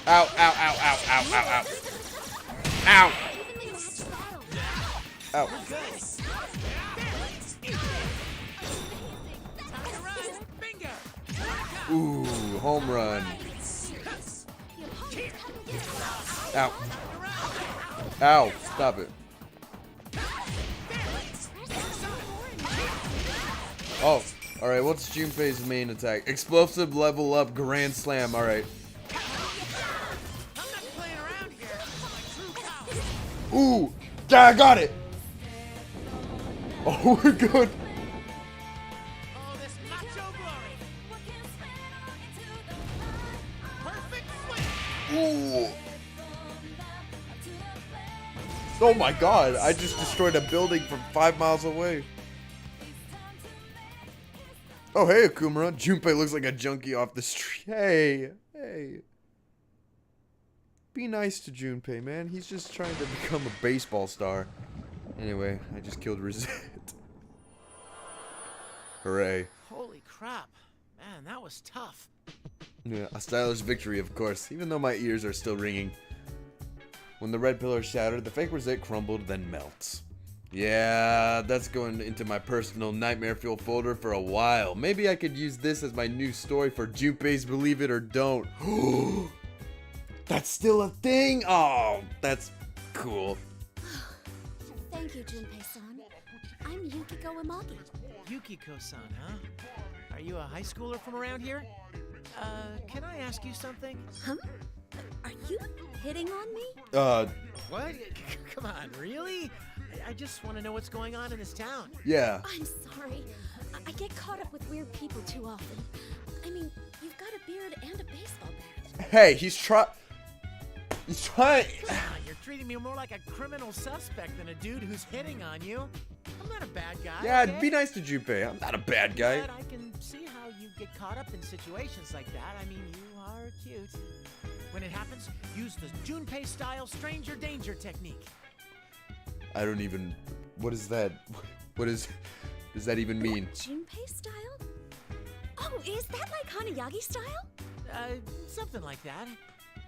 Speaker 1: Ow, ow, ow, ow, ow, ow, ow. Ow. Ow. Ooh, home run. Ow. Ow, stop it. Oh, alright, what's Junpei's main attack? Explosive level up grand slam, alright. Ooh, yeah, I got it. Oh, we're good. Ooh. Oh my god, I just destroyed a building from 5 miles away. Oh, hey, Akumura. Junpei looks like a junkie off the street. Hey, hey. Be nice to Junpei, man. He's just trying to become a baseball star. Anyway, I just killed Rosette. Hooray.
Speaker 13: Holy crap. Man, that was tough.
Speaker 1: Yeah, a stylish victory, of course, even though my ears are still ringing. When the red pillar shattered, the fake Rosette crumbled, then melts. Yeah, that's going into my personal nightmare fuel folder for a while. Maybe I could use this as my new story for Junpei's Believe It or Don't. That's still a thing? Oh, that's cool.
Speaker 9: Thank you, Junpei-san. I'm Yukiko Imagi.
Speaker 13: Yukiko-san, huh? Are you a high schooler from around here? Can I ask you something?
Speaker 17: Huh? Are you hitting on me?
Speaker 13: What? Come on, really? I just want to know what's going on in this town.
Speaker 1: Yeah.
Speaker 17: I'm sorry. I get caught up with weird people too often. I mean, you've got a beard and a baseball bat.
Speaker 1: Hey, he's trying.
Speaker 13: Come on, you're treating me more like a criminal suspect than a dude who's hitting on you. I'm not a bad guy.
Speaker 1: Yeah,
Speaker 13: okay?
Speaker 1: be nice to Junpei. I'm not a bad guy.
Speaker 13: But I can see how you get caught up in situations like that. I mean, you are cute. When it happens, use the Junpei-style stranger danger technique.
Speaker 1: I don't even... What is that? What does that even mean?
Speaker 17: Junpei style? Oh, is that like Hanayagi style?
Speaker 13: Something like that.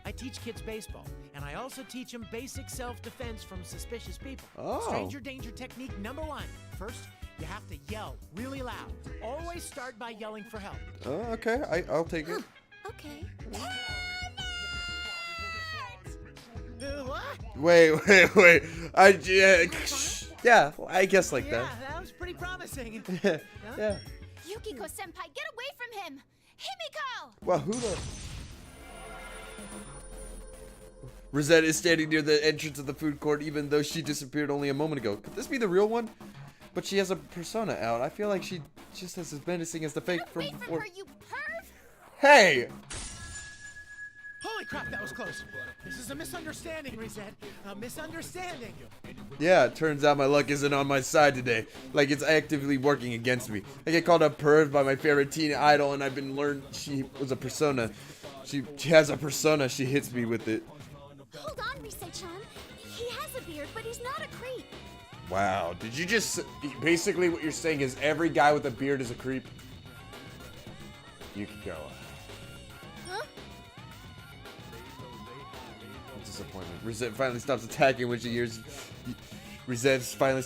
Speaker 13: I teach kids baseball, and I also teach them basic self-defense from suspicious people.
Speaker 1: Oh.
Speaker 13: Stranger danger technique number 1. First, you have to yell really loud. Always start by yelling for help.
Speaker 1: Oh, okay. I'll take it.
Speaker 17: Okay.
Speaker 13: What?
Speaker 1: Wait. Yeah, I guess like that.
Speaker 13: Yeah, that was pretty promising.
Speaker 1: Yeah.
Speaker 9: Yukiko-senpai, get away from him! Himiko!
Speaker 1: Well, who the... Rosette is standing near the entrance of the food court even though she disappeared only a moment ago. Could this be the real one? But she has a persona out. I feel like she just as menacing as the fake from before.
Speaker 9: Her, you perv!
Speaker 1: Hey!
Speaker 13: Holy crap, that was close. This is a misunderstanding, Rosette. A misunderstanding.
Speaker 1: Yeah, it turns out my luck isn't on my side today. Like it's actively working against me. I get called a perv by my favorite teen idol and I've been learned she was a persona. She has a persona, she hits me with it.
Speaker 9: Hold on, Rise-chan.
Speaker 12: beard, but he's not a creep.
Speaker 1: Wow. Did you just... Basically what you're saying is every guy with a beard is a creep? Yukiko.
Speaker 12: Huh?
Speaker 1: Disappointment. Rosette finally stops attacking when she hears... Rosette finally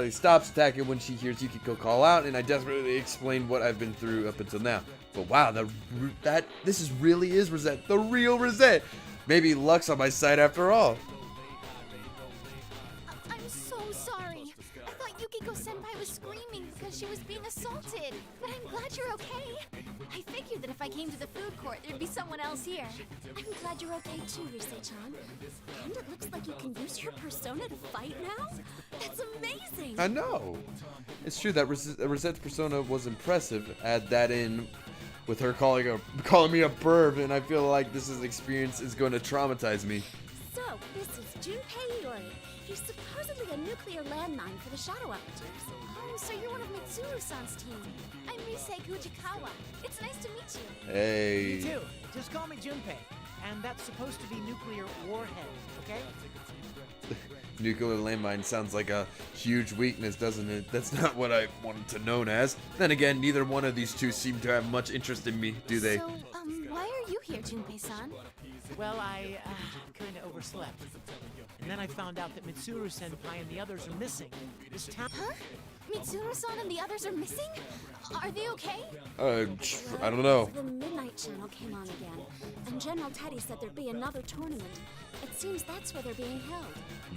Speaker 1: stops attacking when she hears Yukiko call out, and I desperately explain what I've been through up until now. But wow, this really is Rosette, the real Rosette. Maybe luck's on my side after all.
Speaker 12: I'm so sorry. I thought Yukiko-senpai was screaming because she was being assaulted. But I'm glad you're okay. I figured that if I came to the food court, there'd be someone else here. I'm glad you're okay too, Rise-chan. And it looks like you can use your persona to fight now? That's amazing!
Speaker 1: I know. It's true that Rosette's persona was impressive. Add that in with her calling me a perv, and I feel like this experience is going to traumatize me.
Speaker 6: So, this is Junpei Iori. He's supposedly a nuclear landmine for the Shadow Operatives. Oh, so you're one of Mitsuru-san's team. I'm Risei Kujikawa. It's nice to meet you.
Speaker 1: Hey.
Speaker 13: Me too. Just call me Junpei. And that's supposed to be nuclear warhead, okay?
Speaker 1: Nuclear landmine sounds like a huge weakness, doesn't it? That's not what I wanted to known as. Then again, neither one of these two seem to have much interest in me, do they?
Speaker 6: So, why are you here, Junpei-san?
Speaker 13: Well, I kind of overslept. And then I found out that Mitsuru-senpai and the others are missing. This town...
Speaker 6: Huh? Mitsuru-san and the others are missing? Are they okay?
Speaker 1: I don't know.
Speaker 6: The Midnight Channel came on again, and General Teddy said there'd be another tournament. It seems that's where they're being held.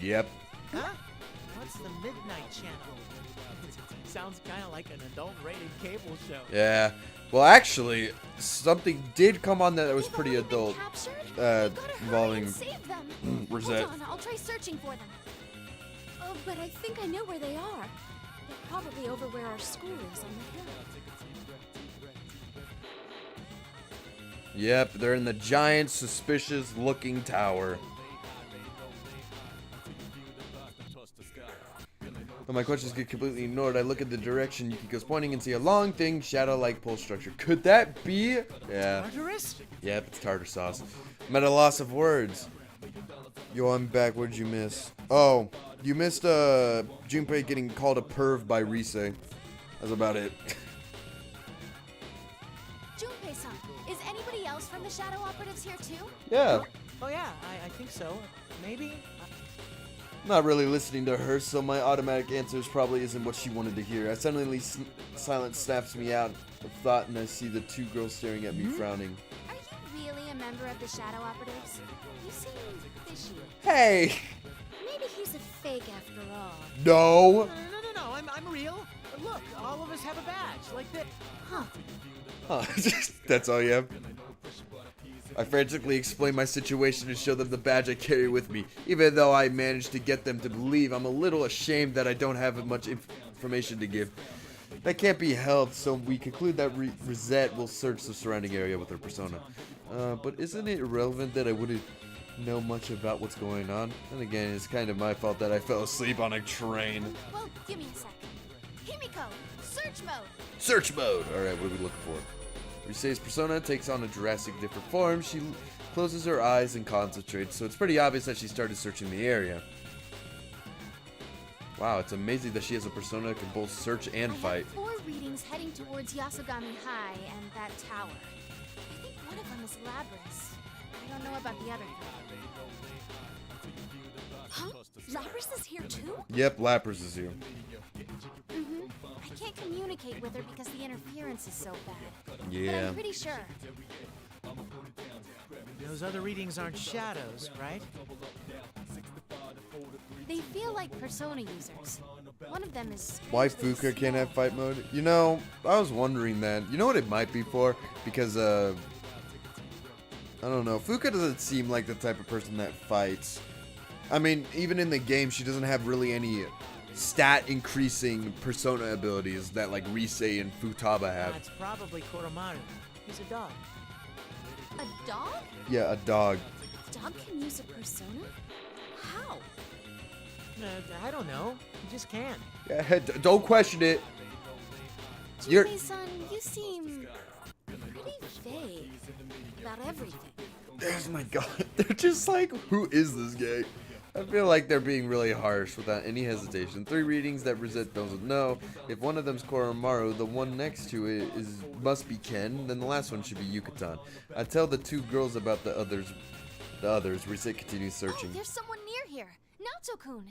Speaker 1: Yep.
Speaker 13: Huh? What's the Midnight Channel? Sounds kind of like an adult-rated cable show.
Speaker 1: Yeah. Well, actually, something did come on that was pretty adult. Involving Rosette.
Speaker 6: Hold on, I'll try searching for them. Oh, but I think I know where they are. They're probably over where our school is on the hill.
Speaker 1: Yep, they're in the giant, suspicious-looking tower. When my questions get completely ignored, I look at the direction Yukiko's pointing and see a long, thin, shadow-like pole structure. Could that be? Yeah.
Speaker 13: Tartarus?
Speaker 1: Yep, it's tartar sauce. I'm at a loss of words. Yo, I'm back. What did you miss? Oh, you missed Junpei getting called a perv by Risei. That's about it.
Speaker 6: Junpei-san, is anybody else from the Shadow Operatives here too?
Speaker 1: Yeah.
Speaker 13: Oh yeah, I think so. Maybe?
Speaker 1: Not really listening to her, so my automatic answers probably isn't what she wanted to hear. I suddenly silence snaps me out of thought, and I see the two girls staring at me, frowning.
Speaker 6: Are you really a member of the Shadow Operatives? You seem fishy.
Speaker 1: Hey!
Speaker 6: Maybe he's a fake after all.
Speaker 1: No!
Speaker 13: No, I'm real. Look, all of us have a badge, like that.
Speaker 6: Huh.
Speaker 1: Huh. That's all you have? I frantically explain my situation to show them the badge I carry with me. Even though I managed to get them to believe, I'm a little ashamed that I don't have much information to give. That can't be helped, so we conclude that Rosette will search the surrounding area with her persona. But isn't it irrelevant that I wouldn't know much about what's going on? And again, it's kind of my fault that I fell asleep on a train.
Speaker 6: Well, give me a sec. Himiko, search mode!
Speaker 1: Search mode! Alright, what are we looking for? Risei's persona takes on a drastic different form. She closes her eyes and concentrates, so it's pretty obvious that she started searching the area. Wow, it's amazing that she has a persona that can both search and fight.
Speaker 6: I have 4 readings heading towards Yasogami High and that tower. I think one of them is Labras. I don't know about the other three. Huh? Labras is here too?
Speaker 1: Yep, Lapras is here.
Speaker 6: Mm-hmm. I can't communicate with her because the interference is so bad.
Speaker 1: Yeah.
Speaker 6: But I'm pretty sure.
Speaker 13: Those other readings aren't shadows, right?
Speaker 6: They feel like persona users. One of them is...
Speaker 1: Why Fuka can't have fight mode? You know, I was wondering that. You know what it might be for? Because, I don't know. Fuka doesn't seem like the type of person that fights. I mean, even in the game, she doesn't have really any stat increasing persona abilities that like Risei and Futaba have.
Speaker 13: It's probably Koromaru. He's a dog.
Speaker 6: A dog?
Speaker 1: Yeah, a dog.
Speaker 6: A dog can use a persona? How?
Speaker 13: I don't know. He just can.
Speaker 1: Yeah, don't question it. You're...
Speaker 6: Junpei-san, you seem pretty vague about everything.
Speaker 1: Oh my god. They're just like, who is this guy? I feel like they're being really harsh without any hesitation. 3 readings that Rosette doesn't know. If one of them's Koromaru, the one next to it must be Ken, then the last one should be Yucatan. I tell the 2 girls about the others. Rosette continues searching.
Speaker 12: Oh, there's someone near here. Naoto-kun.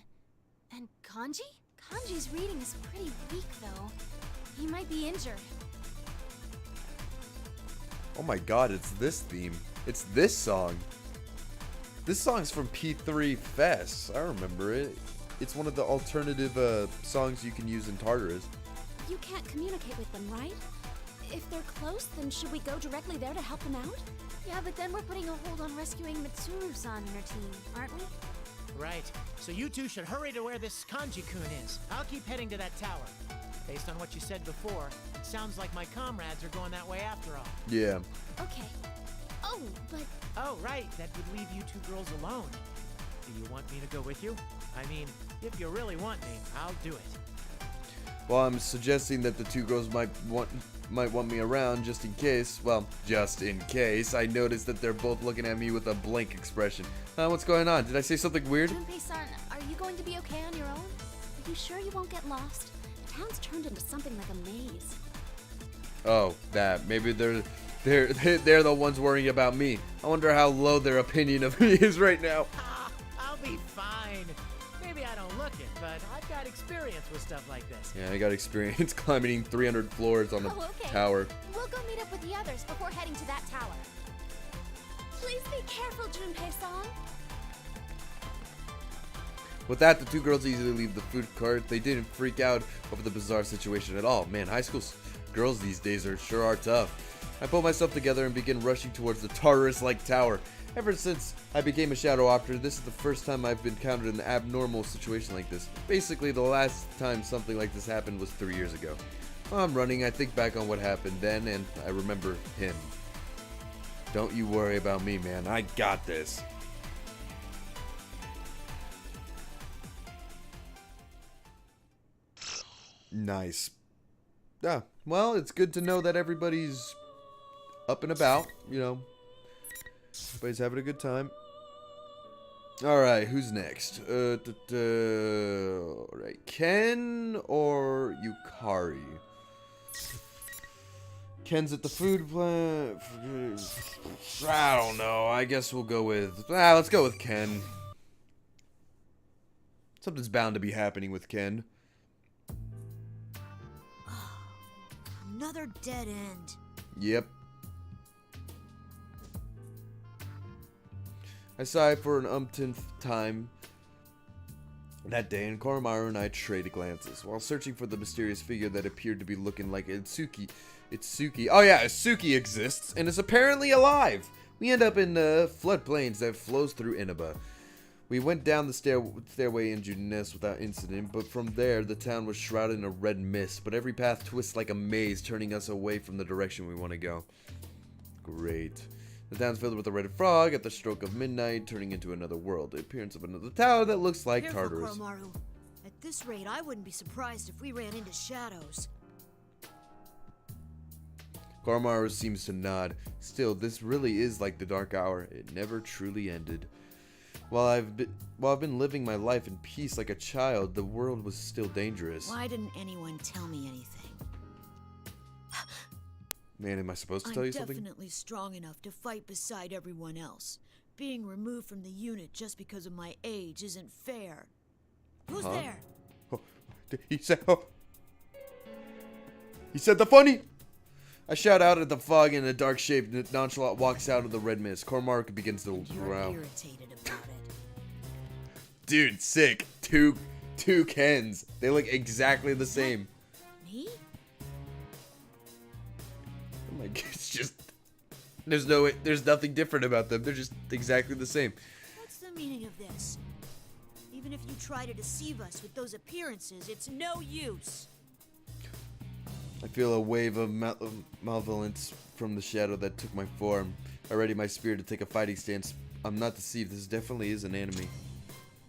Speaker 12: And Kanji? Kanji's reading is pretty weak, though. He might be injured.
Speaker 1: Oh my god, it's this theme. It's this song. This song's from P3 Fest. I remember it. It's one of the alternative songs you can use in Tartarus.
Speaker 6: You can't communicate with them, right? If they're close, then should we go directly there to help them out?
Speaker 12: Yeah, but then we're putting a hold on rescuing Mitsuru-san and her team, aren't we?
Speaker 13: Right. So you two should hurry to where this Kanji-kun is. I'll keep heading to that tower. Based on what you said before, it sounds like my comrades are going that way after all.
Speaker 1: Yeah.
Speaker 12: Okay. Oh, but...
Speaker 13: Oh, right. That would leave you 2 girls alone. Do you want me to go with you? I mean, if you really want me, I'll do it.
Speaker 1: Well, I'm suggesting that the 2 girls might want me around just in case. Well, just in case. I noticed that they're both looking at me with a blank expression. What's going on? Did I say something weird?
Speaker 6: Junpei-san, are you going to be okay on your own? Are you sure you won't get lost? The town's turned into something like a maze.
Speaker 1: Oh, that. Maybe they're the ones worrying about me. I wonder how low their opinion of me is right now.
Speaker 13: I'll be fine. Maybe I don't look it, but I've got experience with stuff like this.
Speaker 1: Yeah, I got experience climbing 300 floors on a tower.
Speaker 12: We'll go meet up with the others before heading to that tower.
Speaker 6: Please be careful, Junpei-san.
Speaker 1: With that, the 2 girls easily leave the food cart. They didn't freak out over the bizarre situation at all. Man, high school girls these days sure are tough. I pull myself together and begin rushing towards the Tartarus-like tower. Ever since I became a shadow operator, this is the first time I've been encountered in an abnormal situation like this. Basically, the last time something like this happened was 3 years ago. While I'm running, I think back on what happened then, and I remember him. Don't you worry about me, man. I got this. Nice. Yeah, well, it's good to know that everybody's up and about, you know. Everybody's having a good time. Alright, who's next? Alright, Ken or Yukari? Ken's at the food plant. I don't know. I guess we'll go with... let's go with Ken. Something's bound to be happening with Ken.
Speaker 14: Another dead end.
Speaker 1: Yep. I sighed for an umpteenth time that day, and Koromaru and I traded glances while searching for the mysterious figure that appeared to be looking like Itsuki. Oh yeah, Itsuki exists and is apparently alive. We end up in the floodplains that flows through Inaba. We went down the stairway into Ness without incident, but from there the town was shrouded in a red mist, but every path twists like a maze, turning us away from the direction we want to go. Great. The town's filled with a red frog at the stroke of midnight, turning into another world. The appearance of another tower that looks like Tartarus.
Speaker 14: Koromaru. At this rate, I wouldn't be surprised if we ran into shadows.
Speaker 1: Koromaru seems to nod. Still, this really is like the Dark Hour. It never truly ended. While I've been living my life in peace like a child, the world was still dangerous.
Speaker 14: Why didn't anyone tell me anything?
Speaker 1: Man, am I supposed to tell you something?
Speaker 14: I'm definitely strong enough to fight beside everyone else. Being removed from the unit just because of my age isn't fair. Who's there?
Speaker 1: Oh, he said, oh. He said the funny. I shout out at the fog, and a dark shape nonchalant walks out of the red mist. Koromaru begins to growl.
Speaker 14: Irritated about it.
Speaker 1: Dude, sick. Two Kens. They look exactly the same.
Speaker 14: Me?
Speaker 1: Oh my god, it's just... There's nothing different about them. They're just exactly the same.
Speaker 14: What's the meaning of this? Even if you try to deceive us with those appearances, it's no use.
Speaker 1: I feel a wave of malevolence from the shadow that took my form. I ready my spirit to take a fighting stance. I'm not deceived. This definitely is an enemy.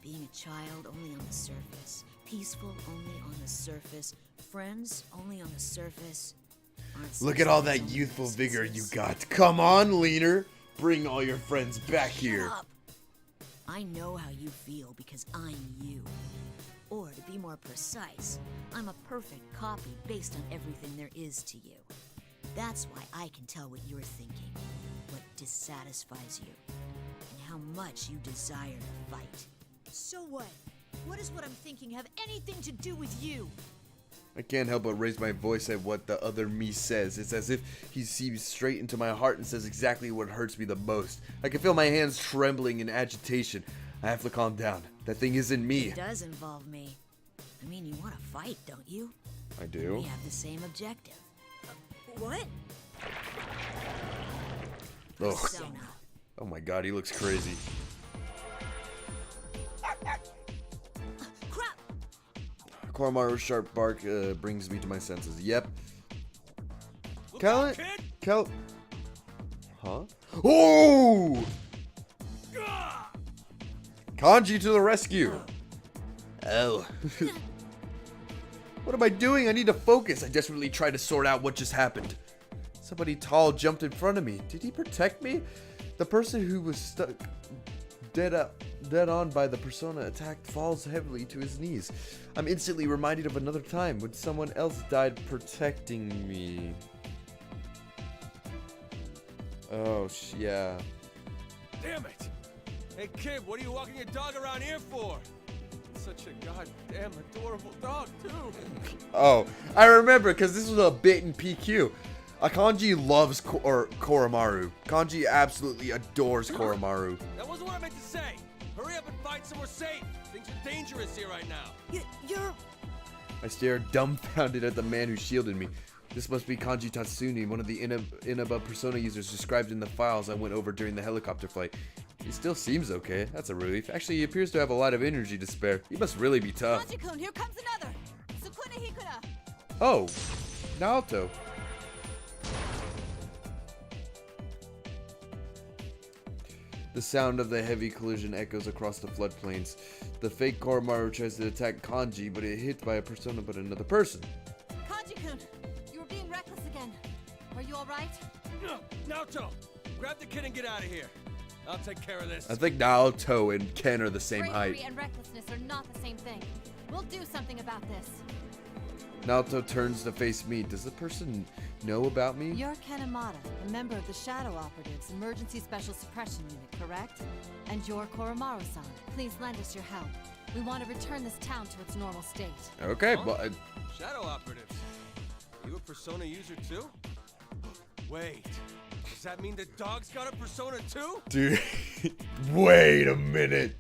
Speaker 14: Being a child only on the surface. Peaceful only on the surface. Friends only on the surface.
Speaker 1: Look at all that youthful vigor you got. Come on, Leaner. Bring all your friends back here.
Speaker 14: I know how you feel because I'm you. Or to be more precise, I'm a perfect copy based on everything there is to you. That's why I can tell what you're thinking, what dissatisfies you, and how much you desire to fight. So what? What does what I'm thinking have anything to do with you?
Speaker 1: I can't help but raise my voice at what the other me says. It's as if he sees straight into my heart and says exactly what hurts me the most. I can feel my hands trembling in agitation. I have to calm down. That thing isn't me.
Speaker 14: It does involve me. I mean, you want to fight, don't you?
Speaker 1: I do.
Speaker 14: We have the same objective. What?
Speaker 1: Ugh.
Speaker 14: Persona.
Speaker 1: Oh my god, he looks crazy.
Speaker 14: Crap!
Speaker 1: Koromaru's sharp bark brings me to my senses. Yep. Huh? Oh! Kanji to the rescue! Oh. What am I doing? I need to focus. I desperately try to sort out what just happened. Somebody tall jumped in front of me. Did he protect me? The person who was stuck dead on by the persona attack falls heavily to his knees. I'm instantly reminded of another time when someone else died protecting me. Oh, yeah.
Speaker 20: Damn it! Hey kid, what are you walking your dog around here for? Such a goddamn adorable dog, too.
Speaker 1: Oh, I remember, because this was a bit in PQ. Kanji loves Koromaru. Kanji absolutely adores Koromaru.
Speaker 20: That wasn't what I meant to say. Hurry up and find somewhere safe. Things are dangerous here right now.
Speaker 14: You're...
Speaker 1: I stared dumbfounded at the man who shielded me. This must be Kanji Tatsuni, one of the Inaba persona users described in the files I went over during the helicopter flight. He still seems okay. That's a relief. Actually, he appears to have a lot of energy to spare. He must really be tough.
Speaker 12: Kanji-kun, here comes another! Sukuna Hikuna!
Speaker 1: Oh, Naoto. The sound of the heavy collision echoes across the floodplains. The fake Koromaru tries to attack Kanji, but it hit by a persona but another person.
Speaker 12: Kanji-kun, you were being reckless again. Are you alright?
Speaker 20: No, Naoto, grab the kid and get out of here. I'll take care of this.
Speaker 1: I think Naoto and Ken are the same height.
Speaker 12: Bravery and recklessness are not the same thing. We'll do something about this.
Speaker 1: Naoto turns to face me. Does the person know about me?
Speaker 21: You're Ken Amada, a member of the Shadow Operatives Emergency Special Suppression Unit, correct? And you're Koromaru-san. Please lend us your help. We want to return this town to its normal state.
Speaker 1: Okay,
Speaker 20: Huh?
Speaker 1: but...
Speaker 20: Shadow Operatives. Are you a persona user too? Wait. Does that mean the dog's got a persona too?
Speaker 1: Dude, wait a minute.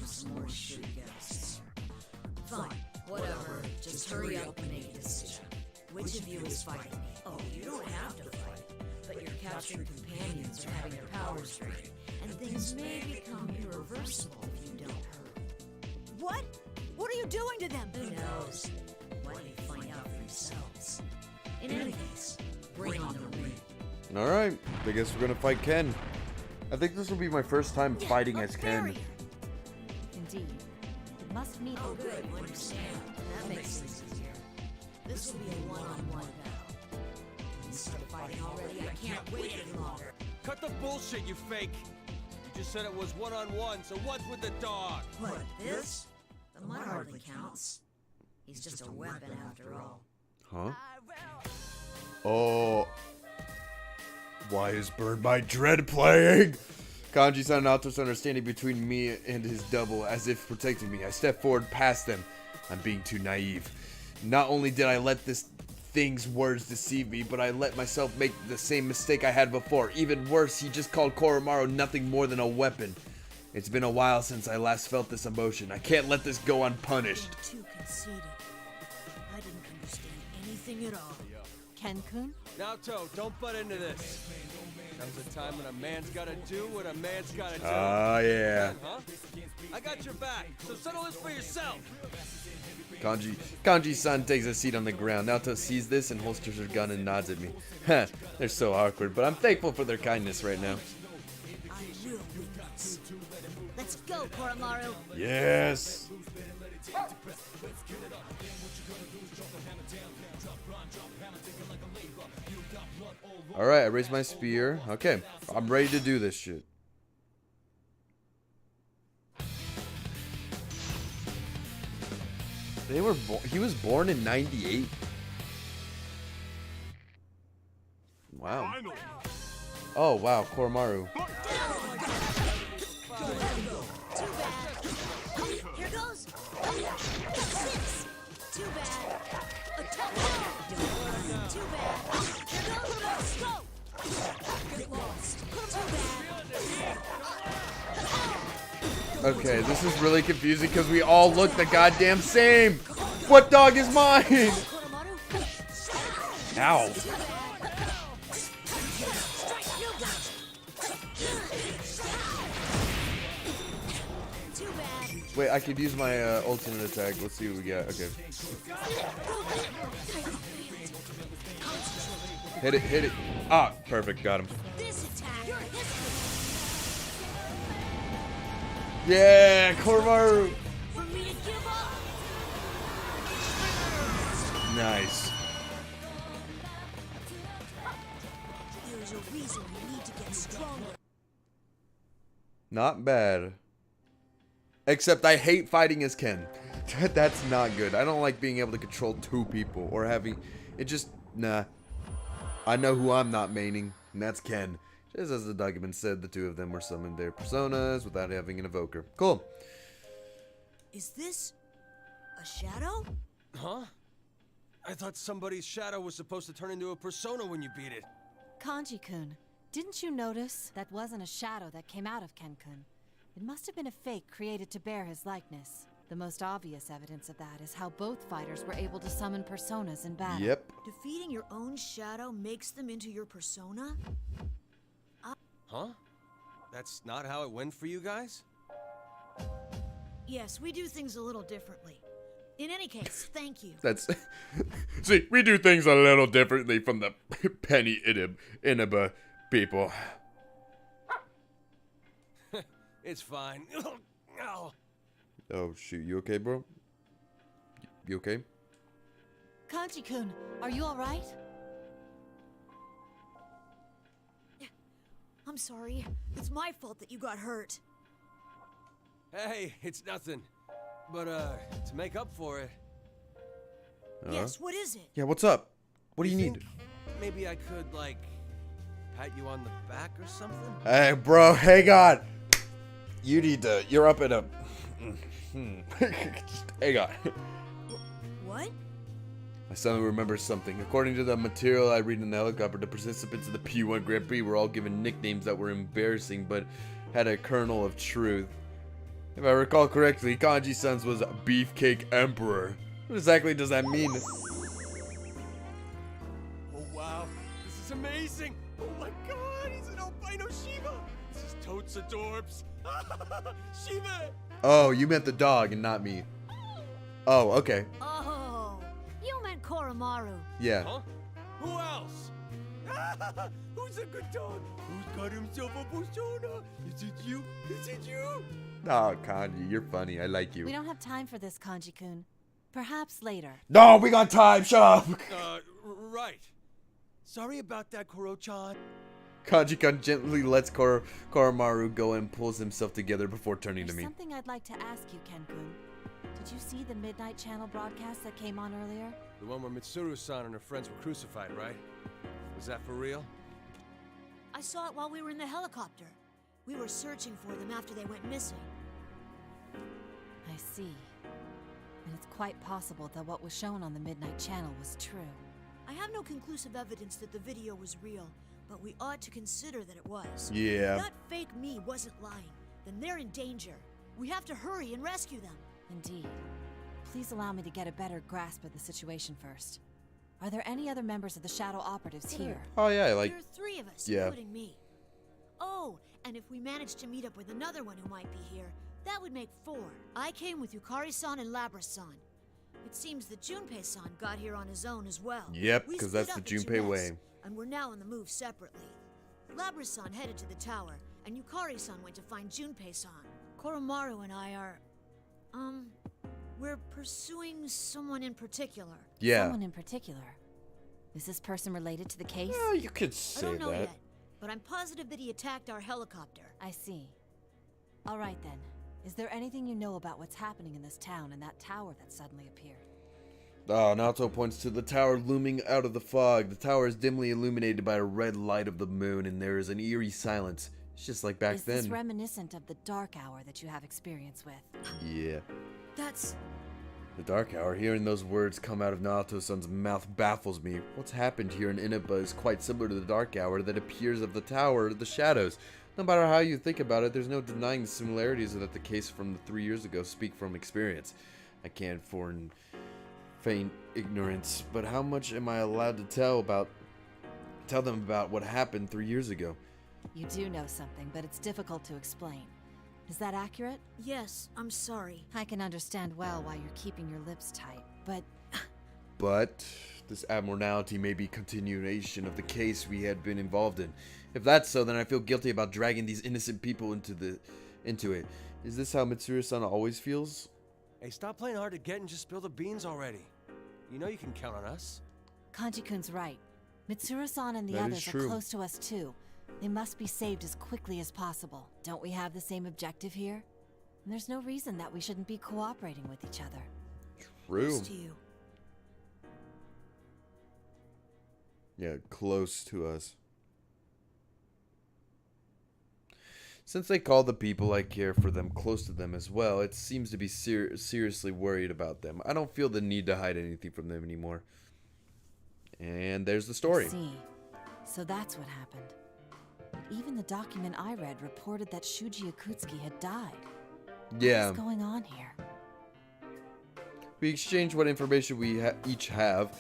Speaker 14: Some more shit guests. Fine, whatever. Just hurry up and make a decision. Which of you is fighting me? Oh, you don't have to fight. But your captured companions are having their powers drained, and things may become irreversible if you don't hurry.
Speaker 12: What? What are you doing to them?
Speaker 14: Who knows? Why don't you find out for yourselves? In any case, bring on the ring.
Speaker 1: Alright, I guess we're gonna fight Ken. I think this will be my first time fighting as Ken.
Speaker 21: Indeed. It must meet...
Speaker 14: Oh, good. You understand. That makes things easier. This will be a one-on-one battle. Instead of fighting already, I can't wait any longer.
Speaker 20: Cut the bullshit, you fake. You just said it was one-on-one, so what's with the dog?
Speaker 14: What, this? The mud hardly counts. He's just a weapon after all.
Speaker 1: Huh? Oh. Why is Burn My Dread playing? Kanji-san and Naoto-san are standing between me and his double, as if protecting me. I step forward past them. I'm being too naive. Not only did I let this thing's words deceive me, but I let myself make the same mistake I had before. Even worse, he just called Koromaru nothing more than a weapon. It's been a while since I last felt this emotion. I can't let this go unpunished.
Speaker 14: Too conceited. I didn't understand anything at all.
Speaker 21: Ken-kun?
Speaker 20: Naoto, don't butt into this. Comes a time when a man's gotta do what a man's gotta do.
Speaker 1: Ah, yeah.
Speaker 20: Huh? I got your back, so settle this for yourself.
Speaker 1: Kanji-san takes a seat on the ground. Naoto sees this and holsters her gun and nods at me. Heh, they're so awkward, but I'm thankful for their kindness right now.
Speaker 14: I will win this. Let's go, Koromaru.
Speaker 1: Yes. Alright, I raised my spear. Okay, I'm ready to do this shit. He was born in 98. Wow. Oh wow, Koromaru.
Speaker 14: Here goes. 6. Too bad. Attack. Too bad. Here goes. Go. Get lost. Too bad.
Speaker 1: Okay, this is really confusing because we all look the goddamn same. What dog is mine? Ow. Wait, I could use my ultimate attack. Let's see what we got. Okay. Hit it, hit it. Ah, perfect. Got him. Yeah, Koromaru. Nice.
Speaker 14: There's a reason you need to get stronger.
Speaker 1: Not bad. Except I hate fighting as Ken. That's not good. I don't like being able to control 2 people or having it just nah. I know who I'm not maining, and that's Ken. Just as the document said, the 2 of them were summoned their personas without having an evoker. Cool.
Speaker 14: Is this a shadow?
Speaker 20: Huh? I thought somebody's shadow was supposed to turn into a persona when you beat it.
Speaker 21: Kanji-kun, didn't you notice that wasn't a shadow that came out of Ken-kun? It must have been a fake created to bear his likeness. The most obvious evidence of that is how both fighters were able to summon personas in battle.
Speaker 1: Yep.
Speaker 14: Defeating your own shadow makes them into your persona?
Speaker 20: Huh? That's not how it went for you guys?
Speaker 14: Yes, we do things a little differently. In any case, thank you.
Speaker 1: That's see, we do things a little differently from the Penny Inaba people.
Speaker 20: It's fine. Ow.
Speaker 1: Oh shoot, you okay, bro? You okay?
Speaker 21: Kanji-kun, are you alright?
Speaker 14: I'm sorry. It's my fault that you got hurt.
Speaker 20: Hey, it's nothing. But, to make up for it...
Speaker 14: Yes, what is it?
Speaker 1: Yeah, what's up? What do you need?
Speaker 20: Maybe I could, like, pat you on the back or something?
Speaker 1: Hey, bro, hang on. You need to... You're up in a... Hang on.
Speaker 14: What?
Speaker 1: I suddenly remember something. According to the material I read in the helicopter, the participants of the P1 Grand Prix were all given nicknames that were embarrassing, but had a kernel of truth. If I recall correctly, Kanji-san's was Beefcake Emperor. What exactly does that mean?
Speaker 20: Oh, wow. This is amazing. Oh, my God. He's an albino Shiva. This is totes adorbs. Shiva.
Speaker 1: Oh, you meant the dog and not me. Oh, okay.
Speaker 14: Oh, you meant Koromaru.
Speaker 1: Yeah.
Speaker 20: Huh? Who else? Who's a good dog? Who's got himself a persona? Is it you? Is it you?
Speaker 1: Oh, Kanji, you're funny. I like you.
Speaker 21: We don't have time for this, Kanji-kun. Perhaps later.
Speaker 1: No, we got time. Shut up.
Speaker 20: Right. Sorry about that, Koro-chan.
Speaker 1: Kanji-kun gently lets Koromaru go and pulls himself together before turning to me.
Speaker 21: There's something I'd like to ask you, Ken-kun. Did you see the Midnight Channel broadcast that came on earlier?
Speaker 20: The one where Mitsuru-san and her friends were crucified, right? Was that for real?
Speaker 14: I saw it while we were in the helicopter. We were searching for them after they went missing.
Speaker 21: I see. And it's quite possible that what was shown on the Midnight Channel was true.
Speaker 14: I have no conclusive evidence that the video was real, but we ought to consider that it was.
Speaker 1: Yeah.
Speaker 14: If that fake me wasn't lying, then they're in danger. We have to hurry and rescue them.
Speaker 21: Indeed. Please allow me to get a better grasp of the situation first. Are there any other members of the Shadow Operatives here?
Speaker 1: Oh yeah, like...
Speaker 14: There are 3 of us,
Speaker 1: yeah.
Speaker 14: including me. Oh, and if we manage to meet up with another one who might be here, that would make 4. I came with Yukari-san and Labra-san. It seems that Junpei-san got here on his own as well.
Speaker 1: Yep, because that's the Junpei way.
Speaker 14: And we're now on the move separately. Labra-san headed to the tower, and Yukari-san went to find Junpei-san. Koromaru and I are... we're pursuing someone in particular.
Speaker 1: Yeah.
Speaker 21: Someone in particular? Is this person related to the case?
Speaker 1: Yeah, you could say
Speaker 14: I don't know
Speaker 1: that.
Speaker 14: yet, but I'm positive that he attacked our helicopter.
Speaker 21: I see. All right then. Is there anything you know about what's happening in this town and that tower that suddenly appeared?
Speaker 1: Naoto points to the tower looming out of the fog. The tower is dimly illuminated by a red light of the moon, and there is an eerie silence. It's just like back then.
Speaker 21: Is this reminiscent of the dark hour that you have experience with?
Speaker 1: Yeah.
Speaker 14: That's...
Speaker 1: The dark hour. Hearing those words come out of Naoto-san's mouth baffles me. What's happened here in Inaba is quite similar to the dark hour that appears of the tower, the shadows. No matter how you think about it, there's no denying the similarities that the case from 3 years ago speak from experience. I can't feign ignorance, but how much am I allowed to tell them about what happened 3 years ago?
Speaker 21: You do know something, but it's difficult to explain. Is that accurate?
Speaker 14: Yes, I'm sorry.
Speaker 21: I can understand well why you're keeping your lips tight, but...
Speaker 1: But this abnormality may be continuation of the case we had been involved in. If that's so, then I feel guilty about dragging these innocent people into it. Is this how Mitsuru-san always feels?
Speaker 20: Hey, stop playing hard to get and just spill the beans already. You know you can count on us.
Speaker 21: Kanji-kun's right. Mitsuru-san and the
Speaker 1: That is
Speaker 21: others are
Speaker 1: true.
Speaker 21: close to us too. They must be saved as quickly as possible. Don't we have the same objective here? And there's no reason that we shouldn't be cooperating with each other.
Speaker 1: True.
Speaker 14: Close to you.
Speaker 1: Yeah, close to us. Since they call the people I care for them close to them as well, it seems to be seriously worried about them. I don't feel the need to hide anything from them anymore. And there's the story.
Speaker 21: I see. So that's what happened. But even the document I read reported that Shuji Akutsuki had died.
Speaker 1: Yeah.
Speaker 21: What's going on here?
Speaker 1: We exchange what information we each have.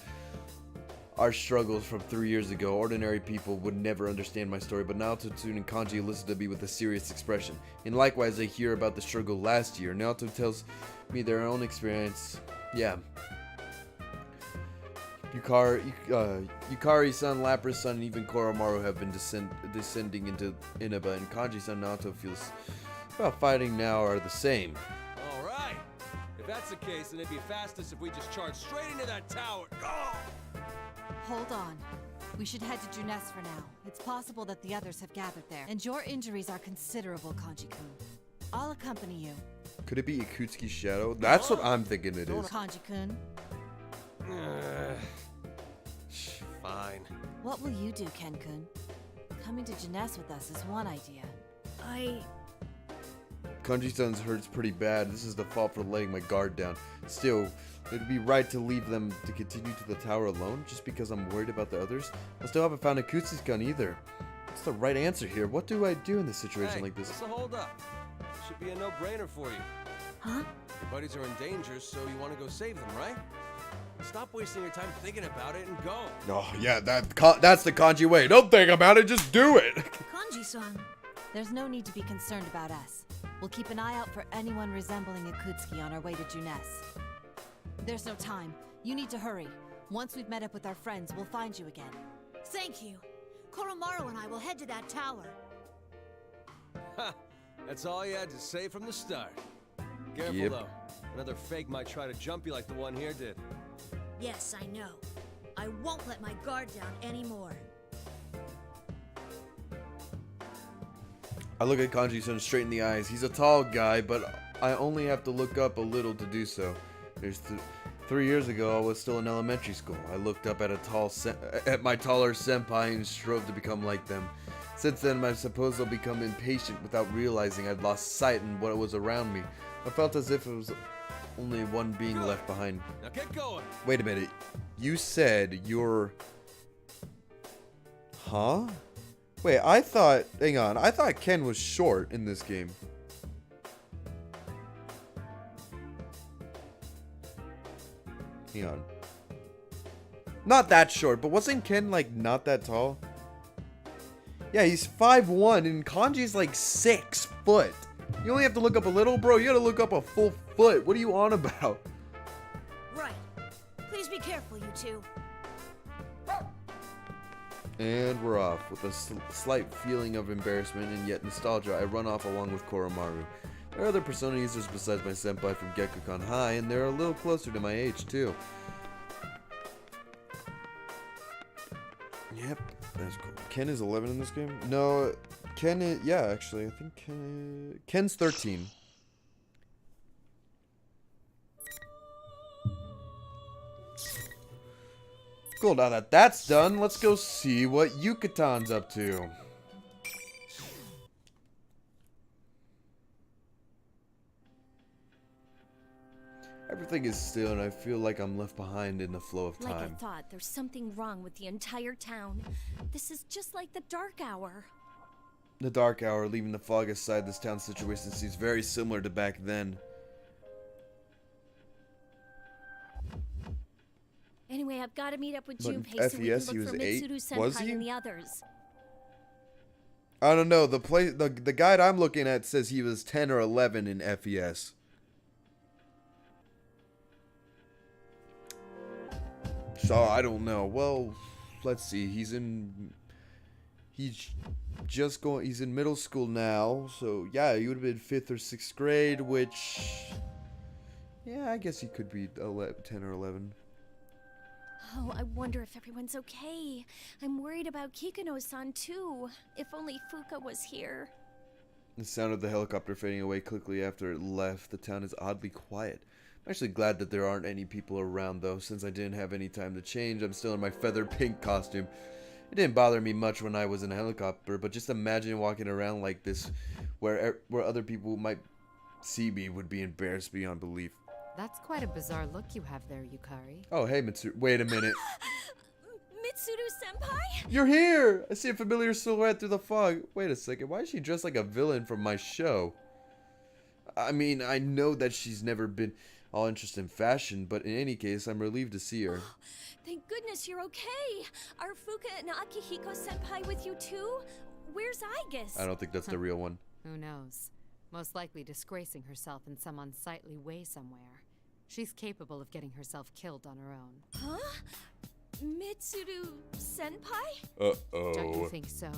Speaker 1: Our struggles from 3 years ago. Ordinary people would never understand my story, but Naoto, Tsune, and Kanji listen to me with a serious expression. And likewise, they hear about the struggle last year. Naoto tells me their own experience. Yeah. Yukari-san, Lapras-san, and even Koromaru have been descending into Inaba, and Kanji-san, Naoto feels about fighting now are the same.
Speaker 20: All right. If that's the case, then it'd be fastest if we just charge straight into that tower. Oh!
Speaker 21: Hold on. We should head to Junes for now. It's possible that the others have gathered there. And your injuries are considerable, Kanji-kun. I'll accompany you.
Speaker 1: Could it be Akutsuki's shadow? That's what I'm thinking it is.
Speaker 21: Kanji-kun.
Speaker 20: Fine.
Speaker 21: What will you do, Ken-kun? Coming to Junes with us is one idea.
Speaker 1: Kanji-san's hurts pretty bad. This is the fault for letting my guard down. Still, it'd be right to leave them to continue to the tower alone just because I'm worried about the others. I still haven't found Akutsuki's gun either. What's the right answer here? What do I do in this situation like this?
Speaker 20: What's the hold up? It should be a no-brainer for you.
Speaker 14: Huh?
Speaker 20: Your buddies are in danger, so you want to go save them, right? Stop wasting your time thinking about it and go.
Speaker 1: Oh, yeah, that's the Kanji way. Don't think about it, just do it.
Speaker 14: Kanji-san.
Speaker 21: There's no need to be concerned about us. We'll keep an eye out for anyone resembling Akutsuki on our way to Junes. There's no time. You need to hurry. Once we've met up with our friends, we'll find you again.
Speaker 14: Thank you. Koromaru and I will head to that tower.
Speaker 20: Ha! That's all you had to say from the start. Careful,
Speaker 1: Yep.
Speaker 20: though. Another fake might try to jump you like the one here did.
Speaker 14: Yes, I know. I won't let my guard down anymore.
Speaker 1: I look at Kanji-san straight in the eyes. He's a tall guy, but I only have to look up a little to do so. There's 3 years ago, I was still in elementary school. I looked up at at my taller senpai and strove to become like them. Since then, I suppose I'll become impatient without realizing I'd lost sight in what was around me. I felt as if it was only one being left behind.
Speaker 20: Now get going.
Speaker 1: Wait a minute. You said you're... Huh? Wait, hang on, I thought Ken was short in this game. Hang on. Not that short, but wasn't Ken, like, not that tall? Yeah, he's 5'1", and Kanji's, like, 6 foot. You only have to look up a little, bro. You gotta look up a full foot. What are you on about?
Speaker 14: Right. Please be careful, you two.
Speaker 1: And we're off. With a slight feeling of embarrassment and yet nostalgia, I run off along with Koromaru. There are other Persona users besides my senpai from Gekkoukan High, and they're a little closer to my age, too. Yep, that's cool. Ken is 11 in this game? No, Ken is... Yeah, actually, I think Ken's 13. Cool, now that that's done, let's go see what Yukatan's up to. Everything is still, and I feel like I'm left behind in the flow of time.
Speaker 17: Like I thought, there's something wrong with the entire town. This is just like the dark hour.
Speaker 1: The dark hour, leaving the fog aside, this town situation seems very similar to back then.
Speaker 17: Anyway, I've got to meet up with
Speaker 1: But
Speaker 17: Junpei so we can
Speaker 1: FES, he
Speaker 17: look
Speaker 1: was
Speaker 17: for
Speaker 1: 8?
Speaker 17: Mitsuru
Speaker 1: Was
Speaker 17: Senpai
Speaker 1: he?
Speaker 17: and the others.
Speaker 1: I don't know. The guide I'm looking at says he was 10 or 11 in FES. So I don't know. Well, let's see. He's in middle school now. So yeah, he would have been 5th or 6th grade, which yeah, I guess he could be 10 or 11.
Speaker 17: Oh, I wonder if everyone's okay. I'm worried about Kikuno-san too. If only Fuka was here.
Speaker 1: The sound of the helicopter fading away quickly after it left. The town is oddly quiet. I'm actually glad that there aren't any people around though, since I didn't have any time to change. I'm still in my feather pink costume. It didn't bother me much when I was in a helicopter, but just imagine walking around like this where other people might see me would be embarrassed beyond belief.
Speaker 7: That's quite a bizarre look you have there, Yukari.
Speaker 1: Oh, hey, Mitsuru. Wait a minute.
Speaker 17: Mitsuru-senpai?
Speaker 1: You're here! I see a familiar silhouette through the fog. Wait a second. Why is she dressed like a villain from my show? I mean, I know that she's never been all interested in fashion, but in any case, I'm relieved to see her.
Speaker 17: Thank goodness you're okay. Are Fuka and Akihiko-senpai with you too? Where's Aigis?
Speaker 1: I don't think that's the real one.
Speaker 7: Who knows? Most likely disgracing herself in some unsightly way somewhere. She's capable of getting herself killed on her own.
Speaker 17: Huh? Mitsuru-senpai?
Speaker 1: Uh-oh.
Speaker 7: Don't you think so?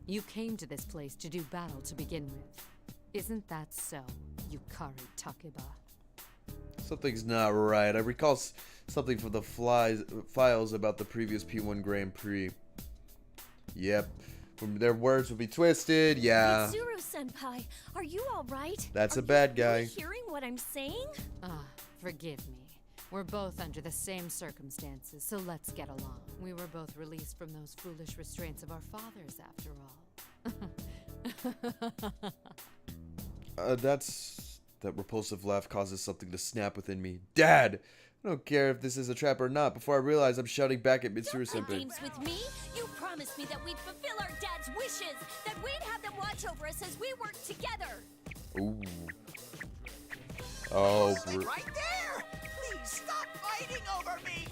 Speaker 7: You came to this place to do battle to begin with. Isn't that so, Yukari Takeba?
Speaker 1: Something's not right. I recall something from the files about the previous P1 Grand Prix. Yep. Their words will be twisted, yeah.
Speaker 17: Mitsuru-senpai, are you alright?
Speaker 1: That's a bad guy.
Speaker 17: Are you hearing what I'm saying?
Speaker 7: Forgive me. We're both under the same circumstances, so let's get along. We were both released from those foolish restraints of our fathers, after all.
Speaker 1: That repulsive laugh causes something to snap within me. Dad! I don't care if this is a trap or not. Before I realize I'm shouting back at Mitsuru-senpai.
Speaker 17: Games with me? You promised me that we'd fulfill our dad's wishes, that we'd have them watch over us as we work together.
Speaker 1: Ooh. Oh,
Speaker 16: right there! Please stop fighting over me!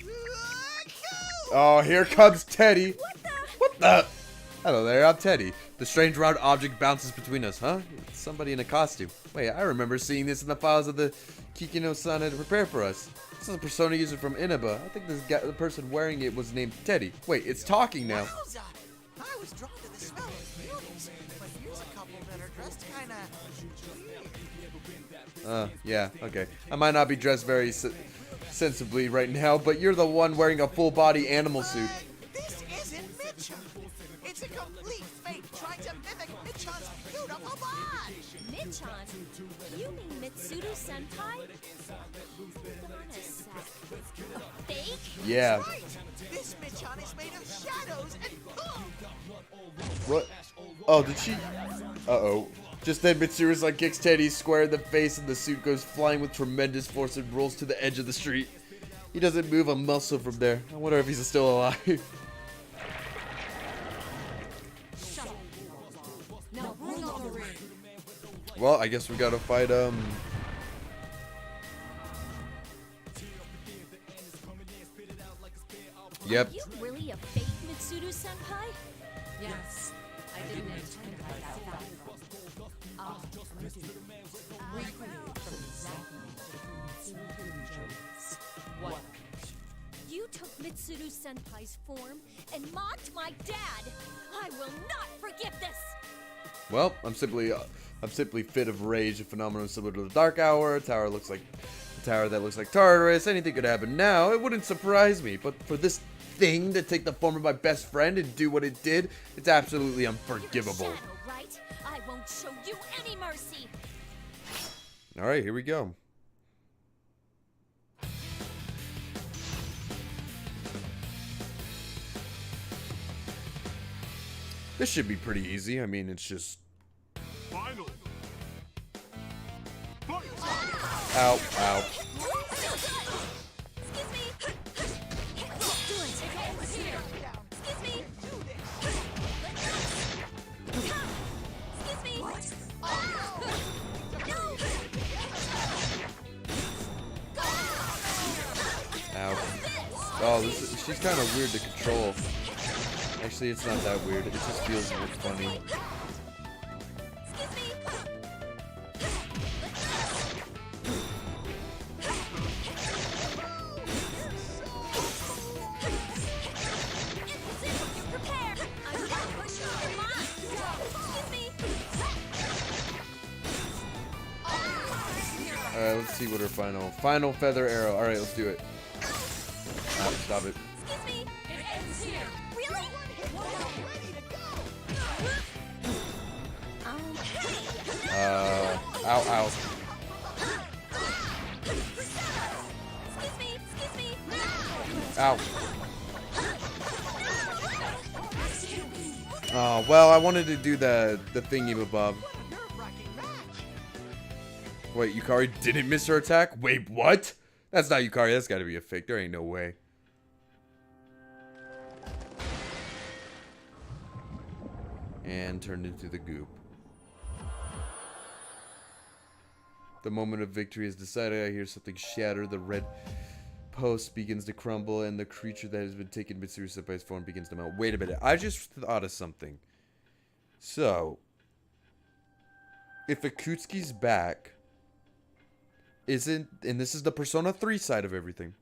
Speaker 1: Oh, here comes Teddy. What the? Hello there, I'm Teddy. The strange round object bounces between us, huh? It's somebody in a costume. Wait, I remember seeing this in the files of the Kikuno-san had prepared for us. This is a persona user from Inaba. I think the person wearing it was named Teddy. Wait, it's talking now.
Speaker 16: Wowza! I was drawn to the smell of beauties, but here's a couple that are dressed kinda weird.
Speaker 1: Yeah, okay. I might not be dressed very sensibly right now, but you're the one wearing a full-body animal suit.
Speaker 16: This isn't Mitchum. It's a complete fake trying to mimic Mitchon's beautiful body.
Speaker 17: Mitchon? You mean Mitsuru-senpai? Hold on a sec. A fake?
Speaker 1: Yeah.
Speaker 16: That's right. This Mitchon is made of shadows and boom!
Speaker 1: What? Oh, did she? Uh-oh. Just then, Mitsuru-san kicks Teddy square in the face and the suit goes flying with tremendous force and rolls to the edge of the street. He doesn't move a muscle from there. I wonder if he's still alive.
Speaker 7: Now bring on the ring.
Speaker 1: Well, I guess we gotta fight, Yep.
Speaker 17: Are you really a fake Mitsuru-senpai?
Speaker 7: Yes. I didn't intend by that fact. What?
Speaker 17: You took Mitsuru-senpai's form and mocked my dad. I will not forgive this.
Speaker 1: Well, I'm simply fit of rage. A phenomenon similar to the Dark Hour. A tower that looks like Tartarus. Anything could happen now. It wouldn't surprise me. But for this thing to take the form of my best friend and do what it did, it's absolutely unforgivable.
Speaker 17: You're a shadow, right? I won't show you any mercy.
Speaker 1: All right, here we go. This should be pretty easy. I mean, it's just...
Speaker 4: Final.
Speaker 1: Ow, ow. Ow. Oh, she's kind of weird to control. Actually, it's not that weird. It just feels a bit funny. Alright, let's see what her final feather arrow. Alright, let's do it. Stop it. Ow, ow. Ow. Oh, well, I wanted to do the thingy above. Wait, Yukari didn't miss her attack? Wait, what? That's not Yukari. That's gotta be a fake. There ain't no way. And turned into the goop. The moment of victory is decided. I hear something shatter. The red post begins to crumble, and the creature that has been taken mysteriously by its form begins to melt. Wait a minute. I just thought of something. So, if Akutsuki's back... and this is the Persona 3 side of everything,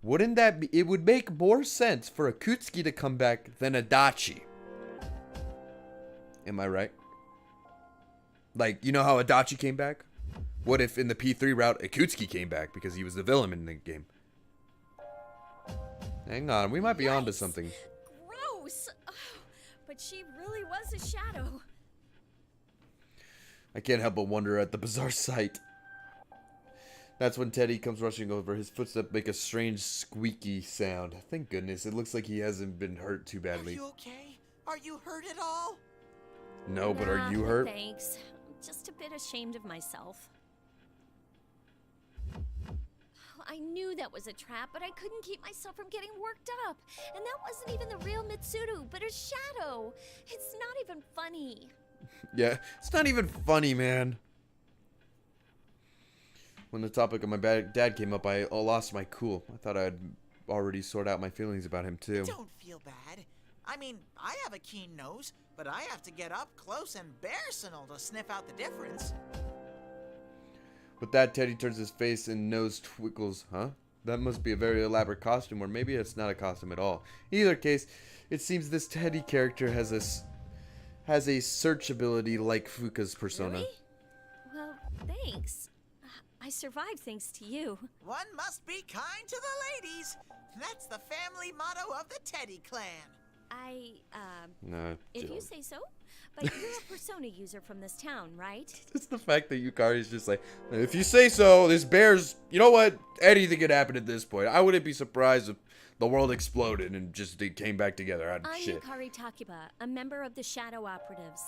Speaker 1: wouldn't that be, it would make more sense for Akutsuki to come back than Adachi. Am I right? Like, you know how Adachi came back? What if in the P3 route, Akutsuki came back because he was the villain in the game? Hang on, we might be onto something.
Speaker 17: Gross! Oh, but she really was a shadow.
Speaker 1: I can't help but wonder at the bizarre sight. That's when Teddy comes rushing over. His footsteps make a strange squeaky sound. Thank goodness. It looks like he hasn't been hurt too badly.
Speaker 16: Are you okay? Are you hurt at all?
Speaker 1: No, but are you hurt?
Speaker 17: Thanks. I'm just a bit ashamed of myself. I knew that was a trap, but I couldn't keep myself from getting worked up. And that wasn't even the real Mitsuru, but a shadow. It's not even funny.
Speaker 1: Yeah, it's not even funny, man. When the topic of my dad came up, I lost my cool. I thought I'd already sort out my feelings about him, too.
Speaker 16: Don't feel bad. I mean, I have a keen nose, but I have to get up close and personal to sniff out the difference.
Speaker 1: With that, Teddy turns his face and nose twinkles. Huh? That must be a very elaborate costume, or maybe it's not a costume at all. In either case, it seems this Teddy character has a search ability like Fuka's persona.
Speaker 17: Really? Well, thanks. I survived thanks to you.
Speaker 16: One must be kind to the ladies. That's the family motto of the Teddy clan.
Speaker 1: No,
Speaker 17: if you say so. But you're a Persona user from this town, right?
Speaker 1: It's the fact that Yukari's just like, if you say so, this bear's, you know what? Anything could happen at this point. I wouldn't be surprised if the world exploded and just it came back together.
Speaker 17: I'm
Speaker 1: Shit.
Speaker 17: Yukari Takiba, a member of the Shadow Operatives.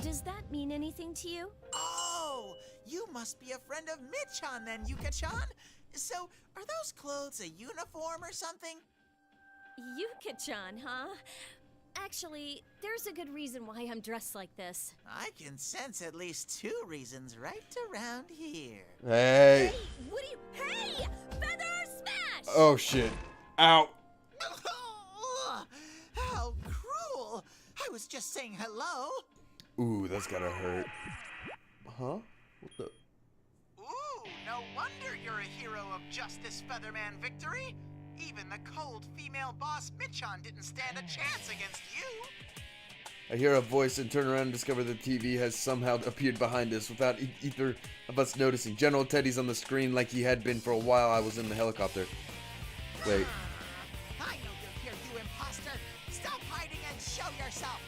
Speaker 17: Does that mean anything to you?
Speaker 16: Oh, you must be a friend of Michan then, Yuka-chan. So, are those clothes a uniform or something?
Speaker 17: Yuka-chan, huh? Actually, there's a good reason why I'm dressed like this.
Speaker 16: I can sense at least 2 reasons right around here.
Speaker 1: Hey.
Speaker 17: What do you... Hey! Feather smash!
Speaker 1: Oh, shit. Ow.
Speaker 16: How cruel! I was just saying hello.
Speaker 1: Ooh, that's gotta hurt. Huh? What the...
Speaker 16: Ooh, no wonder you're a hero of Justice Featherman victory. Even the cold female boss Michan didn't stand a chance against you.
Speaker 1: I hear a voice and turn around and discover the TV has somehow appeared behind us without either of us noticing. General Teddy's on the screen like he had been for a while I was in the helicopter. Wait.
Speaker 16: I know you're here, you imposter. Stop hiding and show yourself.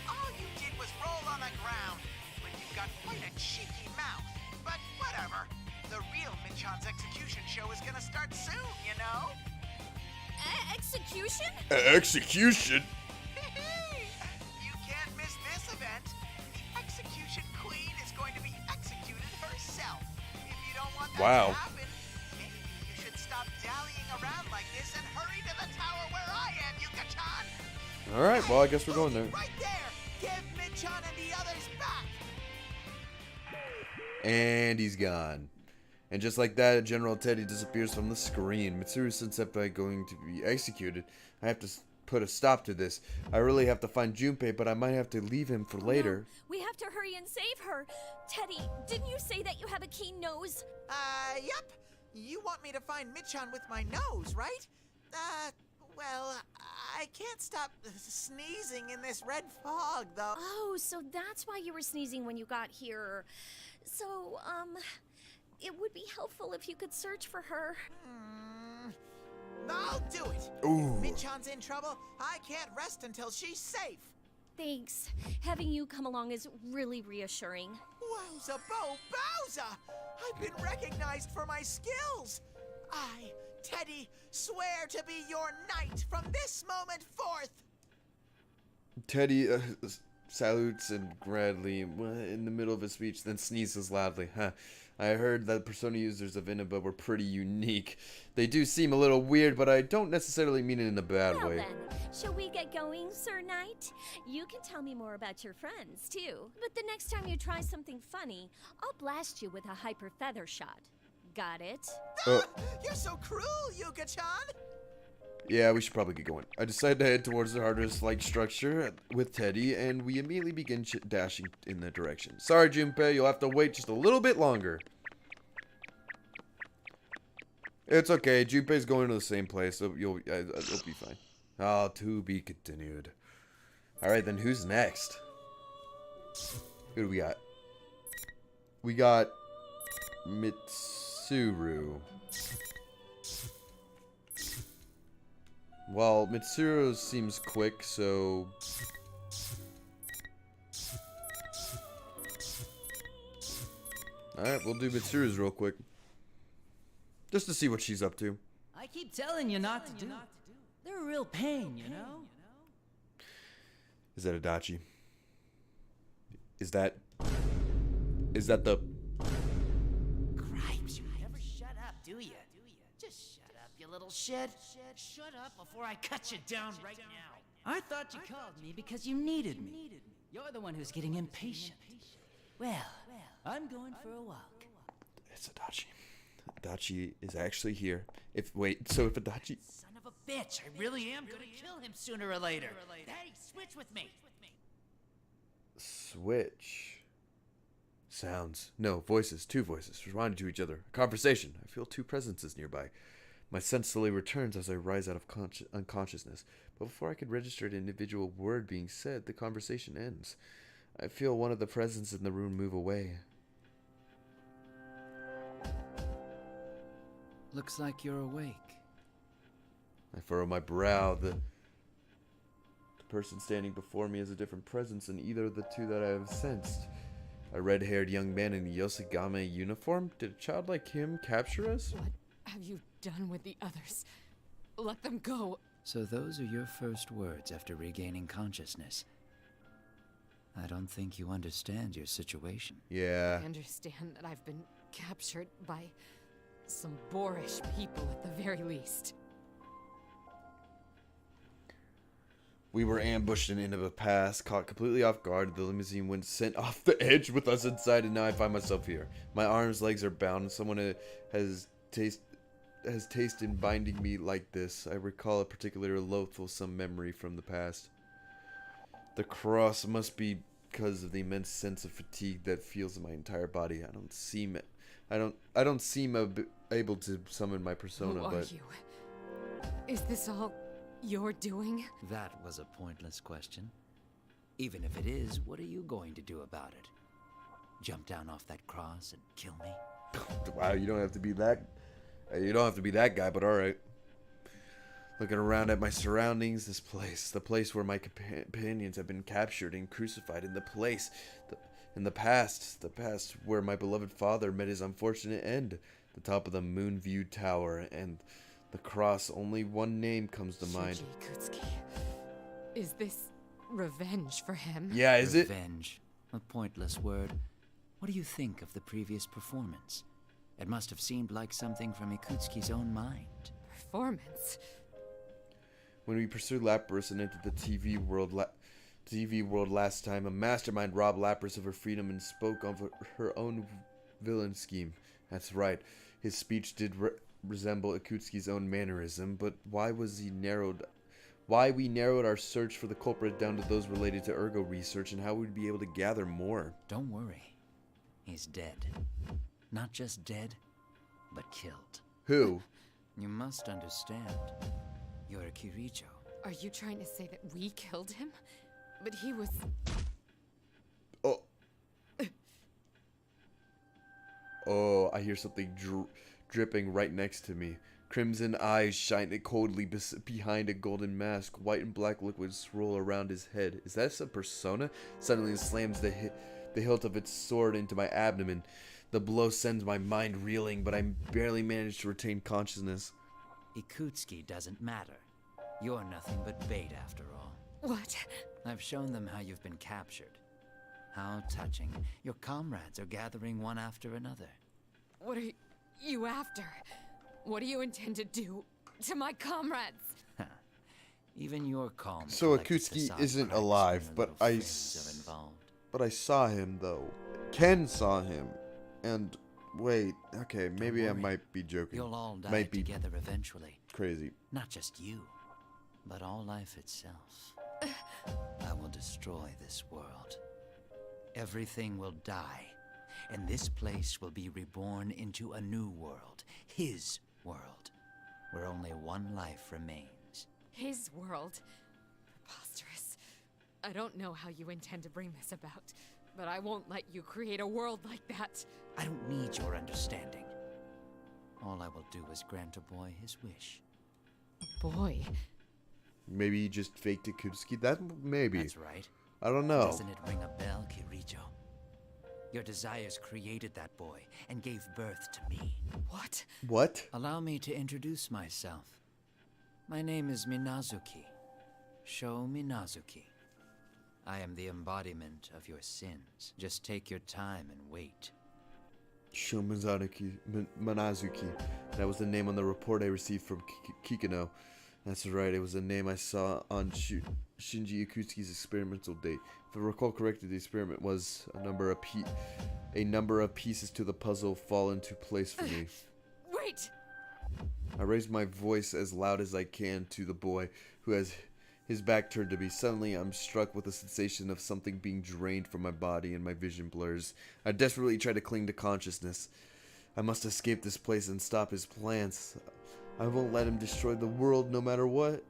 Speaker 16: All you did was roll on the ground, but you've got quite a cheeky mouth. But whatever. The real Michan's execution show is gonna start soon, you know?
Speaker 17: Execution?
Speaker 1: Execution?
Speaker 16: You
Speaker 1: Wow.
Speaker 16: Maybe you should stop dallying around like this and hurry to the tower where I am, Yuka-chan!
Speaker 1: Alright, well, I guess we're going there.
Speaker 16: Right there! Give Mid-chan and the others back!
Speaker 1: And he's gone. And just like that, General Teddy disappears from the screen. Mitsuru-senpai going to be executed. I have to put a stop to this. I really have to find Junpei, but I might have to leave him for later.
Speaker 17: No, we have to hurry and save her. Teddy, didn't you say that you have a keen nose?
Speaker 16: Yep. You want me to find Mid-chan with my nose, right? Well, I can't stop sneezing in this red fog, though.
Speaker 17: Oh, so that's why you were sneezing when you got here. So, it would be helpful if you could search for her.
Speaker 16: I'll do it.
Speaker 1: Ooh.
Speaker 16: If Mid-chan's in trouble, I can't rest until she's safe.
Speaker 17: Thanks. Having you come along is really reassuring.
Speaker 16: Wowza Bo Bowza! I've been recognized for my skills. I, Teddy, swear to be your knight from this moment forth.
Speaker 1: Teddy salutes and gladly in the middle of his speech, then sneezes loudly. I heard that Persona users of Inaba were pretty unique. They do seem a little weird, but I don't necessarily mean it in a bad way.
Speaker 17: Well then, shall we get going, Sir Knight? You can tell me more about your friends, too. But the next time you try something funny, I'll blast you with a hyper feather shot. Got it?
Speaker 16: You're so cruel, Yuka-chan!
Speaker 1: Yeah, we should probably get going. I decide to head towards the hardest-like structure with Teddy, and we immediately begin dashing in that direction. Sorry, Junpei, you'll have to wait just a little bit longer. It's okay, Junpei's going to the same place, so you'll be fine. Ah, to be continued. Alright, then who's next? Who do we got? We got Mitsuru. Well, Mitsuru seems quick, so... Alright, we'll do Mitsuru's real quick. Just to see what she's up to.
Speaker 5: I keep telling you not to do it. They're a real pain, you know?
Speaker 1: Is that Adachi? Is that the...
Speaker 5: Cripes, you never shut up, do you? Just shut up, you little shit. Shut up before I cut you down right now. I thought you called me because you needed me. You're the one who's getting impatient. Well, I'm going for a walk.
Speaker 1: It's Adachi. Adachi is actually here. If Adachi...
Speaker 13: Son of a bitch, I really am gonna kill him sooner or later. Hey, switch with me.
Speaker 1: Switch. Sounds. No, voices. Two voices responding to each other. A conversation. I feel two presences nearby. My sense slowly returns as I rise out of unconsciousness. But before I could register an individual word being said, the conversation ends. I feel one of the presences in the room move away.
Speaker 5: Looks like you're awake.
Speaker 1: I furrow my brow. The person standing before me is a different presence than either of the two that I have sensed. A red-haired young man in a Yosagame uniform? Did a child like him capture us?
Speaker 7: What have you done with the others? Let them go.
Speaker 5: So those are your first words after regaining consciousness. I don't think you understand your situation.
Speaker 1: Yeah.
Speaker 7: I understand that I've been captured by some boorish people at the very least.
Speaker 1: We were ambushed in Inaba Pass, caught completely off guard. The limousine went sent off the edge with us inside, and now I find myself here. My arms, legs are bound, and someone has taste in binding me like this. I recall a particular loathsome memory from the past. The cross must be because of the immense sense of fatigue that feels in my entire body. I don't seem able to summon my persona.
Speaker 7: Who are
Speaker 1: but
Speaker 7: you? Is this all you're doing?
Speaker 5: That was a pointless question. Even if it is, what are you going to do about it? Jump down off that cross and kill me?
Speaker 1: Wow, you don't have to be that. You don't have to be that guy, but all right. Looking around at my surroundings, this place, the place where my companions have been captured and crucified, in the past where my beloved father met his unfortunate end, the top of the Moonview Tower, and the cross. Only one name comes to mind.
Speaker 7: Kutsuki. Is this revenge for him?
Speaker 1: Yeah, is it?
Speaker 5: Revenge. A pointless word. What do you think of the previous performance?
Speaker 3: It must have seemed like something from Ikutsuki's own mind.
Speaker 7: Performance?
Speaker 1: When we pursued Lapras and entered the TV world last time, a mastermind robbed Lapras of her freedom and spoke of her own villain scheme. That's right. His speech did resemble Ikutsuki's own mannerism, but why we narrowed our search for the culprit down to those related to ergo research and how we'd be able to gather more.
Speaker 3: Don't worry. He's dead. Not just dead, but killed.
Speaker 1: Who?
Speaker 3: You must understand. You're a Kirijo.
Speaker 7: Are you trying to say that we killed him? But he was...
Speaker 1: Oh. Oh, I hear something dripping right next to me. Crimson eyes shine coldly behind a golden mask. White and black liquids swirl around his head. Is that some persona? Suddenly it slams the hilt of its sword into my abdomen. The blow sends my mind reeling, but I barely manage to retain consciousness.
Speaker 3: Ikutsuki doesn't matter. You're nothing but bait after all.
Speaker 7: What?
Speaker 3: I've shown them how you've been captured. How touching. Your comrades are gathering one after another.
Speaker 7: What are you after? What do you intend to do to my comrades?
Speaker 3: Even your calm.
Speaker 1: So Ikutsuki isn't alive, but I saw him though. Ken saw him, and wait, okay, maybe I might be joking.
Speaker 3: You'll all die
Speaker 1: might be
Speaker 3: together eventually.
Speaker 1: Crazy.
Speaker 3: Not just you, but all life itself. I will destroy this world. Everything will die, and this place will be reborn into a new world. His world, where only one life remains.
Speaker 7: His world? Preposterous. I don't know how you intend to bring this about, but I won't let you create a world like that.
Speaker 3: I don't need your understanding. All I will do is grant a boy his wish.
Speaker 7: Boy?
Speaker 1: Maybe he just faked Ikutsuki? That maybe.
Speaker 3: That's right.
Speaker 1: I don't know.
Speaker 3: Doesn't it ring a bell, Kirijo? Your desires created that boy and gave birth to me.
Speaker 7: What?
Speaker 1: What?
Speaker 3: Allow me to introduce myself. My name is Minazuki. Sho Minazuki. I am the embodiment of your sins. Just take your time and wait.
Speaker 1: Sho Minazuki. That was the name on the report I received from Kikino. That's right, it was a name I saw on Shinji Ikutsuki's experimental date. If I recall correctly, the experiment was a number of pieces to the puzzle fall into place for me.
Speaker 7: Wait!
Speaker 1: I raised my voice as loud as I can to the boy, who has his back turned to me. Suddenly, I'm struck with a sensation of something being drained from my body and my vision blurs. I desperately try to cling to consciousness. I must escape this place and stop his plans. I won't let him destroy the world no matter what.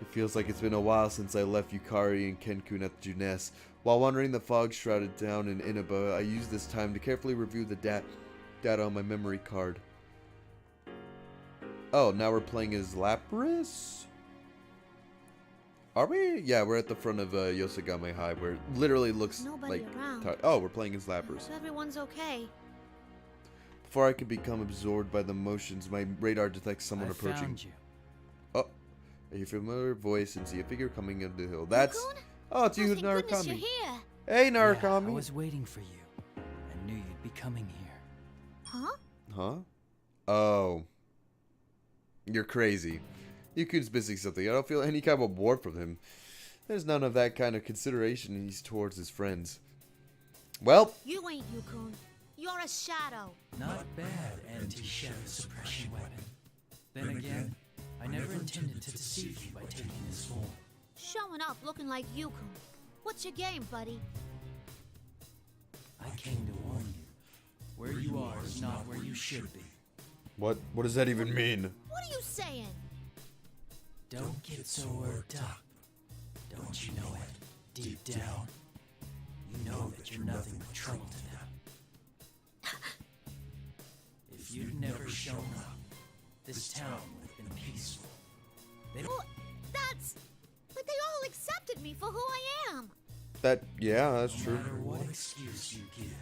Speaker 1: It feels like it's been a while since I left Yukari and Ken-kun at the Junes. While wandering the fog-shrouded town in Inaba, I used this time to carefully review the data on my memory card. Oh, now we're playing as Lapras? Are we? Yeah, we're at the front of Yosagame High, where it literally looks
Speaker 9: Nobody
Speaker 1: like...
Speaker 9: around.
Speaker 1: Oh, we're playing as Lapras.
Speaker 9: So everyone's okay.
Speaker 1: Before I could become absorbed by the motions, my radar detects someone approaching.
Speaker 3: Found you.
Speaker 1: Oh, I hear a familiar voice and see a figure coming up the hill. That's... Oh, it's you,
Speaker 9: Thank goodness you're
Speaker 1: Narukami.
Speaker 9: here.
Speaker 1: Hey,
Speaker 3: Yeah,
Speaker 1: Narukami.
Speaker 3: I was waiting for you. I knew you'd be coming here.
Speaker 9: Huh?
Speaker 1: Huh? Oh. You're crazy. Yukun's missing something. I don't feel any kind of reward from him. There's none of that kind of consideration he's towards his friends. Well.
Speaker 9: You ain't Yukun. You're a shadow.
Speaker 22: Not bad, anti-shadow suppression weapon. Then again, I never intended to deceive you by taking this form.
Speaker 9: Showing up looking like Yukun. What's your game, buddy?
Speaker 22: I came to warn you. Where you are is not where you should be.
Speaker 1: What does that even mean?
Speaker 9: What are you saying?
Speaker 22: Don't get so worked up. Don't you know it? Deep down, you know that you're nothing but trouble to them. If you'd never shown up, this town would have been peaceful.
Speaker 9: Well, that's... But they all accepted me for who I am.
Speaker 1: Yeah, that's true.
Speaker 22: No matter what excuse you give,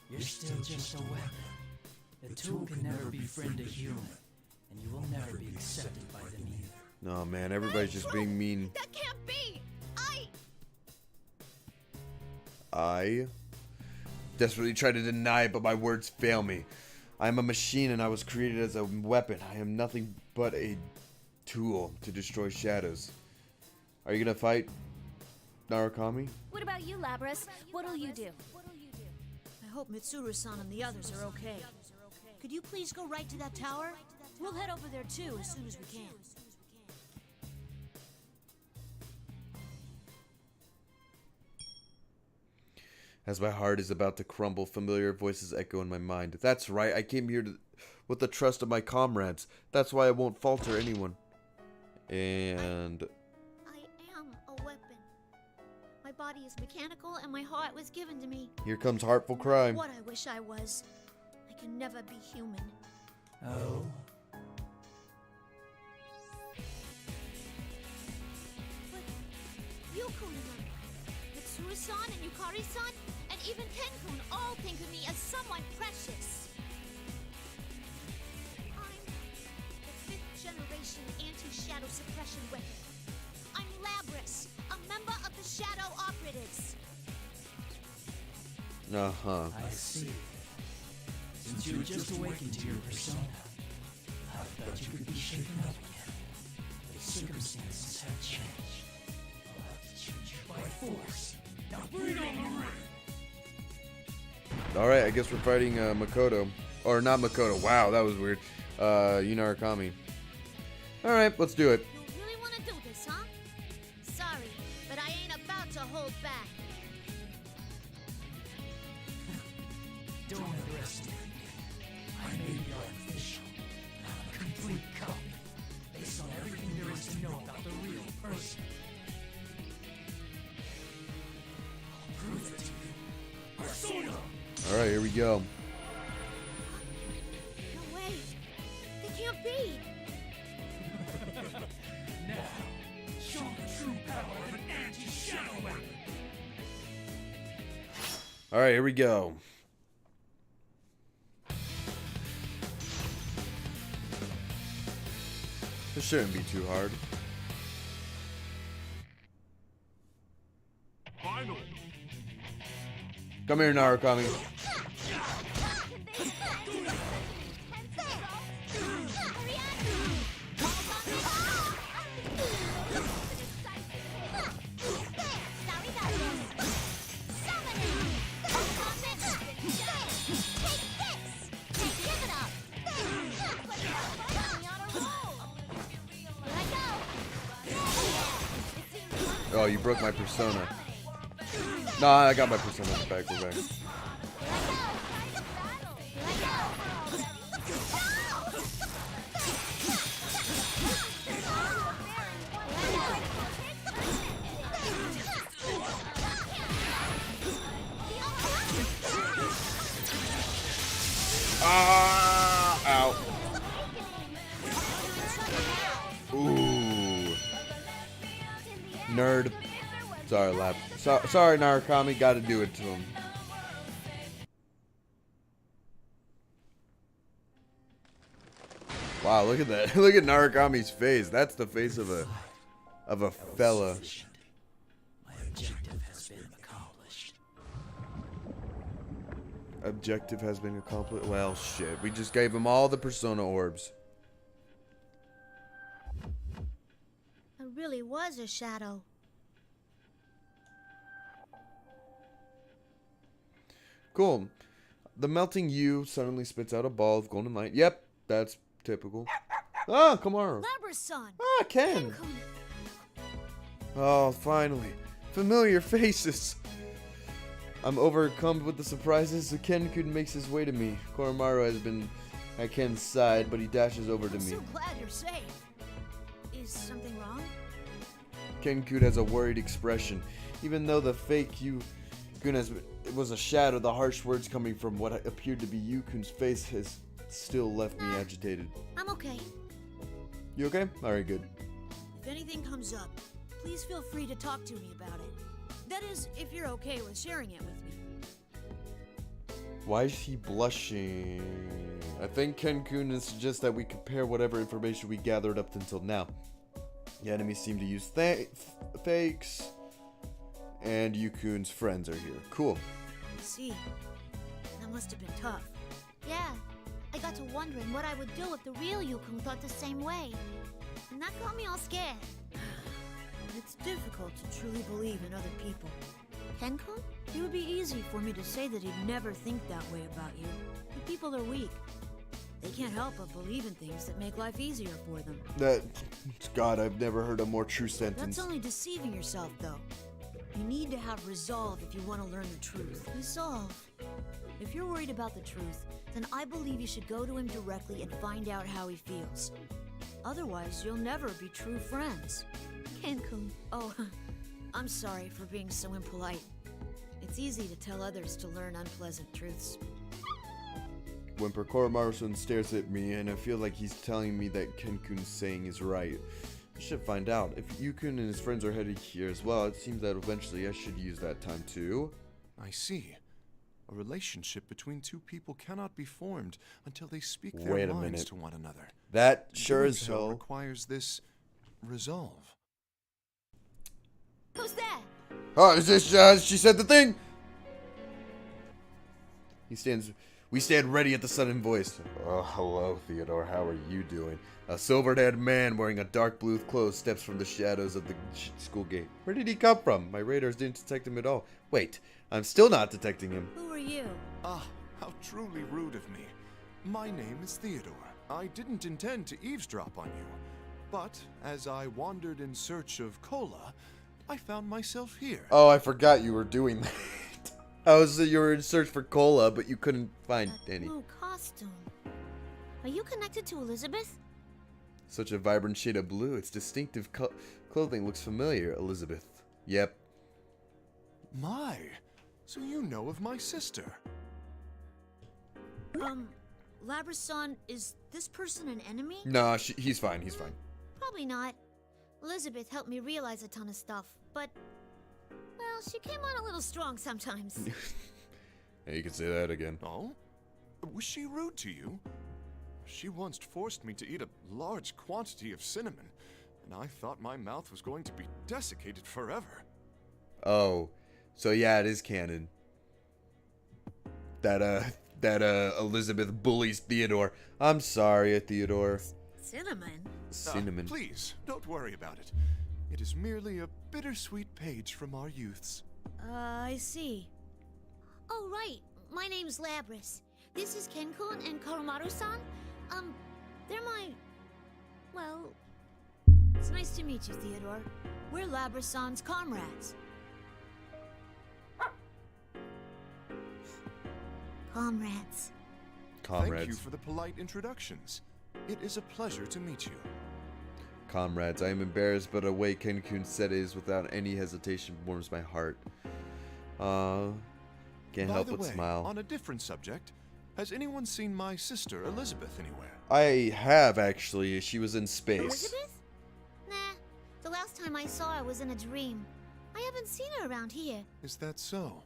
Speaker 22: you're still just a weapon. A tool can never befriend a human, and you will never be accepted by them either.
Speaker 1: No, man, everybody's just being mean.
Speaker 12: That can't be!
Speaker 1: I desperately try to deny it, but my words fail me. I am a machine and I was created as a weapon. I am nothing but a tool to destroy shadows. Are you gonna fight Narukami?
Speaker 17: What about you, Labras? What'll you do?
Speaker 14: I hope Mitsuru-san and the others are okay. Could you please go right to that tower? We'll head over there too as soon as we can.
Speaker 1: As my heart is about to crumble, familiar voices echo in my mind. That's right, I came here with the trust of my comrades. That's why I won't falter anyone. And...
Speaker 9: I am a weapon. My body is mechanical and my heart was given to me.
Speaker 1: here comes Heartful Cry.
Speaker 9: What I wish I was. I can never be human.
Speaker 22: Oh?
Speaker 12: But Yukun, Mitsuru-san and Yukari-san, and even Ken-kun all think of me as someone precious. I'm the 5th generation anti-shadow suppression weapon. I'm Labras, a member of the Shadow Operatives.
Speaker 1: Uh-huh.
Speaker 22: I see. Since you were just awakened to your persona, I thought you could be shaken up again. But circumstances have changed. I'll have to change you by force. Now bring on the ring!
Speaker 1: Alright, I guess we're fighting Makoto. Or not Makoto. Wow, that was weird. Narukami. Alright, let's do it.
Speaker 12: You really want to do this, huh? Sorry, but I ain't about to hold back.
Speaker 22: Don't underestimate me. I may be artificial, but I'm a complete copy, based on everything there is to know about the real person. I'll prove it to you. Persona!
Speaker 1: Alright, here we go.
Speaker 12: No way. They can't be.
Speaker 22: Now, show the true power of an anti-shadow weapon.
Speaker 1: Alright, here we go. This shouldn't be too hard.
Speaker 4: Finally!
Speaker 1: Come here, Narukami. Oh, you broke my persona. Nah, I got my persona in the back. We're back. Ow. Ooh. Nerd. Sorry, Lab. Sorry, Narukami. Gotta do it to him. Wow, look at that. Look at Narukami's face. That's the face of a fella.
Speaker 22: My objective has been accomplished.
Speaker 1: Objective has been accomplished. Well, shit. We just gave him all the persona orbs.
Speaker 12: I really was a shadow.
Speaker 1: Cool. The melting you suddenly spits out a ball of golden light. Yep, that's typical. Ah, Kamaru.
Speaker 12: Labras-san.
Speaker 1: Ah, Ken. Oh, finally. Familiar faces. I'm overcome with the surprises, so Ken-kun makes his way to me. Koromaru has been at Ken's side, but he dashes over to
Speaker 14: I'm
Speaker 1: me.
Speaker 14: so glad you're safe. Is something wrong?
Speaker 1: Ken-kun has a worried expression. Even though the fake Yu-kun it was a shadow, the harsh words coming from what appeared to be Yu-kun's face has still left me agitated.
Speaker 14: I'm okay.
Speaker 1: You okay? Alright, good.
Speaker 14: If anything comes up, please feel free to talk to me about it. That is, if you're okay with sharing it with me.
Speaker 1: Why is he blushing? I think Ken-kun suggests that we compare whatever information we gathered up until now. The enemies seem to use fakes. And Yukun's friends are here. Cool.
Speaker 14: I see. That must have been tough.
Speaker 12: Yeah, I got to wondering what I would do if the real Yukun thought the same way. And that got me all scared.
Speaker 14: It's difficult to truly believe in other people.
Speaker 12: Kenkun?
Speaker 14: It would be easy for me to say that he'd never think that way about you. But people are weak. They can't help but believe in things that make life easier for them.
Speaker 1: God, I've never heard a more true sentence.
Speaker 14: That's only deceiving yourself, though. You need to have resolve if you want to learn the truth. Resolve. If you're worried about the truth, then I believe you should go to him directly and find out how he feels. Otherwise, you'll never be true friends.
Speaker 12: Kenkun.
Speaker 14: Oh, I'm sorry for being so impolite. It's easy to tell others to learn unpleasant truths.
Speaker 1: Whimper Koromaru-san stares at me, and I feel like he's telling me that Kenkun's saying is right. I should find out. If Yukun and his friends are headed here as well, it seems that eventually I should use that time too.
Speaker 11: I see. A relationship between two people cannot be formed until they speak their minds to one another.
Speaker 1: That sure as
Speaker 11: so
Speaker 1: hell
Speaker 11: requires this resolve.
Speaker 12: Who's there?
Speaker 1: Oh, is this, she said the thing! We stand ready at the sudden voice. Oh, hello, Theodore. How are you doing? A silver-haired man wearing a dark blue clothes steps from the shadows of the school gate. Where did he come from? My radars didn't detect him at all. Wait, I'm still not detecting him.
Speaker 14: Who are you?
Speaker 11: Ah, how truly rude of me. My name is Theodore. I didn't intend to eavesdrop on you. But as I wandered in search of cola, I found myself here.
Speaker 1: Oh, I forgot you were doing that. You were in search for cola, but you couldn't find any.
Speaker 12: Blue costume. Are you connected to Elizabeth?
Speaker 1: Such a vibrant shade of blue. Its distinctive clothing looks familiar, Elizabeth. Yep.
Speaker 11: My, so you know of my sister.
Speaker 14: Labra-san, is this person an enemy?
Speaker 1: No, he's fine, he's fine.
Speaker 12: Probably not. Elizabeth helped me realize a ton of stuff, but... well, she came on a little strong sometimes.
Speaker 1: Yeah, you can say that again.
Speaker 11: Oh? Was she rude to you? She once forced me to eat a large quantity of cinnamon, and I thought my mouth was going to be desiccated forever.
Speaker 1: Oh, so yeah, it is canon. That Elizabeth bullies Theodore. I'm sorry, Theodore.
Speaker 14: Cinnamon?
Speaker 1: Cinnamon.
Speaker 11: Please, don't worry about it. It is merely a bittersweet page from our youths.
Speaker 14: I see.
Speaker 12: Oh, right. My name's Labris. This is Kenkun and Koromaru-san. They're my... well...
Speaker 14: It's nice to meet you, Theodore. We're Labra-san's comrades.
Speaker 12: Comrades.
Speaker 11: Thank you for the polite introductions. It is a pleasure to meet you.
Speaker 1: Comrades, I am embarrassed, but a way Kenkun said it is without any hesitation warms my heart. Can't help but smile.
Speaker 11: On a different subject, has anyone seen my sister Elizabeth anywhere?
Speaker 1: I have, actually. She was in space.
Speaker 12: Elizabeth? Nah. The last time I saw her was in a dream. I haven't seen her around here.
Speaker 11: Is that so?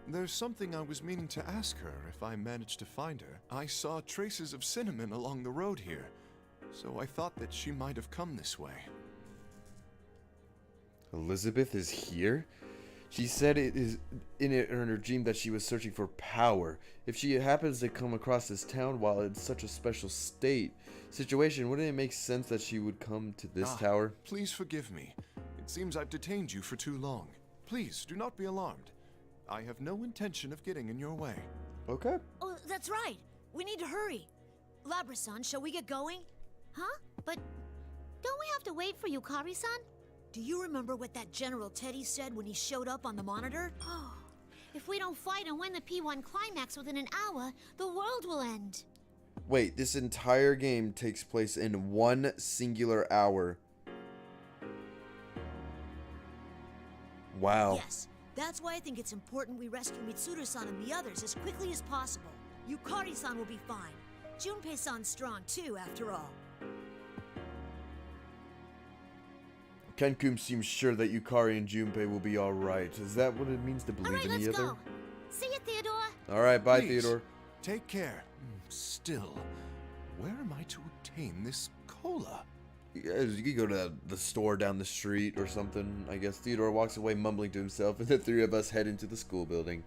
Speaker 11: There's something I was meaning to ask her if I managed to find her. I saw traces of cinnamon along the road here, so I thought that she might have come this way.
Speaker 1: Elizabeth is here? She said it is in her dream that she was searching for power. If she happens to come across this town while in such a special situation, wouldn't it make sense that she would come to this tower?
Speaker 11: Please forgive me. It seems I've detained you for too long. Please, do not be alarmed. I have no intention of getting in your way.
Speaker 1: Okay.
Speaker 14: Oh, that's right. We need to hurry. Labra-san, shall we get going?
Speaker 12: Huh? But don't we have to wait for Yukari-san?
Speaker 14: Do you remember what that General Teddy said when he showed up on the monitor?
Speaker 12: Oh, if we don't fight and win the P1 climax within an hour, the world will end.
Speaker 1: Wait, this entire game takes place in one singular hour. Wow.
Speaker 14: Yes, that's why I think it's important we rescue Mitsuru-san and the others as quickly as possible. Yukari-san will be fine. Junpei-san's strong too, after all.
Speaker 1: Kenkun seems sure that Yukari and Junpei will be alright. Is that what it means to believe in the other?
Speaker 12: Go. See you, Theodore.
Speaker 1: Alright, bye,
Speaker 11: Please,
Speaker 1: Theodore.
Speaker 11: Take care. Still, where am I to obtain this cola?
Speaker 1: You could go to the store down the street or something, I guess. Theodore walks away mumbling to himself, and the three of us head into the school building.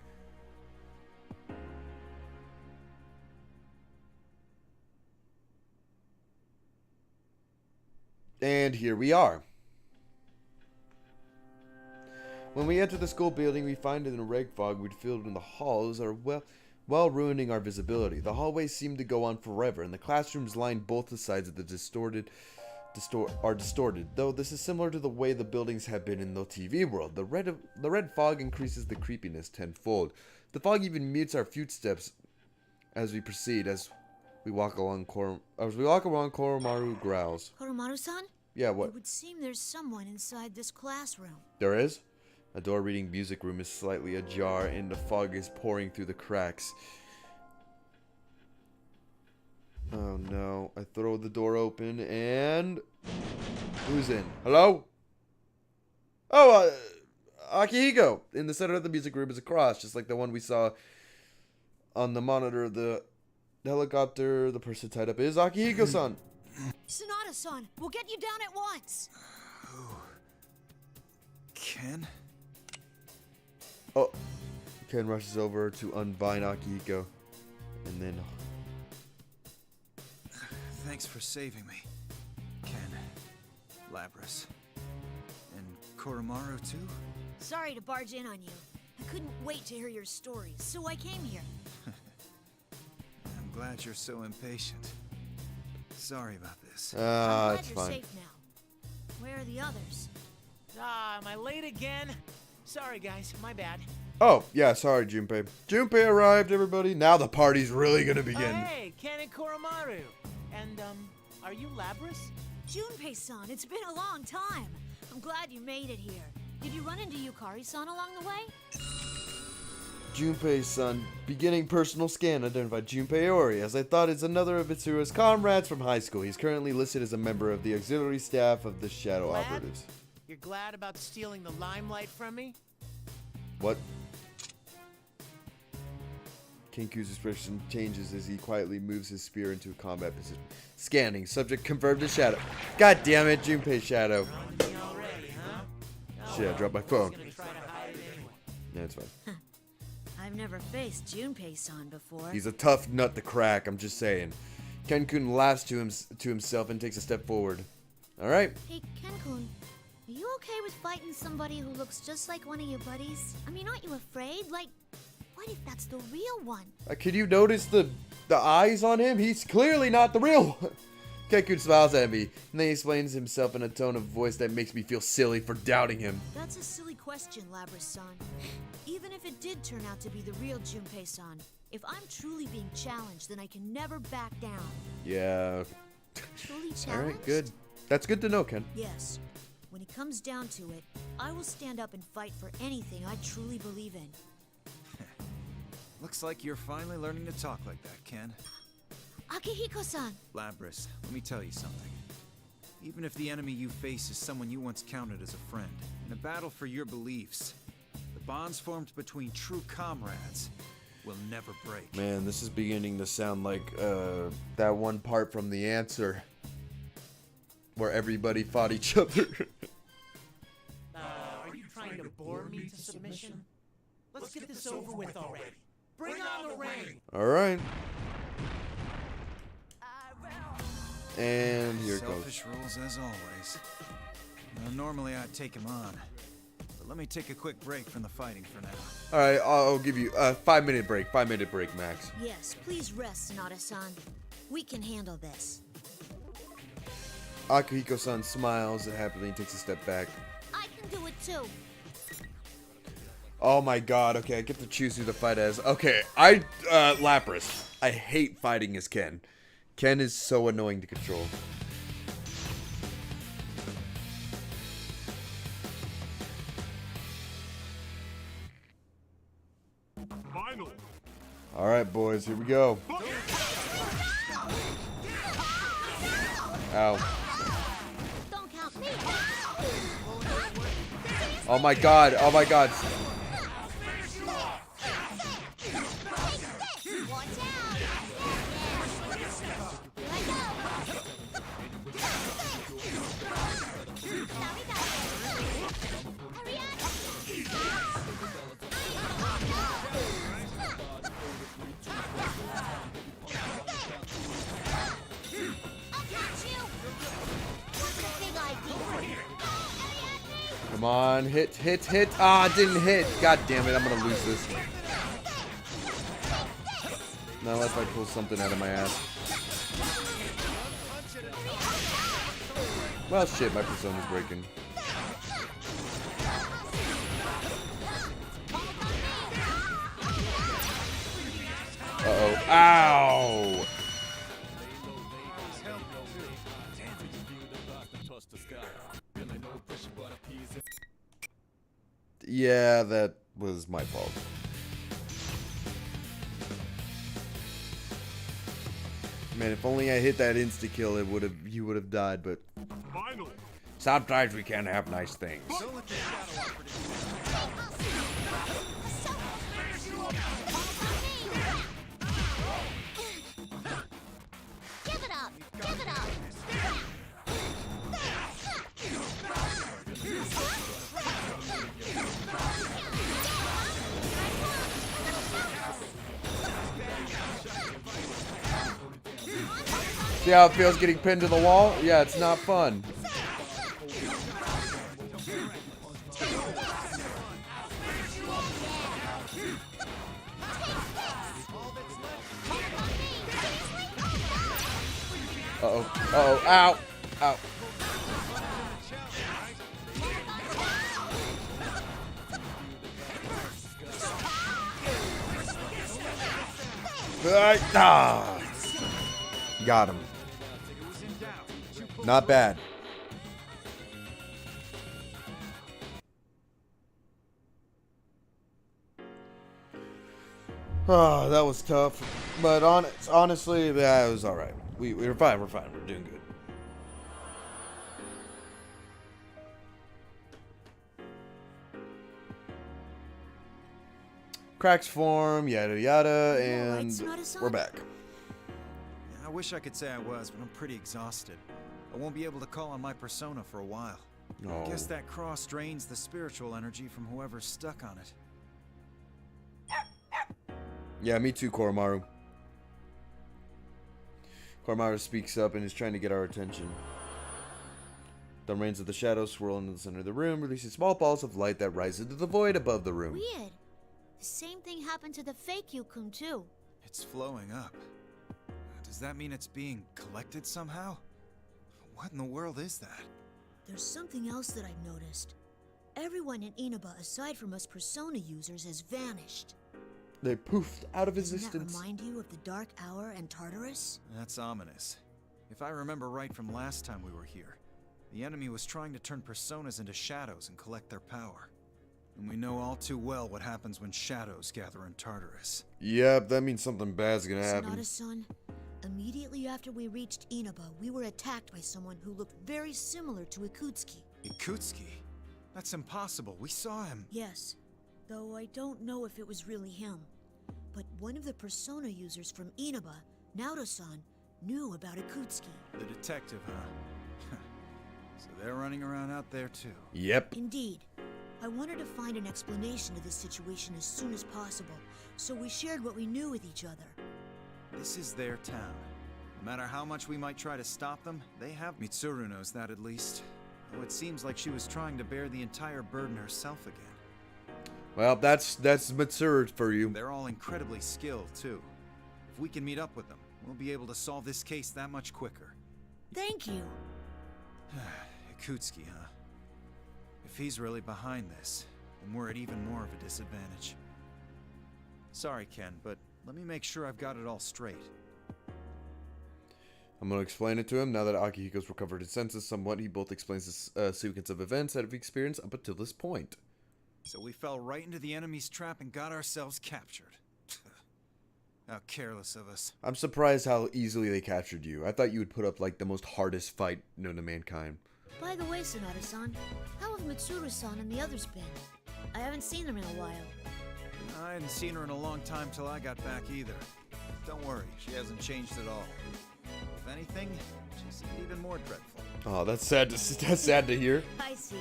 Speaker 1: And here we are. When we enter the school building, we find it in a red fog we'd filled in the halls are well ruining our visibility. The hallways seem to go on forever, and the classrooms lined both the sides of the distorted, though this is similar to the way the buildings have been in the TV world. The red fog increases the creepiness tenfold. The fog even mutes our footsteps as we proceed. As we walk along, Koromaru growls.
Speaker 14: Koromaru-san?
Speaker 1: Yeah, what?
Speaker 14: It would seem there's someone inside this classroom.
Speaker 1: There is? A door reading music room is slightly ajar, and the fog is pouring through the cracks. Oh no. I throw the door open and... Who's in? Hello? Oh, Akihiko! In the center of the music room is a cross, just like the one we saw on the monitor of the helicopter. The person tied up is Akihiko-san.
Speaker 14: Sonata-san, we'll get you down at once.
Speaker 11: Ken?
Speaker 1: Oh. Ken rushes over to unbind Akihiko. And then...
Speaker 8: Thanks for saving me, Ken, Labras, and Koromaru too?
Speaker 14: Sorry to barge in on you. I couldn't wait to hear your story, so I came here.
Speaker 8: I'm glad you're so impatient. Sorry about this.
Speaker 14: I'm glad
Speaker 1: it's
Speaker 14: you're
Speaker 1: fine.
Speaker 14: safe now. Where are the others?
Speaker 13: Am I late again? Sorry, guys. My bad.
Speaker 1: Oh, yeah, sorry, Junpei. Junpei arrived, everybody. Now the party's really gonna begin.
Speaker 13: Hey, Ken and Koromaru. And, are you Labras?
Speaker 14: Junpei-san, it's been a long time. I'm glad you made it here. Did you run into Yukari-san along the way?
Speaker 1: Junpei's son, beginning personal scan, identified Junpei Ori, as I thought is another of Itsuru's comrades from high school. He's currently listed as a member of the auxiliary staff of the Shadow Operatives.
Speaker 13: You're glad about stealing the limelight from me?
Speaker 1: What? Kinku's expression changes as he quietly moves his spear into a combat position. Scanning. Subject confirmed as Shadow. God damn it, Junpei Shadow. Shit, I dropped my phone. Yeah, it's fine.
Speaker 14: I've never faced Junpei-san before.
Speaker 1: He's a tough nut to crack, I'm just saying. Ken-kun laughs to himself and takes a step forward. Alright.
Speaker 14: Hey, Ken-kun, are you okay with fighting somebody who looks just like one of your buddies? I mean, aren't you afraid? Like, what if that's the real one?
Speaker 1: Could you notice the eyes on him? He's clearly not the real one. Ken-kun smiles at me, and then he explains himself in a tone of voice that makes me feel silly for doubting him.
Speaker 14: That's a silly question, Labras-san. Even if it did turn out to be the real Junpei-san, if I'm truly being challenged, then I can never back down.
Speaker 1: Yeah.
Speaker 14: Truly challenged?
Speaker 1: Alright, good. That's good to know, Ken.
Speaker 14: Yes. When it comes down to it, I will stand up and fight for anything I truly believe in.
Speaker 8: Looks like you're finally learning to talk like that, Ken.
Speaker 14: Akihiko-san!
Speaker 8: Labras, let me tell you something. Even if the enemy you face is someone you once counted as a friend, in a battle for your beliefs, the bonds formed between true comrades will never break.
Speaker 1: Man, this is beginning to sound like that one part from The Answer where everybody fought each other.
Speaker 13: Are you trying to bore me to submission? Let's get this over with already. Bring on the rain!
Speaker 1: Alright. And here it goes.
Speaker 8: Selfish rules as always. Now, normally I'd take him on, but let me take a quick break from the fighting for now.
Speaker 1: Alright, I'll give you a 5-minute break. 5-minute break, Max.
Speaker 14: Yes, please rest, Sonata-san. We can handle this.
Speaker 1: Akihiko-san smiles happily and takes a step back.
Speaker 14: I can do it too.
Speaker 1: Oh my god, okay, I get to choose who to fight as. Okay, Lapras. I hate fighting as Ken. Ken is so annoying to control.
Speaker 4: Finally.
Speaker 1: Alright, boys, here we go. Ow.
Speaker 12: Don't count me.
Speaker 1: Oh my god, oh my god. Come on, hit. Ah, it didn't hit. God damn it, I'm gonna lose this. Not unless I pull something out of my ass. Well, shit, my persona's breaking. Uh-oh. Ow! Yeah, that was my fault. Man, if only I hit that insta-kill, you would have died, but
Speaker 4: Finally.
Speaker 1: Sometimes we can't have nice things.
Speaker 12: Give it up! Give it up!
Speaker 1: See how it feels getting pinned to the wall? Yeah, it's not fun. Uh-oh. Uh-oh. Ow. Ow. Ah. Got him. Not bad. Oh, that was tough. But honestly, yeah, it was alright. We're fine, we're doing good. Cracks form, yada yada, and we're back.
Speaker 8: I wish I could say I was, but I'm pretty exhausted. I won't be able to call on my persona for a while.
Speaker 1: No.
Speaker 8: I guess that cross drains the spiritual energy from whoever's stuck on it.
Speaker 1: Yeah, me too, Koromaru. Koromaru speaks up and is trying to get our attention. The rains of the shadows swirl into the center of the room, releasing small balls of light that rise into the void above the room.
Speaker 14: Weird. The same thing happened to the fake Yukun too.
Speaker 8: It's flowing up. Does that mean it's being collected somehow? What in the world is that?
Speaker 14: There's something else that I've noticed. Everyone in Inaba, aside from us Persona users, has vanished.
Speaker 1: They poofed out of
Speaker 14: Doesn't
Speaker 1: existence.
Speaker 14: that remind you of the Dark Hour and Tartarus?
Speaker 8: That's ominous. If I remember right from last time we were here, the enemy was trying to turn personas into shadows and collect their power. And we know all too well what happens when shadows gather in Tartarus.
Speaker 1: Yep, that means something bad's gonna happen.
Speaker 14: Sonata-san, immediately after we reached Inaba, we were attacked by someone who looked very similar to Ikutsuki.
Speaker 8: Ikutsuki? That's impossible. We saw him.
Speaker 14: Yes, though I don't know if it was really him. But one of the Persona users from Inaba, Naoto-san, knew about Ikutsuki.
Speaker 8: The detective, huh? So they're running around out there too.
Speaker 1: Yep.
Speaker 14: Indeed. I wanted to find an explanation to this situation as soon as possible, so we shared what we knew with each other.
Speaker 8: This is their town. No matter how much we might try to stop them, they have... Mitsuru knows that at least. Though it seems like she was trying to bear the entire burden herself again.
Speaker 1: Well, that's Mitsuru for you.
Speaker 8: They're all incredibly skilled, too. If we can meet up with them, we'll be able to solve this case that much quicker.
Speaker 14: Thank you.
Speaker 8: Ikutsuki, huh? If he's really behind this, then we're at even more of a disadvantage. Sorry, Ken, but let me make sure I've got it all straight.
Speaker 1: I'm going to explain it to him. Now that Akihiko's recovered his senses somewhat, he both explains the sequence of events that have experienced up until this point.
Speaker 8: So we fell right into the enemy's trap and got ourselves captured. How careless of us.
Speaker 1: I'm surprised how easily they captured you. I thought you would put up like the most hardest fight known to mankind.
Speaker 14: By the way, Sonata-san, how have Mitsuru-san and the others been? I haven't seen them in a while.
Speaker 8: I hadn't seen her in a long time till I got back either. Don't worry, she hasn't changed at all. If anything, she's even more dreadful.
Speaker 1: Oh, that's sad to hear.
Speaker 14: I see.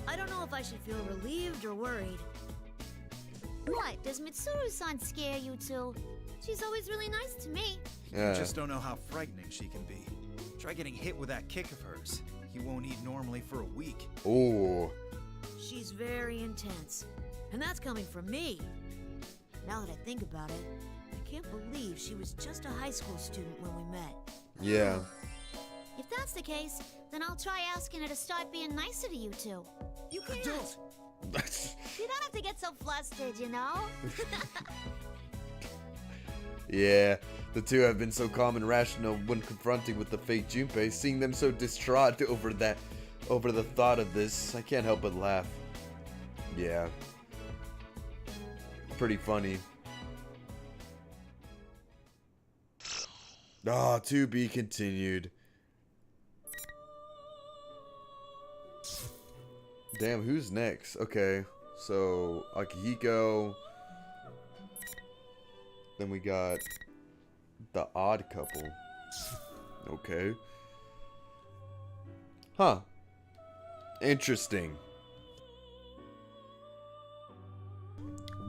Speaker 14: I don't know if I should feel relieved or worried. What, does Mitsuru-san scare you too? She's always really nice to me.
Speaker 8: You just don't know how frightening she can be. Try getting hit with that kick of hers. You won't eat normally for a week.
Speaker 1: Oh.
Speaker 14: she's very intense. And that's coming from me. Now that I think about it, I can't believe she was just a high school student when we met.
Speaker 1: Yeah.
Speaker 12: If that's the case, then I'll try asking her to start being nicer to you two.
Speaker 14: You can't.
Speaker 12: You don't have to get so flustered, you know?
Speaker 1: Yeah, the two have been so calm and rational when confronting with the fake Junpei. Seeing them so distraught over the thought of this, I can't help but laugh. Yeah. Pretty funny. Ah, to be continued. Damn, who's next? Okay, so Akihiko. Then we got the odd couple. Okay. Huh. Interesting.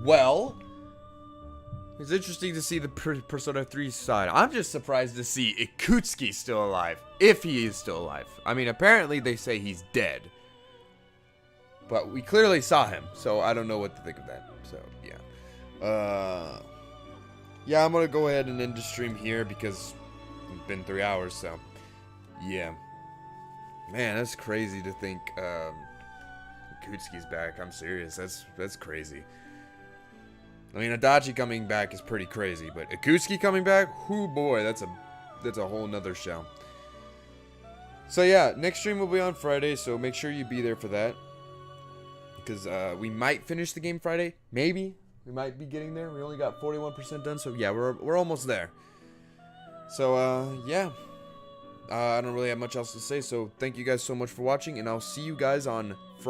Speaker 1: Well, it's interesting to see the Persona 3 side. I'm just surprised to see Ikutsuki still alive, if he is still alive. I mean, apparently they say he's dead, but we clearly saw him, so I don't know what to think of that. So yeah, yeah, I'm gonna go ahead and end the stream here because it's been 3 hours. So yeah, man, that's crazy to think Ikutsuki's back. I'm serious. That's crazy. I mean, Adachi coming back is pretty crazy, but Ikutsuki coming back, whoo boy, that's a whole nother show. So yeah, next stream will be on Friday, so make sure you be there for that. Because we might finish the game Friday, maybe. We might be getting there. We only got 41% done, so yeah, we're almost there. So yeah, I don't really have much else to say, so thank you guys so much for watching, and I'll see you guys on Friday.